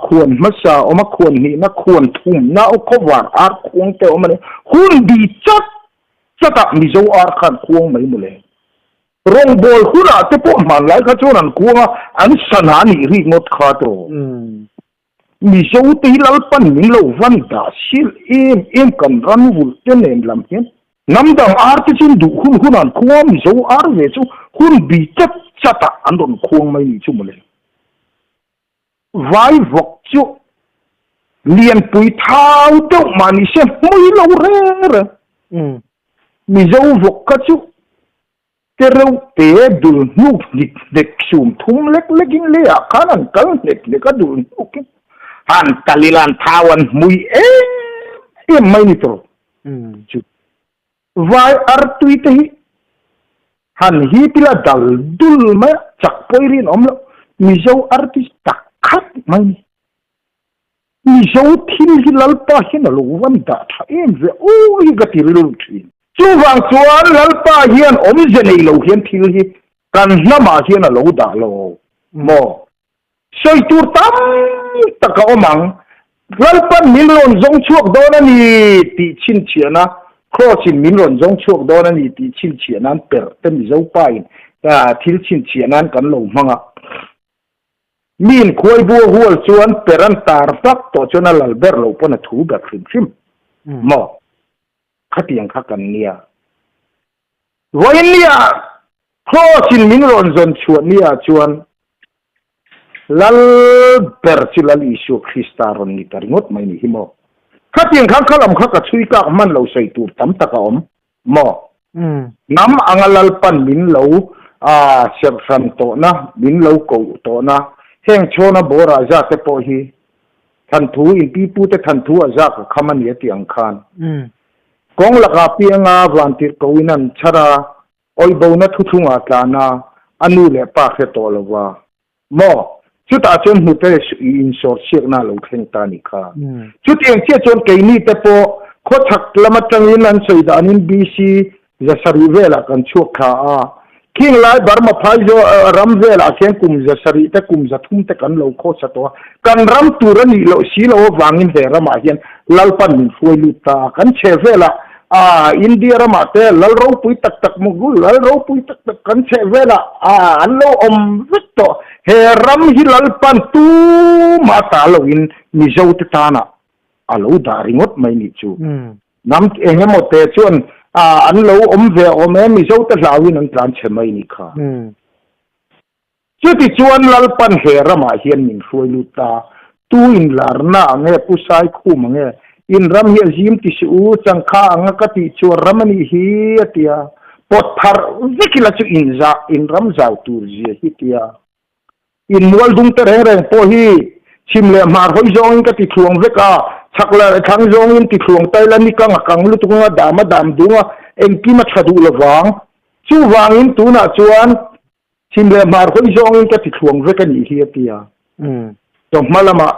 [SPEAKER 2] ควรมัสาออกมาควรนี่นะควรทุ่มนะเอาขวานอาร์ควงแต่ออกมาเลยหุ่นดีจัดมีเจ้าอาร์ขันควงไม่หมดเลยรงบอลหุ่นอาจจะพวกมันหลายข้าเจ้านั้นควงอันสนานี่รีงดขาดโตมีเจ้าตีลัลปันมิโลวันดาชิลเอ็มกันรันวุลเจเนมลำเห็นน้ำดังอาร์ติจินดูหุ่นอันควงมีเจ้าอาร์เวจูหุ่นดีจัดอันโดนควงไม่มีชุ่มเลยไว้วกจุเลียนปุยเท้าเจ้ามานิเชไม่เล่าเร่มีเจ้าวกกจุเตเราเตะดูนุกเด็กชุมทุ่งเล็กๆเลยขานันกันเล็กๆก็ดูนุกหันตะลิลันท้าวันมุยไม่นิโตจุไว้อาร์ตุยเตะหันฮีพิลาดัลดุลมาจักปอยรินอมละมีเจ้าอาร์ติสตักขัดไม่มีเจ้าทิ้งที่ลัลปาเห็นลูกวันดาท่าเวโอ้ยกติลุทินจู่วางส่วนลัลปาเห็นอมเจนี่ลูกเห็นทิ้งที่กันน้ำมาเห็นลูกดาลูโมใส่ตัวตั้มตะกอมังลัลปามิลลอนจงช่วงโดนนี่ตีชินเชียนะครอชินมิลลอนจงช่วงโดนนี่ตีชินเชียนั้นเปิดเต็มเจ้าไปที่ชินเชียนั้นกันลูกมังมีนคุยบัวหัวชวนเปรันตาร์ฟักตัวชนลัลเบอร์โลปนถูแบบฟิมหมอขัดยังขัดกันเนี่ยวันนี้ครอชินมินรอนจนชวนเนี่ยชวนลัลเบอร์ชิลัลอิชูคริสตารอนนี่ตาริงดไม่นี่หิมอขัดยังขัดขลังขัดกับช่วยกักมันเราใส่ตัวตั้มตะกอมหมอน้ำอังลัลปันมินเราเสียบสันโตนะมินเรากูโตนะเฮงโชนะบราจักเตปอฮีทันทูอินปีปูเตทันทูอาจักขมันเยติอังคารกองลักอาเปียงาวันติกวินันชราโอยบ่นะทุทุงอาตานาอนุเลปาเขตอลวาหมอชุดอาจนหุเตอินสอร์เชียกนาลูกเฮงตานิคาชุดเองเชี่ยจนเกนี่เตปอโคชักละมัดจังอินันสุดานินบีซีจะสริเวลากันชั่วข้าคิงไลบาร์มาพายโจรัมเวลอาเคียงกุมจะสริตะกุมจะทุ่มตะกันโลโคสตัวกันรัมตุรันนี่โลสีโลวางินเดรามาเฮียนลัลปันมินฟวยลุตากันเชเวลา อินเดียระมาเตลลเราปุยตักมุกุลลเราปุยตักกันเชเวล่ะอันเราวิตโตเฮรัมฮิลลปันตูมาตาลวินมิจาวตตานะเราดาริงดไม่นิจูน้ำเองหมดเตชวนอันเราเวมิจาวตลาวินันตรันเชไม่นิค่ะจุดที่ชวนลลปันเฮรัมอาเฮียนมินช่วยลุตาตูอินลาร์นาเงผู้ชายคู่มังเงอินรัมเฮียจิมติสูจังข้างกติชวนรัมนีฮีเตียปดทาร์วิกิลาจูอินรัมจาวตูร์จีฮิเตียอินวัลดุงเตอร์เร่งพอฮีชิมเลมาร์ฮอยจงกติทวงเวกาชักละทั้งจงอินติทวงไตลันนิกังกังลุตุงดามดามดุงเอ็งกิมัดขดูลวังชูวางอินตูน่าชวนชิมเลมาร์ฮอยจงอินกติทวงเวกันฮีเตียจงมาละมา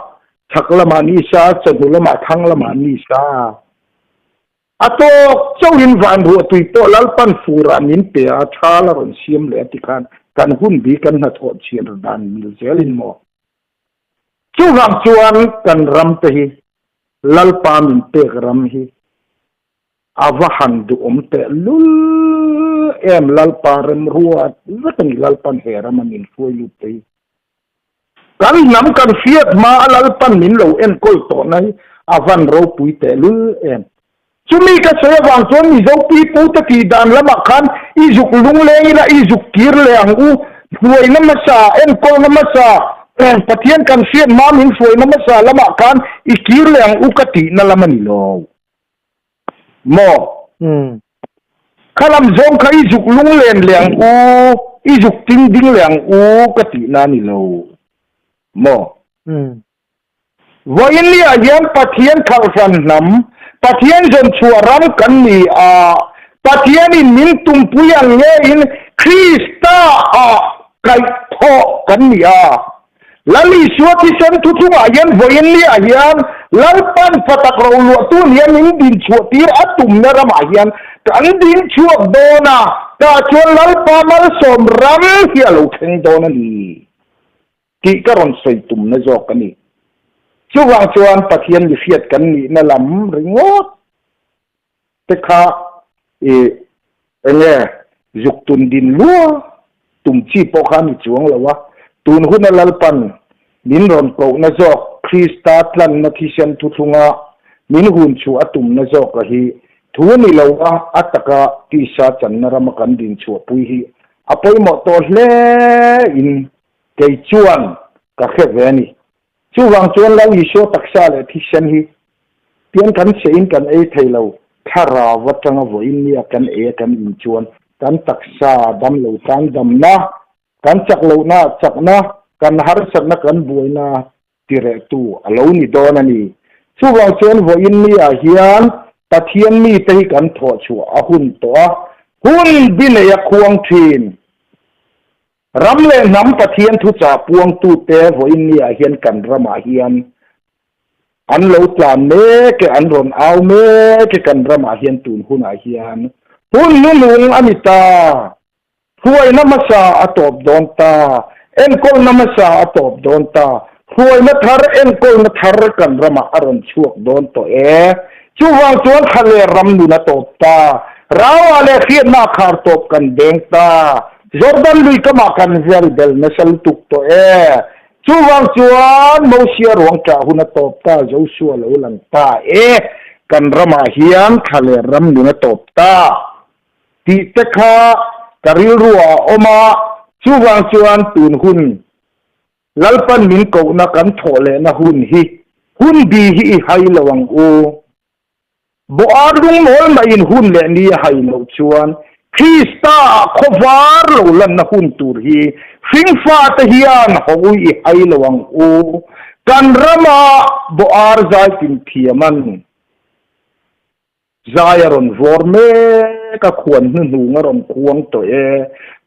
[SPEAKER 2] ชักละมานิสาจะดูละมาทั้งละมานิสาอัตโตเจ้าอินวันหัวตุยโตลัลปันฟูรานินเปียชาลารอนเซียมเลติกันกันหุ่นบีกันหัดหัวเชียนดานมิลเซลินโมจู่วางจวนกันรำเตฮีลัลปามินเปกรำฮีอาวหันดูเตลุลลัลปารมรัววัตนิลัลปันเฮรามันอินฟูยุเตกันนำกันเฟียดมาลัลปันมินโลกอลโตนัยอาวันเราปุยเตลุลจุมีกษัตริย์วางจวนมิจาวปีปูตะกีดานละมาคันอิจุกลุงเลงละอิจุกกีร์เลงฟวยน้ำมาซากอลน้ำมาซาปะเทียนกันเฟียดมามินฟวยน้ำมาซาละมาคันกีร์เลงกตินั่นละมันโลโมข้าลำจงข้าอิจุกลุงเลงอิจุกติงดิงเลงกตินั่นโลโมวันนี้ยังปะเทียนข้าวฟันน้ำปะเทียนจนชัวรำกันนี่ปะเทียนนี่มินตุมปุยังเงี้ยอินคริสตาไก่ทอกันนี่ลัลิสวติสันทุทุอายันวันนี้ยังลัลปันฟัตกเราลวตุนยันมินดินชัวตีร์อัตุมนรมายันกันดินชัวโดนะตาชวนลัลปามัลสมรำเฮียลูกเฮงโดนันี่ที่กระรอนใส่ตุ่มนจอกกันนี่ช่วงจวนปะเทียนดิเฟียดกันนี่นั่นลำริงอดแต่ข้าเนี่ยยุกตุนดินลัวตุ่มชีพอขานี่จวงแล้ววะตุนหุ่นลัลปันมินรอนโปนจอกคริสตาตลันนาทิเชนทุทุงะมินหุ่นชัวตุ่มนจอกฮีทุนี่แล้ววะอัตกะที่ชาจันนรมกันดินชัวปุยฮีอภัยหมดตัวเล่อินเกยจวนก็แค่เวนี่ช่วงจวนเราอิโชตักษาเลยที่ฉันฮีเพียงกันเสียงกันไทยเราถ้าเราวัดจังหวะอินเนี่ยกันกันอินจวนกันตักษาดำเรากันดำนะกันจักเรานะจักนะกันหาร์สักนะกันบุยนะที่เรตูเรานี่โดนนี่ช่วงจวนวอินเนี่ยเฮียนตัดเทียนนี่ตีกันถอดชัวหุ่นตัวหุ่นบินเลยควงทีนรำเล่นำปะเทียนทุจ่าปวงตูเตะวันนี้เฮียนกันรำมาเฮียนอันเราจานเมกอันรอนเอาเมกกันรำมาเฮียนตูนหุ่นอาเฮียนหุ่นนุ่งอันิตาช่วยน้ำมาซาอตบโดนตากอลน้ำมาซาอตบโดนตาช่วยมาทาร์กอลมาทาร์กันรำมาอารมณ์ช่วงโดนตัวช่วงจวนทะเลรำดูนะตบตาเราอะไรเขียนมาขาดตบกันเด้งตาJordan lui kama kan vel del nasal tuk to chuwang chuan mo sia ruang ka huna top ta Joshua lo lang ta kan rama hian khale ram ni na top ta ti te kha karil ruwa oma chuwang chuan tun hun lalpan min ko na kan thole na hun bi hi hai lawang bo ardung mol ma in hun le ni hai lo chuan Krista khovar lo lan na hun tur hi fingfa ta hian hoi ai lawang kan rama bo ar zai tin thiaman zairon vorme ka khuan nu ngaron kuang to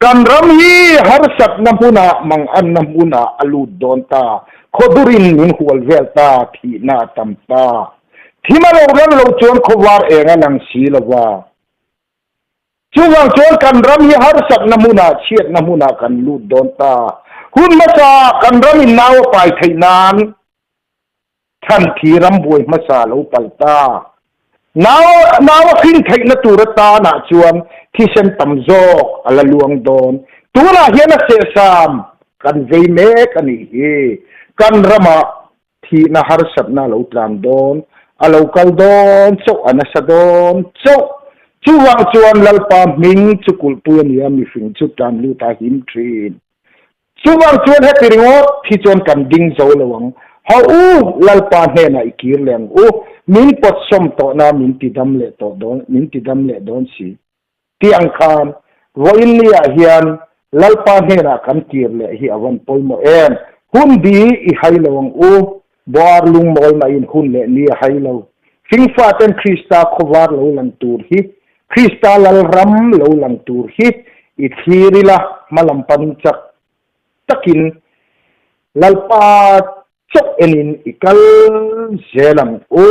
[SPEAKER 2] kan ram hi har sat na huna mang an na huna alu don ta khodurin min hual vel ta thi na tam ta thimalo ran lo chon khovar enga nang silawa chuwang chon kan ram hi har sak namuna chiat namuna kan lut don ta hun masa kan ram in naw pai thainan than thi ram boi masa lo palta naw khing thai na turata na chuan thi sen tamjok ala luang don tura hian se sam kan vei me kan hi kan rama thi na har sat na lo tlam don alo kal don chok anasa don chok chuwang chuan lalpa ming chukul puan ya mi fing chu tan lu ta him trin chuwang chuan he tiringot thi chuan kan ding zo lawang ha u lalpa he na ikir leng u min pot som to na min ti dam le to don min ti dam le don si tiang khan voin lia hian lalpa he na kan kir le hi awan pol mo en hun di i hai lawang u bar lung mol ma in hun le ni hai lo fing fa ten krista khowar lo lang tur hi krista lal ram lo lang tur hi i thirila malam pan chak takin lalpa chok enin ikal zelang o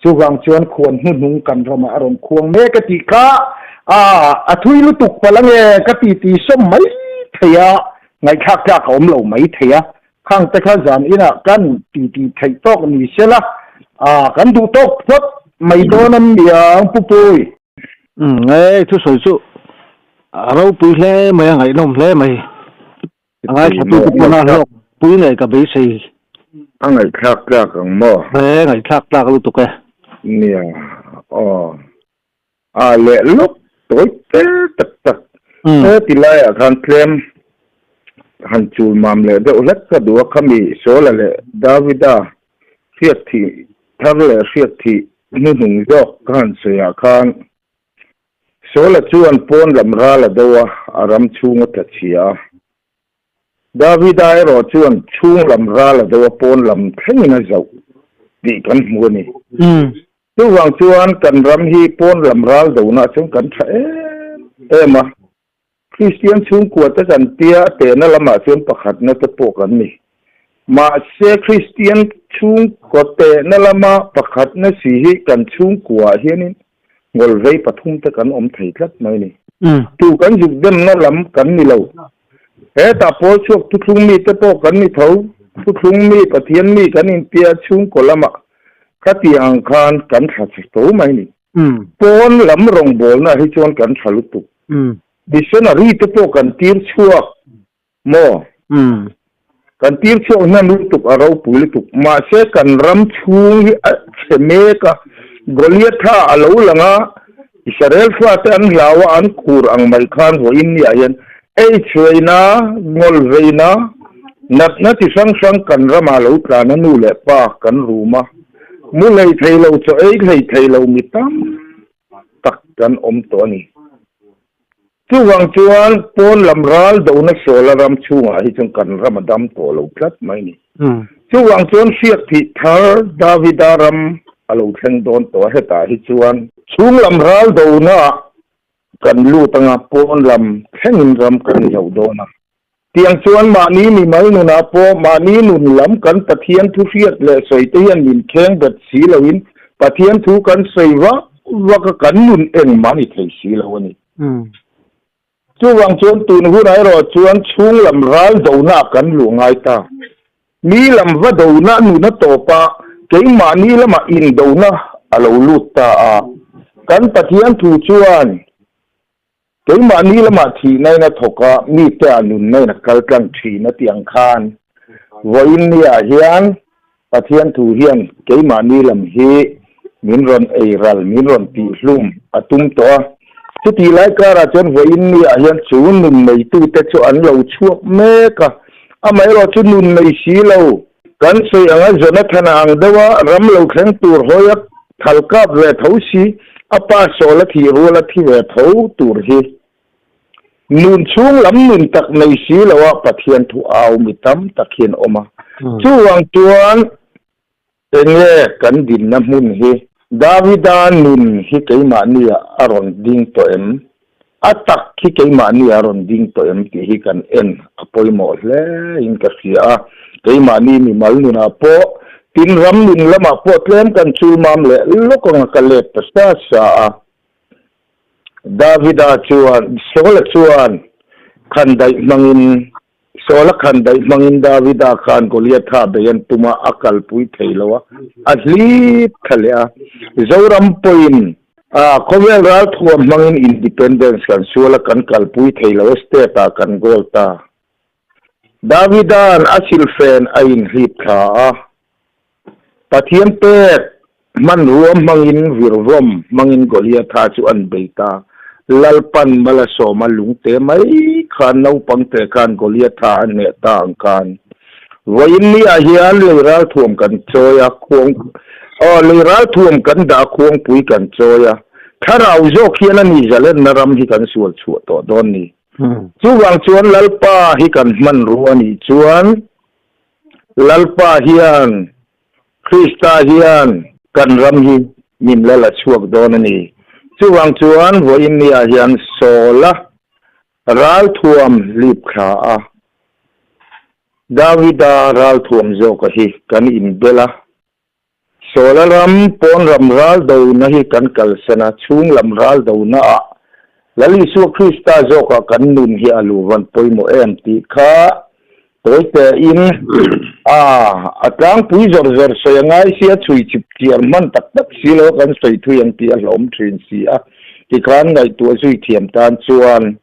[SPEAKER 2] chuwang chuan khon hu nung kan rama aron khuang me ka ti kha athui lu tuk palang e ka ti som mai thaya ngai khak ka om lo mai thaya khang ta kha zan ina kan ti thai tok ni sela kan du tok pot mai donam yang pupui
[SPEAKER 1] ngai thu soi chu aro pui hle mai ngai nom hle mai ngai thatu ku na lo pui ngai ka be sei
[SPEAKER 2] angai khak ka kang mo
[SPEAKER 1] ngai khak ta lu tuk e
[SPEAKER 2] nia le lok toi te tak ti lai kan klem han chul mam le de ulat ka du khami so la le davida fiat thi thar le fiat thi nu nung jok kan se ya khan so la chuan pon lam ra la dawa aram chunga ta chia davida ro chuan chung lam ra la dawa pon lam thengina zo di kan mu ni tu wang chuan kan ram hi pon lam ral do na chung kan tha ema Christian chung kwa ta kan tia te na lama chuan pakhat na ta po kan ni ma se Christian chung ko te na lama pakhat na si hi kan chung kwa hianin ngol vei pathum ta kan om thei tlat mai ni tu kan juk dem na lam kan ni lo he ta po chok tu thung mi ta po kan ni tho tu thung mi pathian mi kan in pia chung ko lama kati ang khan kan tha to mai ni pon lam rong bol na hi chuan kan thalu tu dictionary te po kan tir chuak mo kan tir chuak na lu tu aro pul tu ma se kan ram chung hi cheme ka goliatha alo langa Israel fa te an lawa an kur ang mai khan ho in ya yan ei chweina ngol veina nat na ti sang sang kan rama lo tla na nu le pa kan ruma mu lei thei lo cho ei lei thei lo mi tam tak kan om to ni chuwang chuan pon lam ral do na sola ram chunga hi chung kan ramadam to lo tlat mai ni chuwang chuan siak thi thar davidaram alo theng don to heta hi chuan chung lam ral do na kan lu tanga pon lam thengin ram kan yau do na tiang chuan ma ni mi mai nu na po ma ni nun lam kan pathian thu fiat le soi te hian min kheng bet si loin pathian thu kan seiwa wa ka kan nun eng mani thei si lo ni chuwang chuan tun hu nai ro chuan chung lam ral do na kan lu ngai ta mi lam va do na nu na to pa ke ma ni lama in do na alo lut ta kan pathian thu chuan ke ma ni lama thi nai na thoka mi te anun nai na kal tlang thi na tiang khan voin nia hian pathian thu hian ke ma ni lam hi min ron ei ral min ron pi hlum atum to chu ti lai ka ra chen voin nia hian chu nun nei tu te chu an lo chuak me ka amai ro chu nun nei si lo kan sei anga jonathan ang dawa ram lo khleng tur hoyak thalka ve thosi apa sola thi rola thi ve tho tur hi nun chung lam nun tak nei si lawa pathian thu aw mitam takhin oma chuwang chuan enge kan din na mun hi davida nun hi keima nia aron ding to em atak hi keima nia aron ding to em ti hi kan en apoi mo le in ka sia keima ni mi mal nu na po tin ram nun lama po tlem kan chul mam le lokong ka le pasta sa davida chuan sola chuan khan dai mangin Solakhan dai mangin Davida khan Goliath ha beyan tuma akal pui theilowa atli thalea zoram point Kovel ral thuam mangin independence kan Solakan kalpui theilowa state kan golta Davidan asil fen ain hitha pathian pek man ruam mangin virvom mangin Goliath ha chu an beita lalpan malaso malungte mai khan nau pangte khan Goliath ha ne ta angkan wain ni ahian leiral thuam kan choya khong leiral thuam kan da khong pui kan choya tharau zo khian ani zalen naram hi kan sual chu to don ni chuwang chuan lalpa hi kan man ru ani chuan lalpa hian Krista hian kan ram hi min lala chuak don ani chuwang chuan voin ni hian sola ral thuam lip kha a Davida ral thuam zo ka hi kan in bela sola ram pon ram ral do na hi kan kal sana chung lam ral do na a lali su Krista zo ka kan nun hi alu van poimo empty kha toite in atang pui zor zor soyangai sia chui chip tiar man tak tak silo kan soi thu yang ti alom trin si a ti khan ngai tu sui thiam tan chuan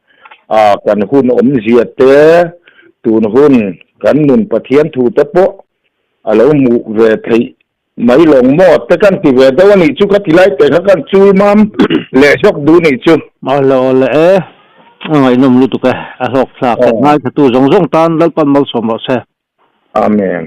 [SPEAKER 2] kan hun om zia te tun hun kan nun pathian thu te po alo mu ve thei mai long mo te kan ti ve do ni chu ka ti lai te kan chui mam le sok du ni chu
[SPEAKER 1] alo le ngai nom lu tu ka a hok sa ka ngai tu zong zong tan dal pan mal som se
[SPEAKER 2] amen